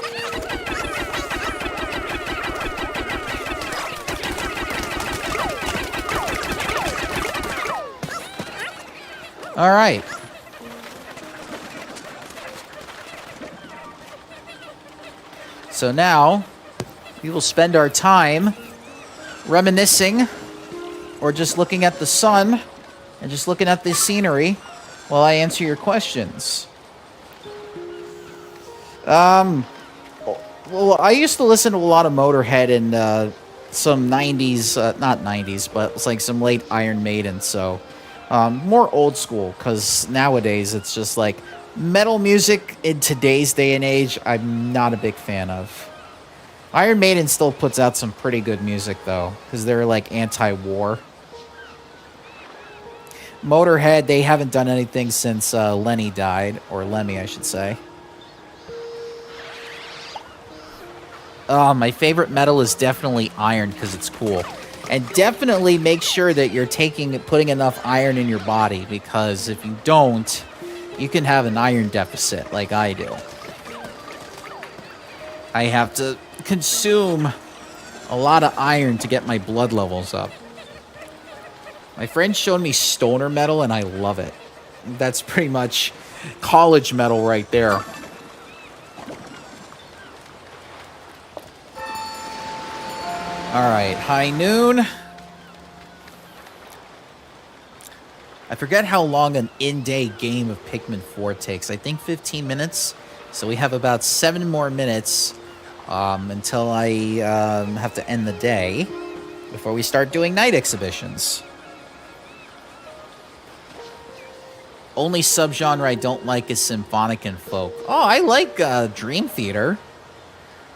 Alright. So now, we will spend our time reminiscing, or just looking at the sun, and just looking at the scenery, while I answer your questions. Well, I used to listen to a lot of Motorhead and some 90s, not 90s, but it's like some late Iron Maiden, so more old school, because nowadays it's just like metal music in today's day and age, I'm not a big fan of. Iron Maiden still puts out some pretty good music, though, because they're like anti-war. Motorhead, they haven't done anything since Lenny died, or Lemmy, I should say. My favorite metal is definitely iron because it's cool. And definitely make sure that you're putting enough iron in your body, because if you don't, you can have an iron deficit like I do. I have to consume a lot of iron to get my blood levels up. My friend showed me stoner metal and I love it. That's pretty much college metal right there. Alright, high noon. I forget how long an in-day game of Pikmin 4 takes. I think 15 minutes. So we have about 7 more minutes until I have to end the day before we start doing night exhibitions. Only subgenre I don't like is symphonic and folk. Oh, I like Dream Theater,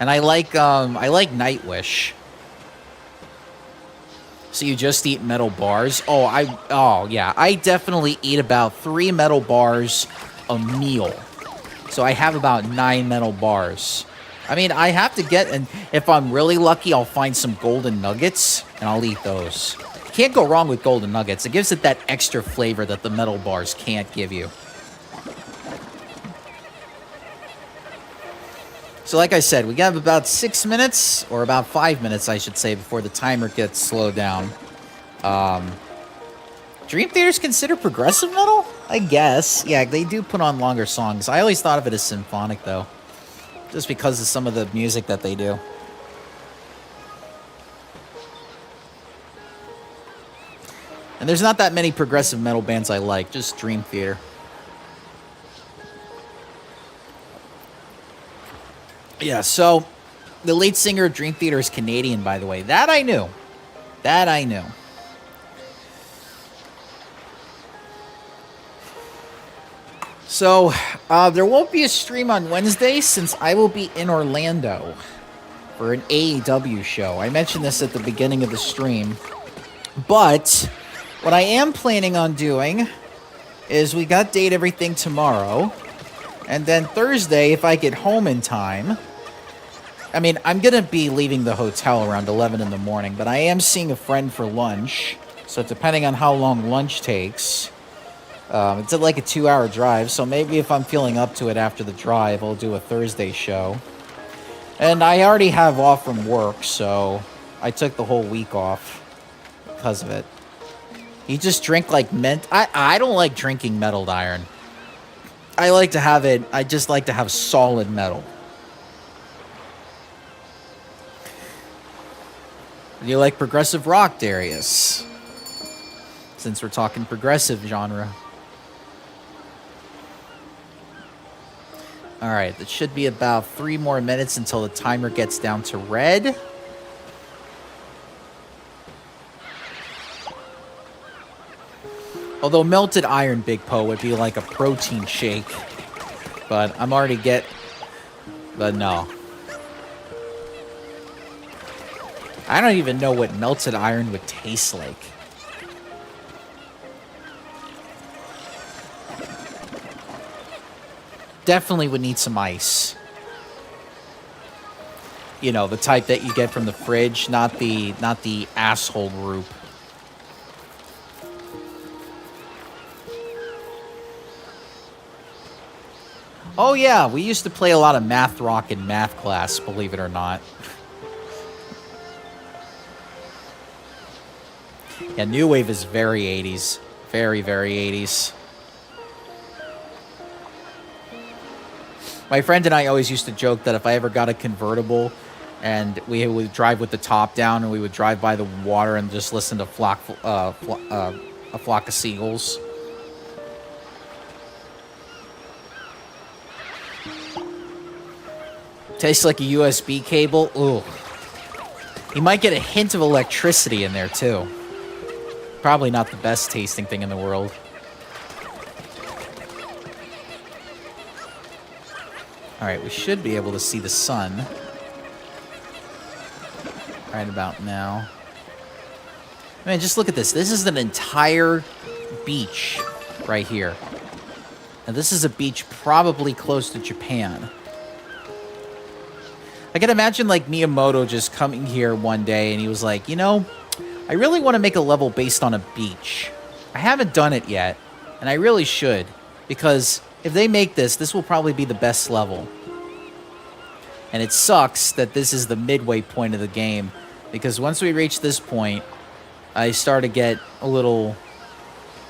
and I like Nightwish. So you just eat metal bars? Oh yeah, I definitely eat about 3 metal bars a meal. So I have about 9 metal bars. I mean, I have to get, and if I'm really lucky, I'll find some golden nuggets, and I'll eat those. Can't go wrong with golden nuggets. It gives it that extra flavor that the metal bars can't give you. So like I said, we have about 6 minutes, or about 5 minutes, I should say, before the timer gets slowed down. Dream Theater's considered progressive metal? I guess. Yeah, they do put on longer songs. I always thought of it as symphonic, though. Just because of some of the music that they do. And there's not that many progressive metal bands I like, just Dream Theater. Yeah, so the lead singer of Dream Theater is Canadian, by the way. That I knew. That I knew. So, there won't be a stream on Wednesday since I will be in Orlando for an AEW show. I mentioned this at the beginning of the stream. But what I am planning on doing is we got Date Everything tomorrow. And then Thursday, if I get home in time... I mean, I'm going to be leaving the hotel around 11 in the morning, but I am seeing a friend for lunch. So depending on how long lunch takes... it's like a 2-hour drive, so maybe if I'm feeling up to it after the drive, I'll do a Thursday show. And I already have off from work, so I took the whole week off because of it. You just drink like mint. I don't like drinking metalled iron. I like to have it, I just like to have solid metal. Do you like progressive rock, Darius? Since we're talking progressive genre. Alright, it should be about 3 more minutes until the timer gets down to red. Although melted iron, Big Po, would be like a protein shake. But I'm already But no. I don't even know what melted iron would taste like. Definitely would need some ice. You know, the type that you get from the fridge, not the asshole group. Oh yeah, we used to play a lot of math rock in math class, believe it or not. Yeah, New Wave is very 80s. Very, very 80s. My friend and I always used to joke that if I ever got a convertible and we would drive with the top down and we would drive by the water and just listen to a flock of seagulls. Tastes like a USB cable. Ooh. You might get a hint of electricity in there, too. Probably not the best tasting thing in the world. Alright, we should be able to see the sun. Right about now. I mean, just look at this. This is an entire beach right here. And this is a beach probably close to Japan. I can imagine, like, Miyamoto just coming here one day and he was like, you know, I really want to make a level based on a beach. I haven't done it yet, and I really should, because if they make this, this will probably be the best level. And it sucks that this is the midway point of the game, because once we reach this point, I start to get a little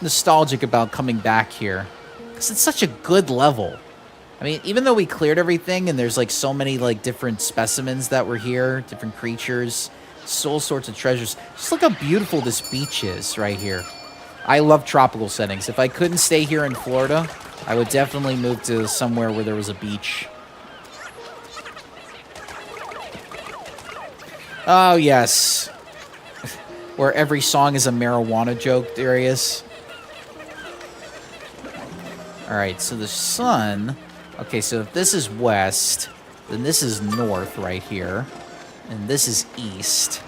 nostalgic about coming back here, because it's such a good level. I mean, even though we cleared everything, and there's like so many like different specimens that were here, different creatures, all sorts of treasures. Just look how beautiful this beach is right here. I love tropical settings. If I couldn't stay here in Florida, I would definitely move to somewhere where there was a beach. Oh, yes. Where every song is a marijuana joke, Darius. Alright, so the sun... Okay, so if this is west, then this is north right here. And this is east.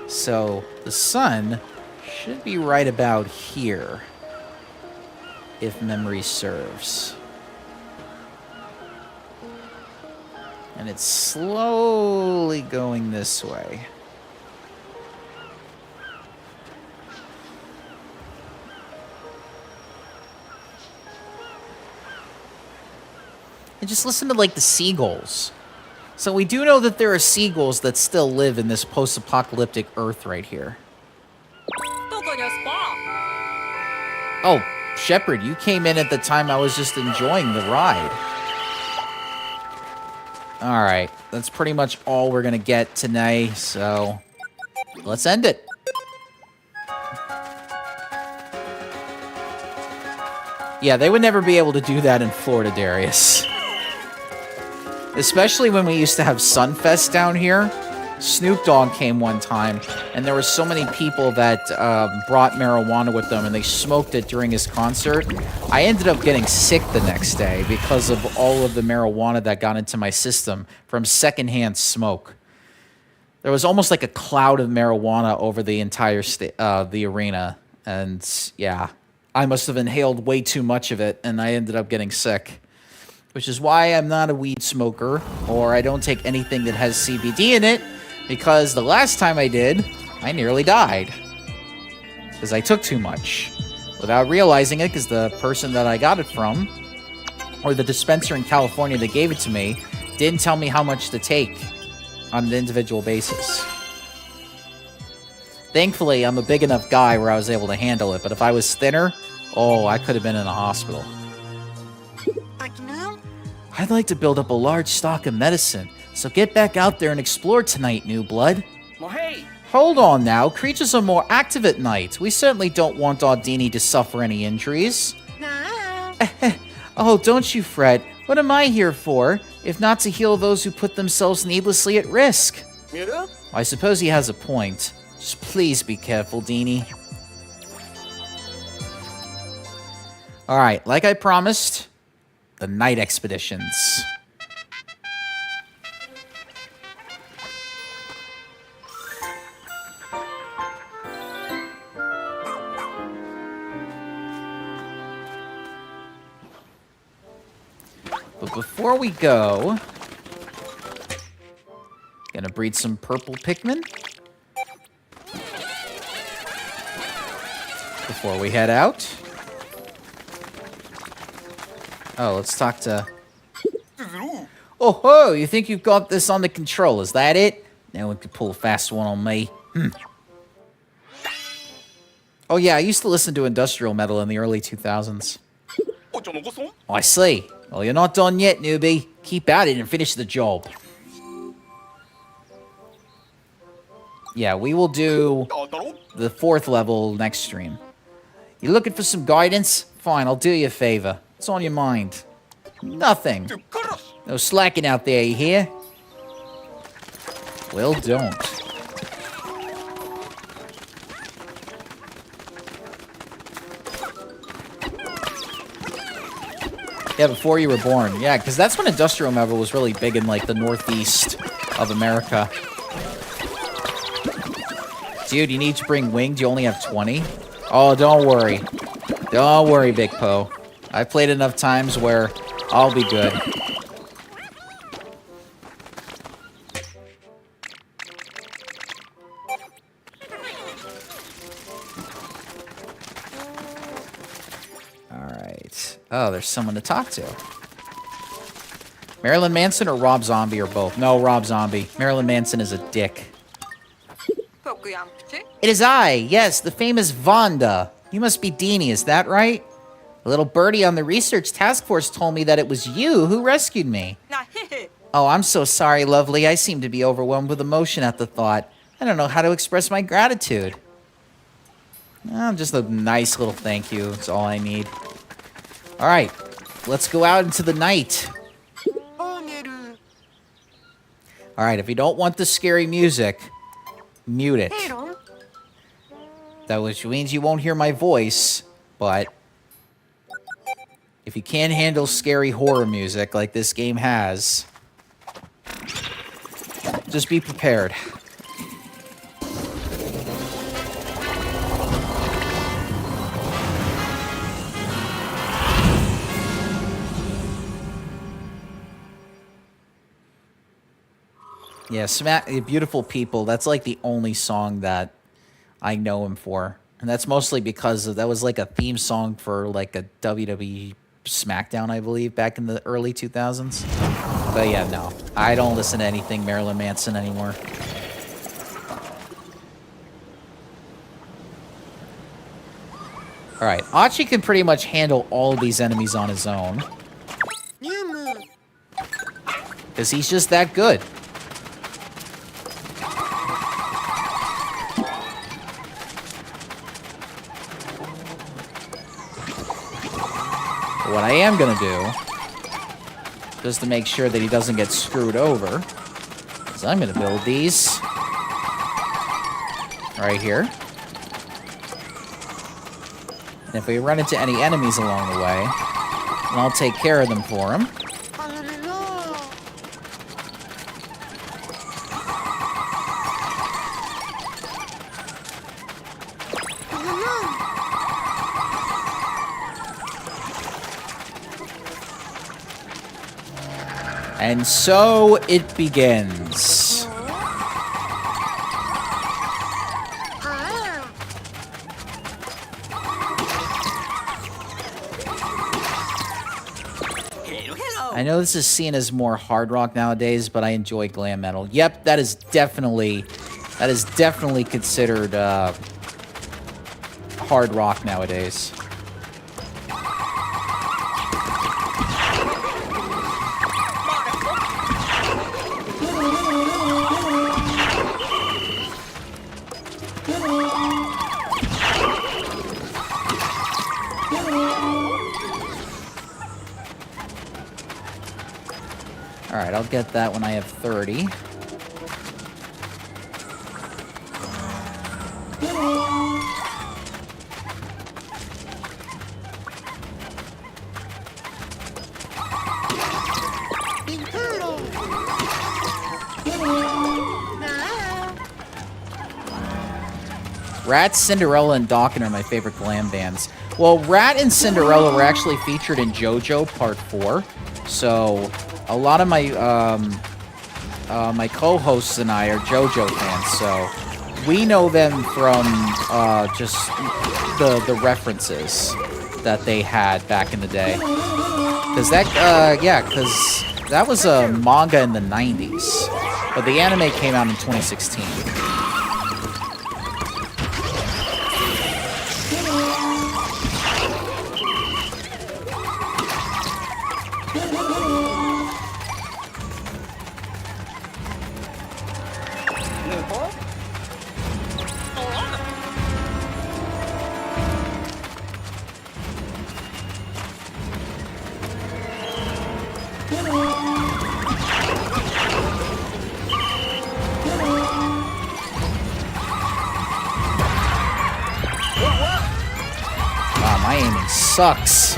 So the sun should be right about here, if memory serves. And it's slowly going this way. And just listen to, like, the seagulls. So we do know that there are seagulls that still live in this post-apocalyptic Earth right here. Oh, Shepard, you came in at the time I was just enjoying the ride. Alright, that's pretty much all we're gonna get today, so let's end it. Yeah, they would never be able to do that in Florida, Darius. Especially when we used to have Sunfest down here. Snoop Dogg came one time, and there were so many people that brought marijuana with them, and they smoked it during his concert. I ended up getting sick the next day because of all of the marijuana that got into my system from secondhand smoke. There was almost like a cloud of marijuana over the entire the arena, and yeah, I must have inhaled way too much of it, and I ended up getting sick. Which is why I'm not a weed smoker, or I don't take anything that has CBD in it, because the last time I did, I nearly died. Because I took too much. Without realizing it, because the person that I got it from, or the dispenser in California that gave it to me, didn't tell me how much to take on an individual basis. Thankfully, I'm a big enough guy where I was able to handle it, but if I was thinner, oh, I could have been in a hospital. I'd like to build up a large stock of medicine, so get back out there and explore tonight, new blood. Well, hey! Hold on now, creatures are more active at night. We certainly don't want Ardini to suffer any injuries. No. Oh, don't you fret. What am I here for, if not to heal those who put themselves needlessly at risk? Yeah? I suppose he has a point. Just please be careful, Dini. Alright, like I promised, the night expeditions. But before we go, gonna breed some purple Pikmin before we head out. Oh, let's talk to... Oh ho! You think you've got this under control, is that it? No one could pull a fast one on me. Oh yeah, I used to listen to industrial metal in the early 2000s. Oh, I see. Well, you're not done yet, newbie. Keep at it and finish the job. Yeah, we will do the 4th level next stream. You looking for some guidance? Fine, I'll do you a favor. What's on your mind? Nothing. No slacking out there, you hear? Well, don't. Yeah, before you were born. Yeah, because that's when industrial metal was really big in, like, the northeast of America. Dude, you need to bring winged. You only have 20? Oh, don't worry. Don't worry, Big Po. I've played enough times where I'll be good. Alright. Oh, there's someone to talk to. Marilyn Manson or Rob Zombie or both? No, Rob Zombie. Marilyn Manson is a dick. It is I, yes, the famous Vonda. You must be Dini, is that right? A little birdie on the research task force told me that it was you who rescued me. Oh, I'm so sorry, lovely. I seem to be overwhelmed with emotion at the thought. I don't know how to express my gratitude. Oh, just a nice little thank you. That's all I need. All right, let's go out into the night. All right, if you don't want the scary music, mute it. That which means you won't hear my voice, but if you can't handle scary horror music like this game has, just be prepared. Yeah, Beautiful People, that's like the only song that I know him for. And that's mostly because that was like a theme song for like a WWE SmackDown, I believe, back in the early 2000s. But yeah, no. I don't listen to anything Marilyn Manson anymore. Alright, Archie can pretty much handle all of these enemies on his own. Because he's just that good. What I am going to do, just to make sure that he doesn't get screwed over, is I'm going to build these right here. And if we run into any enemies along the way, then I'll take care of them for him. And so it begins. I know this is seen as more hard rock nowadays, but I enjoy glam metal. Yep, that is definitely considered hard rock nowadays. Alright, I'll get that when I have 30. Rat, Cinderella, and Dawkins are my favorite glam bands. Well, Rat and Cinderella were actually featured in JoJo Part 4, so a lot of my my co-hosts and I are JoJo fans, so we know them from just the references that they had back in the day. Because that was a manga in the 90s, but the anime came out in 2016. My aiming sucks.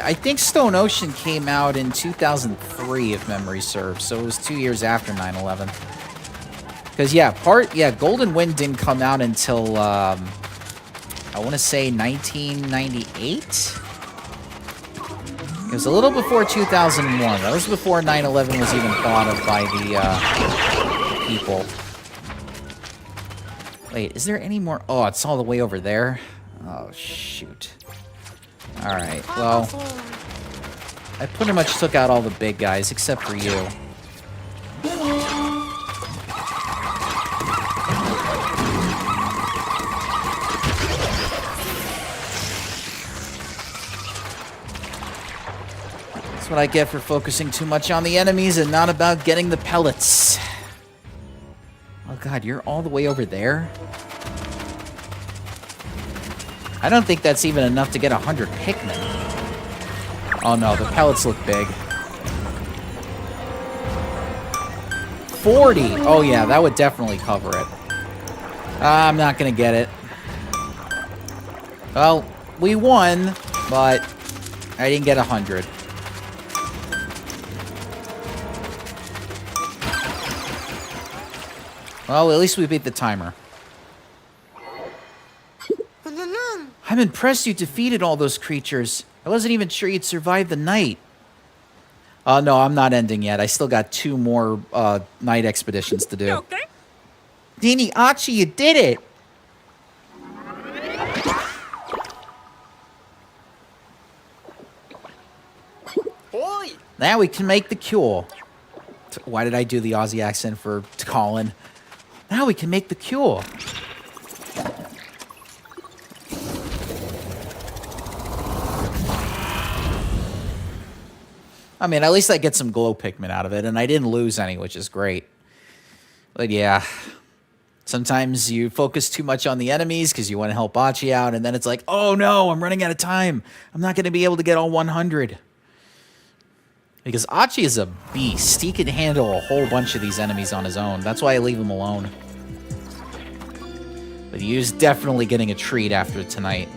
I think Stone Ocean came out in 2003, if memory serves, so it was 2 years after 9/11. Because, Golden Wind didn't come out until, I want to say 1998? It was a little before 2001. That was before 9/11 was even thought of by the people. Wait, is there any more? Oh, it's all the way over there? Oh, shoot. Alright, well, I pretty much took out all the big guys, except for you. That's what I get for focusing too much on the enemies and not about getting the pellets. Oh god, you're all the way over there? I don't think that's even enough to get 100 Pikmin. Oh no, the pellets look big. 40! Oh yeah, that would definitely cover it. I'm not gonna get it. Well, we won, but I didn't get 100. Well, at least we beat the timer. I'm impressed you defeated all those creatures. I wasn't even sure you'd survive the night. Oh, no, I'm not ending yet. I still got 2 more night expeditions to do. Okay. Dini, Achi, you did it! Now we can make the cure. Why did I do the Aussie accent for Colin? Now we can make the cure. I mean, at least I get some glow Pikmin out of it, and I didn't lose any, which is great. But yeah, sometimes you focus too much on the enemies because you want to help Achi out, and then it's like, oh no, I'm running out of time. I'm not going to be able to get all 100. Because Achi is a beast. He can handle a whole bunch of these enemies on his own. That's why I leave him alone. But he is definitely getting a treat after tonight.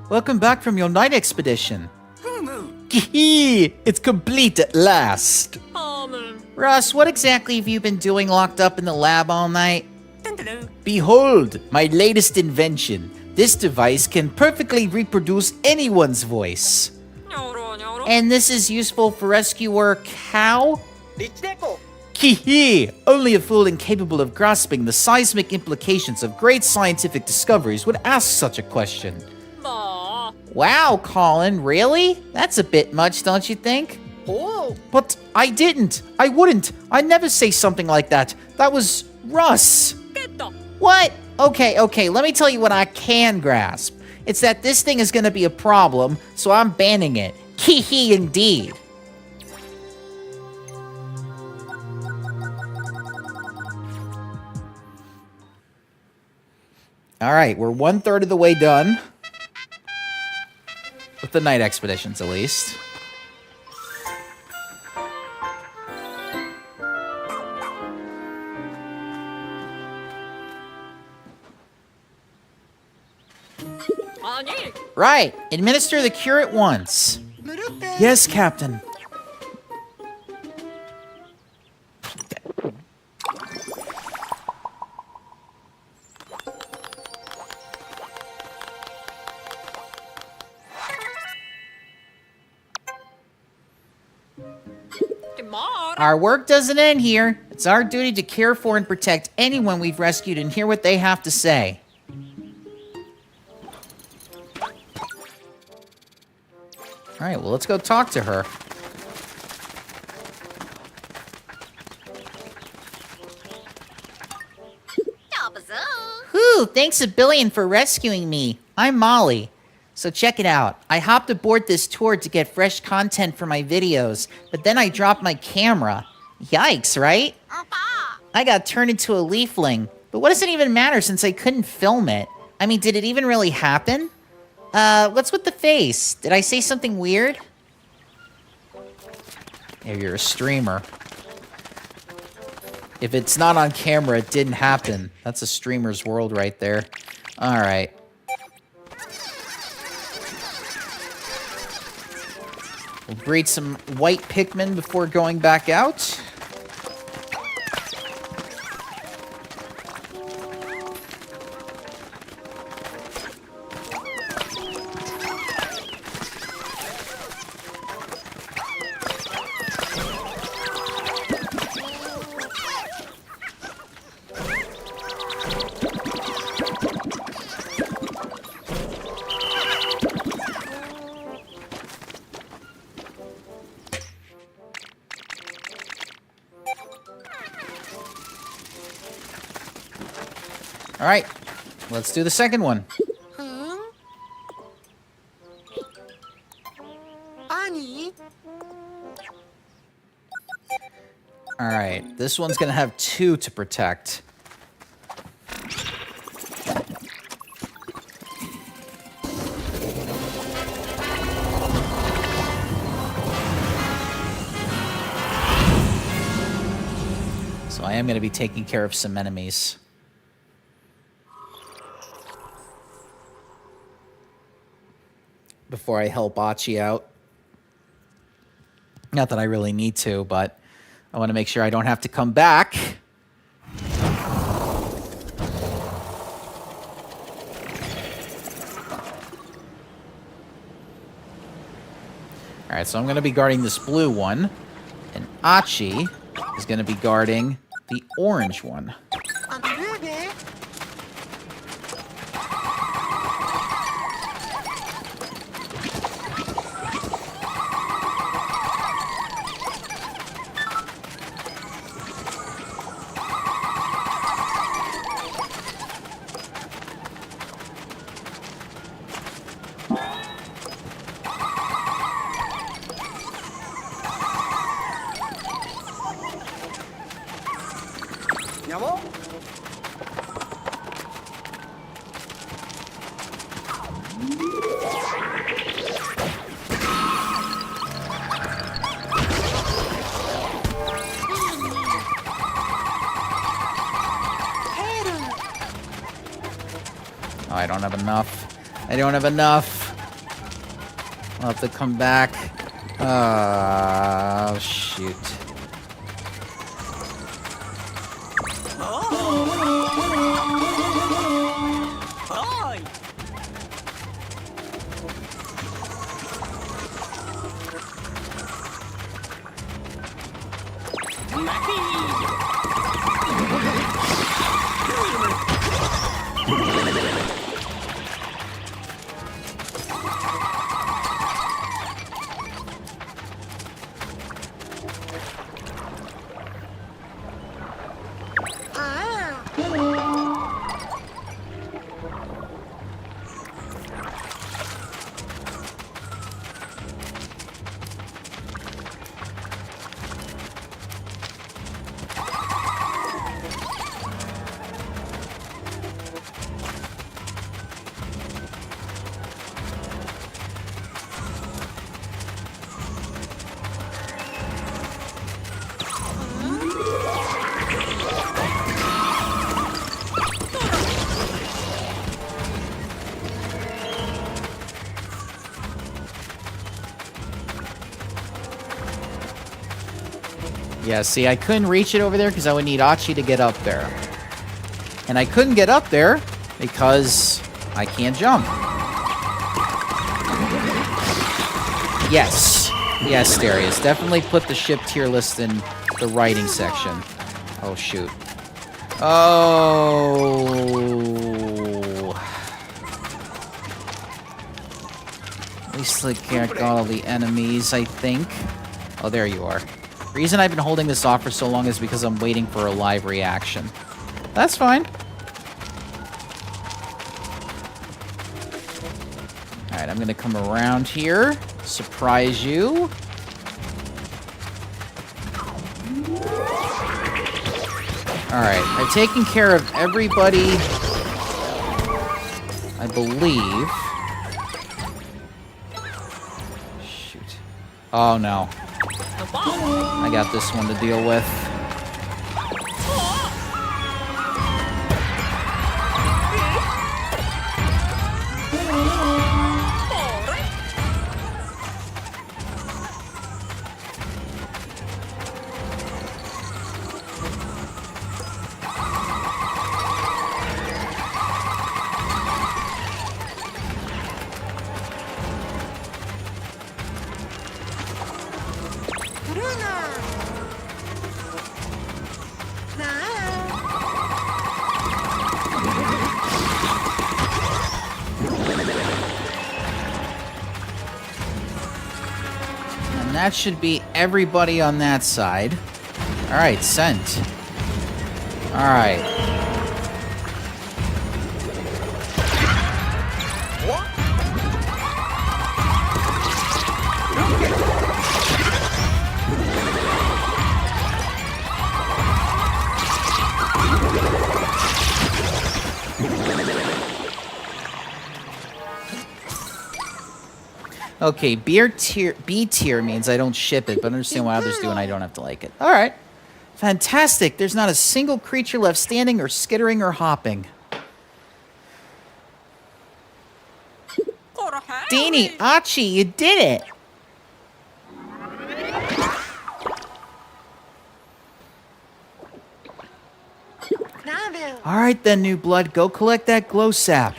Welcome back from your night expedition. It's complete at last. Russ, what exactly have you been doing locked up in the lab all night? Behold, my latest invention. This device can perfectly reproduce anyone's voice. And this is useful for rescuer Cow? Only a fool incapable of grasping the seismic implications of great scientific discoveries would ask such a question. Wow, Colin, really? That's a bit much, don't you think? Oh. But I didn't. I wouldn't. I'd never say something like that. That was Russ. What? Okay, let me tell you what I can grasp. It's that this thing is gonna be a problem, so I'm banning it. Indeed. Alright, we're 1/3 of the way done. With the night expeditions, at least. Right. Administer the cure at once. Yes, Captain. Our work doesn't end here. It's our duty to care for and protect anyone we've rescued and hear what they have to say. Alright, well, let's go talk to her. Whew, thanks a billion for rescuing me. I'm Molly. So check it out. I hopped aboard this tour to get fresh content for my videos, but then I dropped my camera. Yikes, right? I got turned into a leafling. But what does it even matter since I couldn't film it? I mean, did it even really happen? What's with the face? Did I say something weird? Yeah, you're a streamer. If it's not on camera, it didn't happen. That's a streamer's world right there. Alright. We'll breed some white Pikmin before going back out. All right, let's do the second one. All right, this one's gonna have 2 to protect. So I am gonna be taking care of some enemies. Before I help Achi out. Not that I really need to, but I want to make sure I don't have to come back. Alright, so I'm going to be guarding this blue one. And Achi is going to be guarding the orange one. Oh, I don't have enough. I don't have enough. I'll have to come back. Oh, shoot. Yeah, see, I couldn't reach it over there because I would need Achi to get up there. And I couldn't get up there because I can't jump. Yes. Yes, Darius. Definitely put the ship tier list in the writing section. Oh, shoot. Oh. At least I got all the enemies, I think. Oh, there you are. The reason I've been holding this off for so long is because I'm waiting for a live reaction. That's fine. Alright, I'm gonna come around here. Surprise you. Alright, I've taken care of everybody, I believe. Shoot. Oh no. I got this one to deal with. That should be everybody on that side. Alright, sent. Alright. Okay, B tier means I don't ship it, but I understand why others do and I don't have to like it. Alright. Fantastic. There's not a single creature left standing or skittering or hopping. Deanie, Achi, you did it! Alright then, new blood, go collect that glow sap.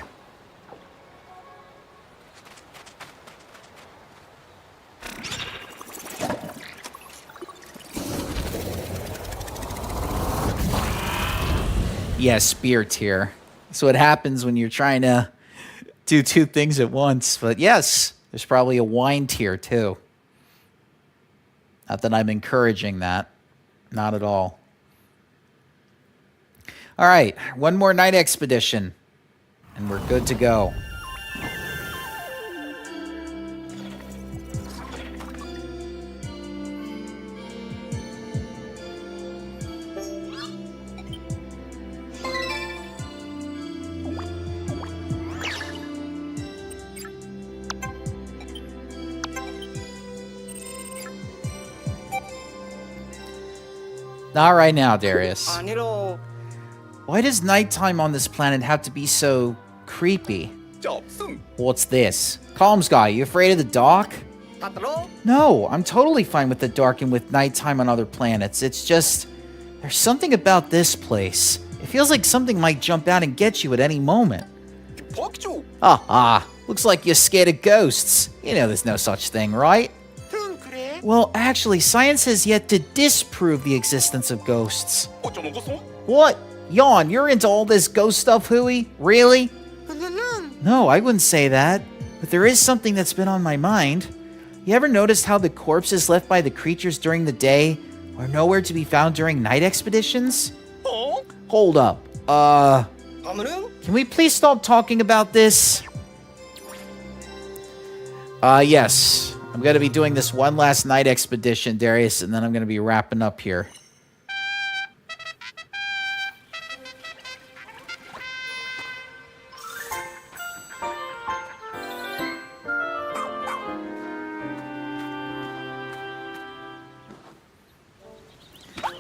Yeah, spear tier. So what happens when you're trying to do two things at once. But yes, there's probably a wine tier too. Not that I'm encouraging that. Not at all. All right, one more night expedition, and we're good to go. Not right now, Darius. Why does nighttime on this planet have to be so creepy? What's this? Calms guy, you afraid of the dark? No, I'm totally fine with the dark and with nighttime on other planets. It's just, there's something about this place. It feels like something might jump out and get you at any moment. Looks like you're scared of ghosts. You know there's no such thing, right? Well, actually, science has yet to disprove the existence of ghosts. What? Yawn, you're into all this ghost stuff, hooey? Really? No, I wouldn't say that. But there is something that's been on my mind. You ever noticed how the corpses left by the creatures during the day are nowhere to be found during night expeditions? Hold up. Can we please stop talking about this? Yes. I'm going to be doing this one last night expedition, Darius, and then I'm going to be wrapping up here.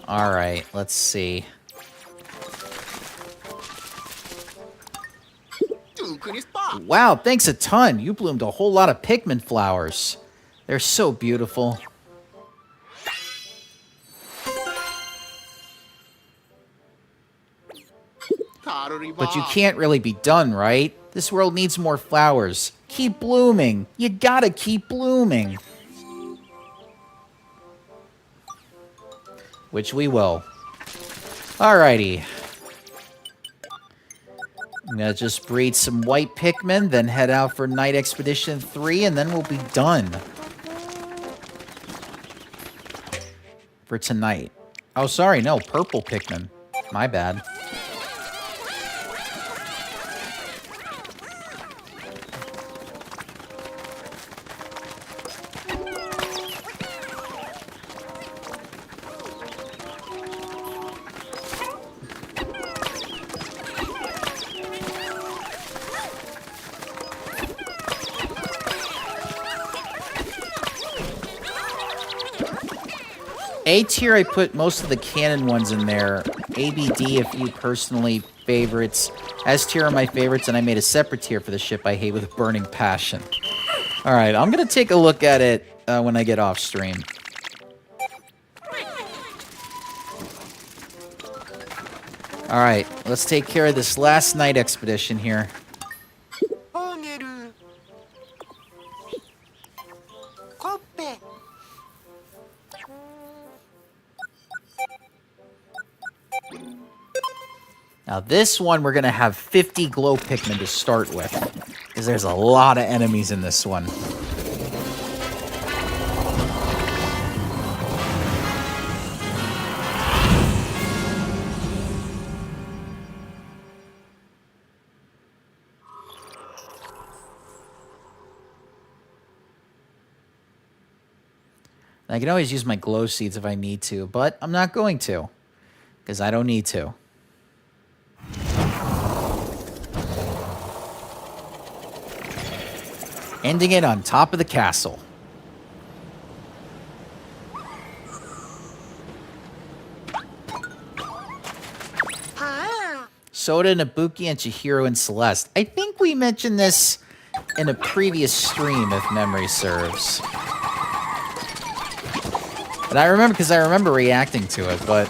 All right, let's see. Wow, thanks a ton. You bloomed a whole lot of Pikmin flowers. They're so beautiful. But you can't really be done, right? This world needs more flowers. Keep blooming. You gotta keep blooming. Which we will. Alrighty. I'm gonna just breed some white Pikmin, then head out for Night Expedition 3, and then we'll be done. For tonight. Oh, sorry, no, purple Pikmin. My bad. A tier, I put most of the canon ones in there. A, B, D, a few personally favorites. S tier are my favorites, and I made a separate tier for the ship I hate with burning passion. All right, I'm going to take a look at it when I get off stream. All right, let's take care of this last night expedition here. Now this one, we're going to have 50 glow Pikmin to start with, because there's a lot of enemies in this one. I can always use my glow seeds if I need to, but I'm not going to, because I don't need to. Ending it on top of the castle. Soda, Nabuki, and Chihiro and Celeste. I think we mentioned this in a previous stream, if memory serves. But I remember, because I remember reacting to it, but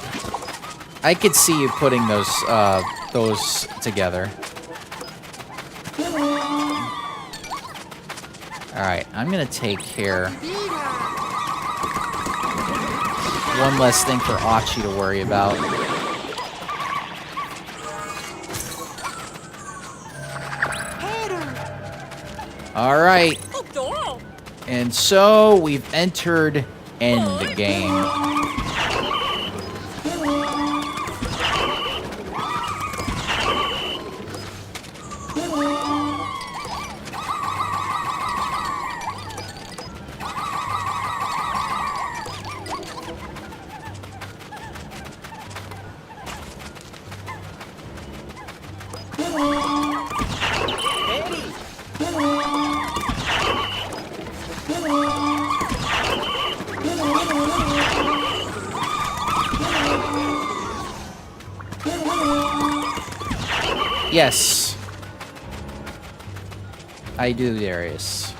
I could see you putting those together. Alright, I'm gonna take care. One less thing for Achi to worry about. All right. And so we've entered end game. Yes. I do, Darius.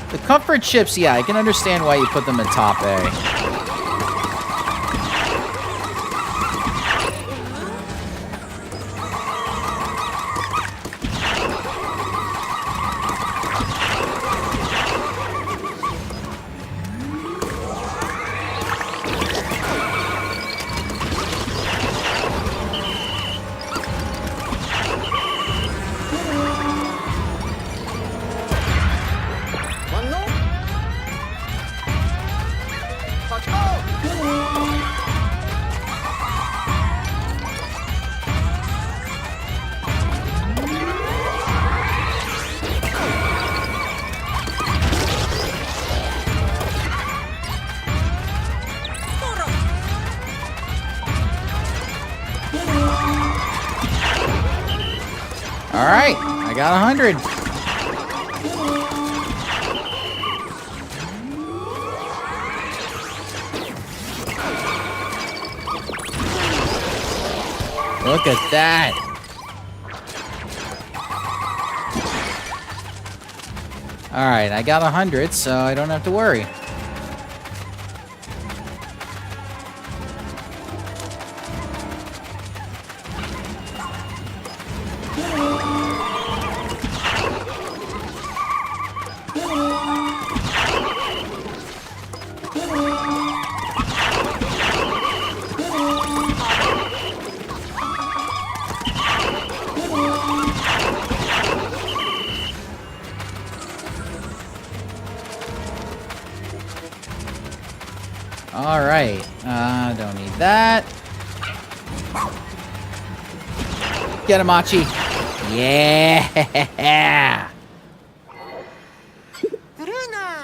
The comfort chips, yeah, I can understand why you put them in top A. All right, I got 100. Look at that. All right, I got 100, so I don't have to worry. All right, don't need that. Get him, Machi. Yeah.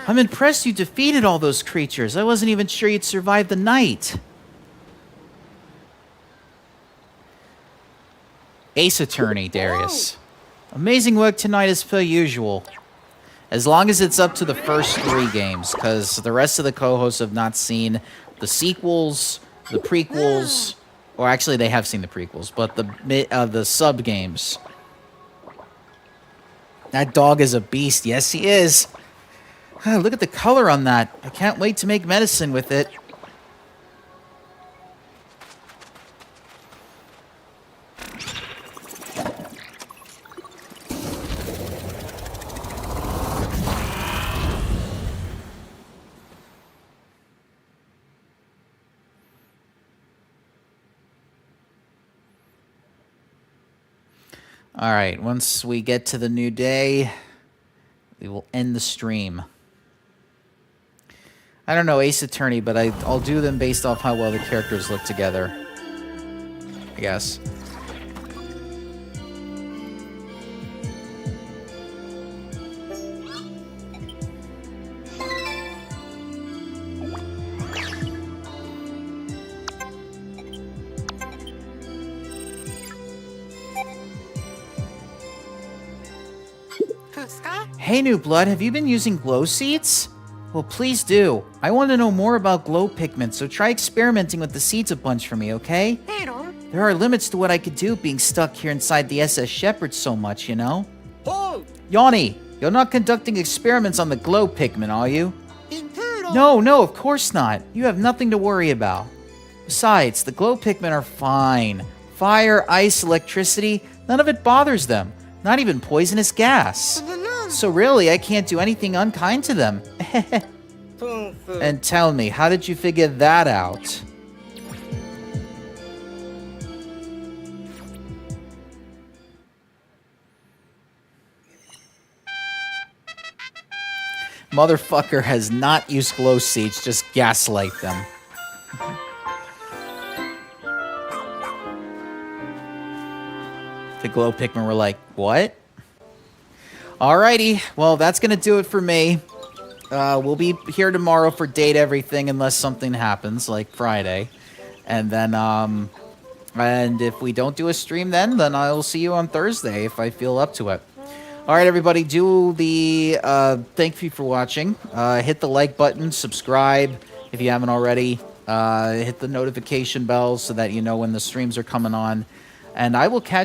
I'm impressed you defeated all those creatures. I wasn't even sure you'd survive the night. Ace Attorney, Darius. Amazing work tonight as per usual. As long as it's up to the first 3 games, because the rest of the co-hosts have not seen the sequels, the prequels, or actually they have seen the prequels, but the sub games. That dog is a beast. Yes, he is. Look at the color on that. I can't wait to make medicine with it. All right, once we get to the new day, we will end the stream. I don't know Ace Attorney, but I'll do them based off how well the characters look together, I guess. Hey, New Blood, have you been using glow seeds? Well, please do. I want to know more about glow pigments, so try experimenting with the seeds a bunch for me, okay? There are limits to what I could do being stuck here inside the SS Shepherd so much, you know? Oh, Yanni, you're not conducting experiments on the glow Pikmin, are you? internal. No, of course not. You have nothing to worry about. Besides, the glow Pikmin are fine. Fire, ice, electricity, none of it bothers them. Not even poisonous gas. So really, I can't do anything unkind to them. And tell me, how did you figure that out? Motherfucker has not used glow seeds, just gaslight them. The glow Pikmin were like, what? Alrighty, well, that's gonna do it for me. We'll be here tomorrow for Date Everything unless something happens, like Friday. And then, and if we don't do a stream then I'll see you on Thursday if I feel up to it. Alright, everybody, do the, thank you for watching. Hit the like button, subscribe if you haven't already. Hit the notification bell so that you know when the streams are coming on. And I will catch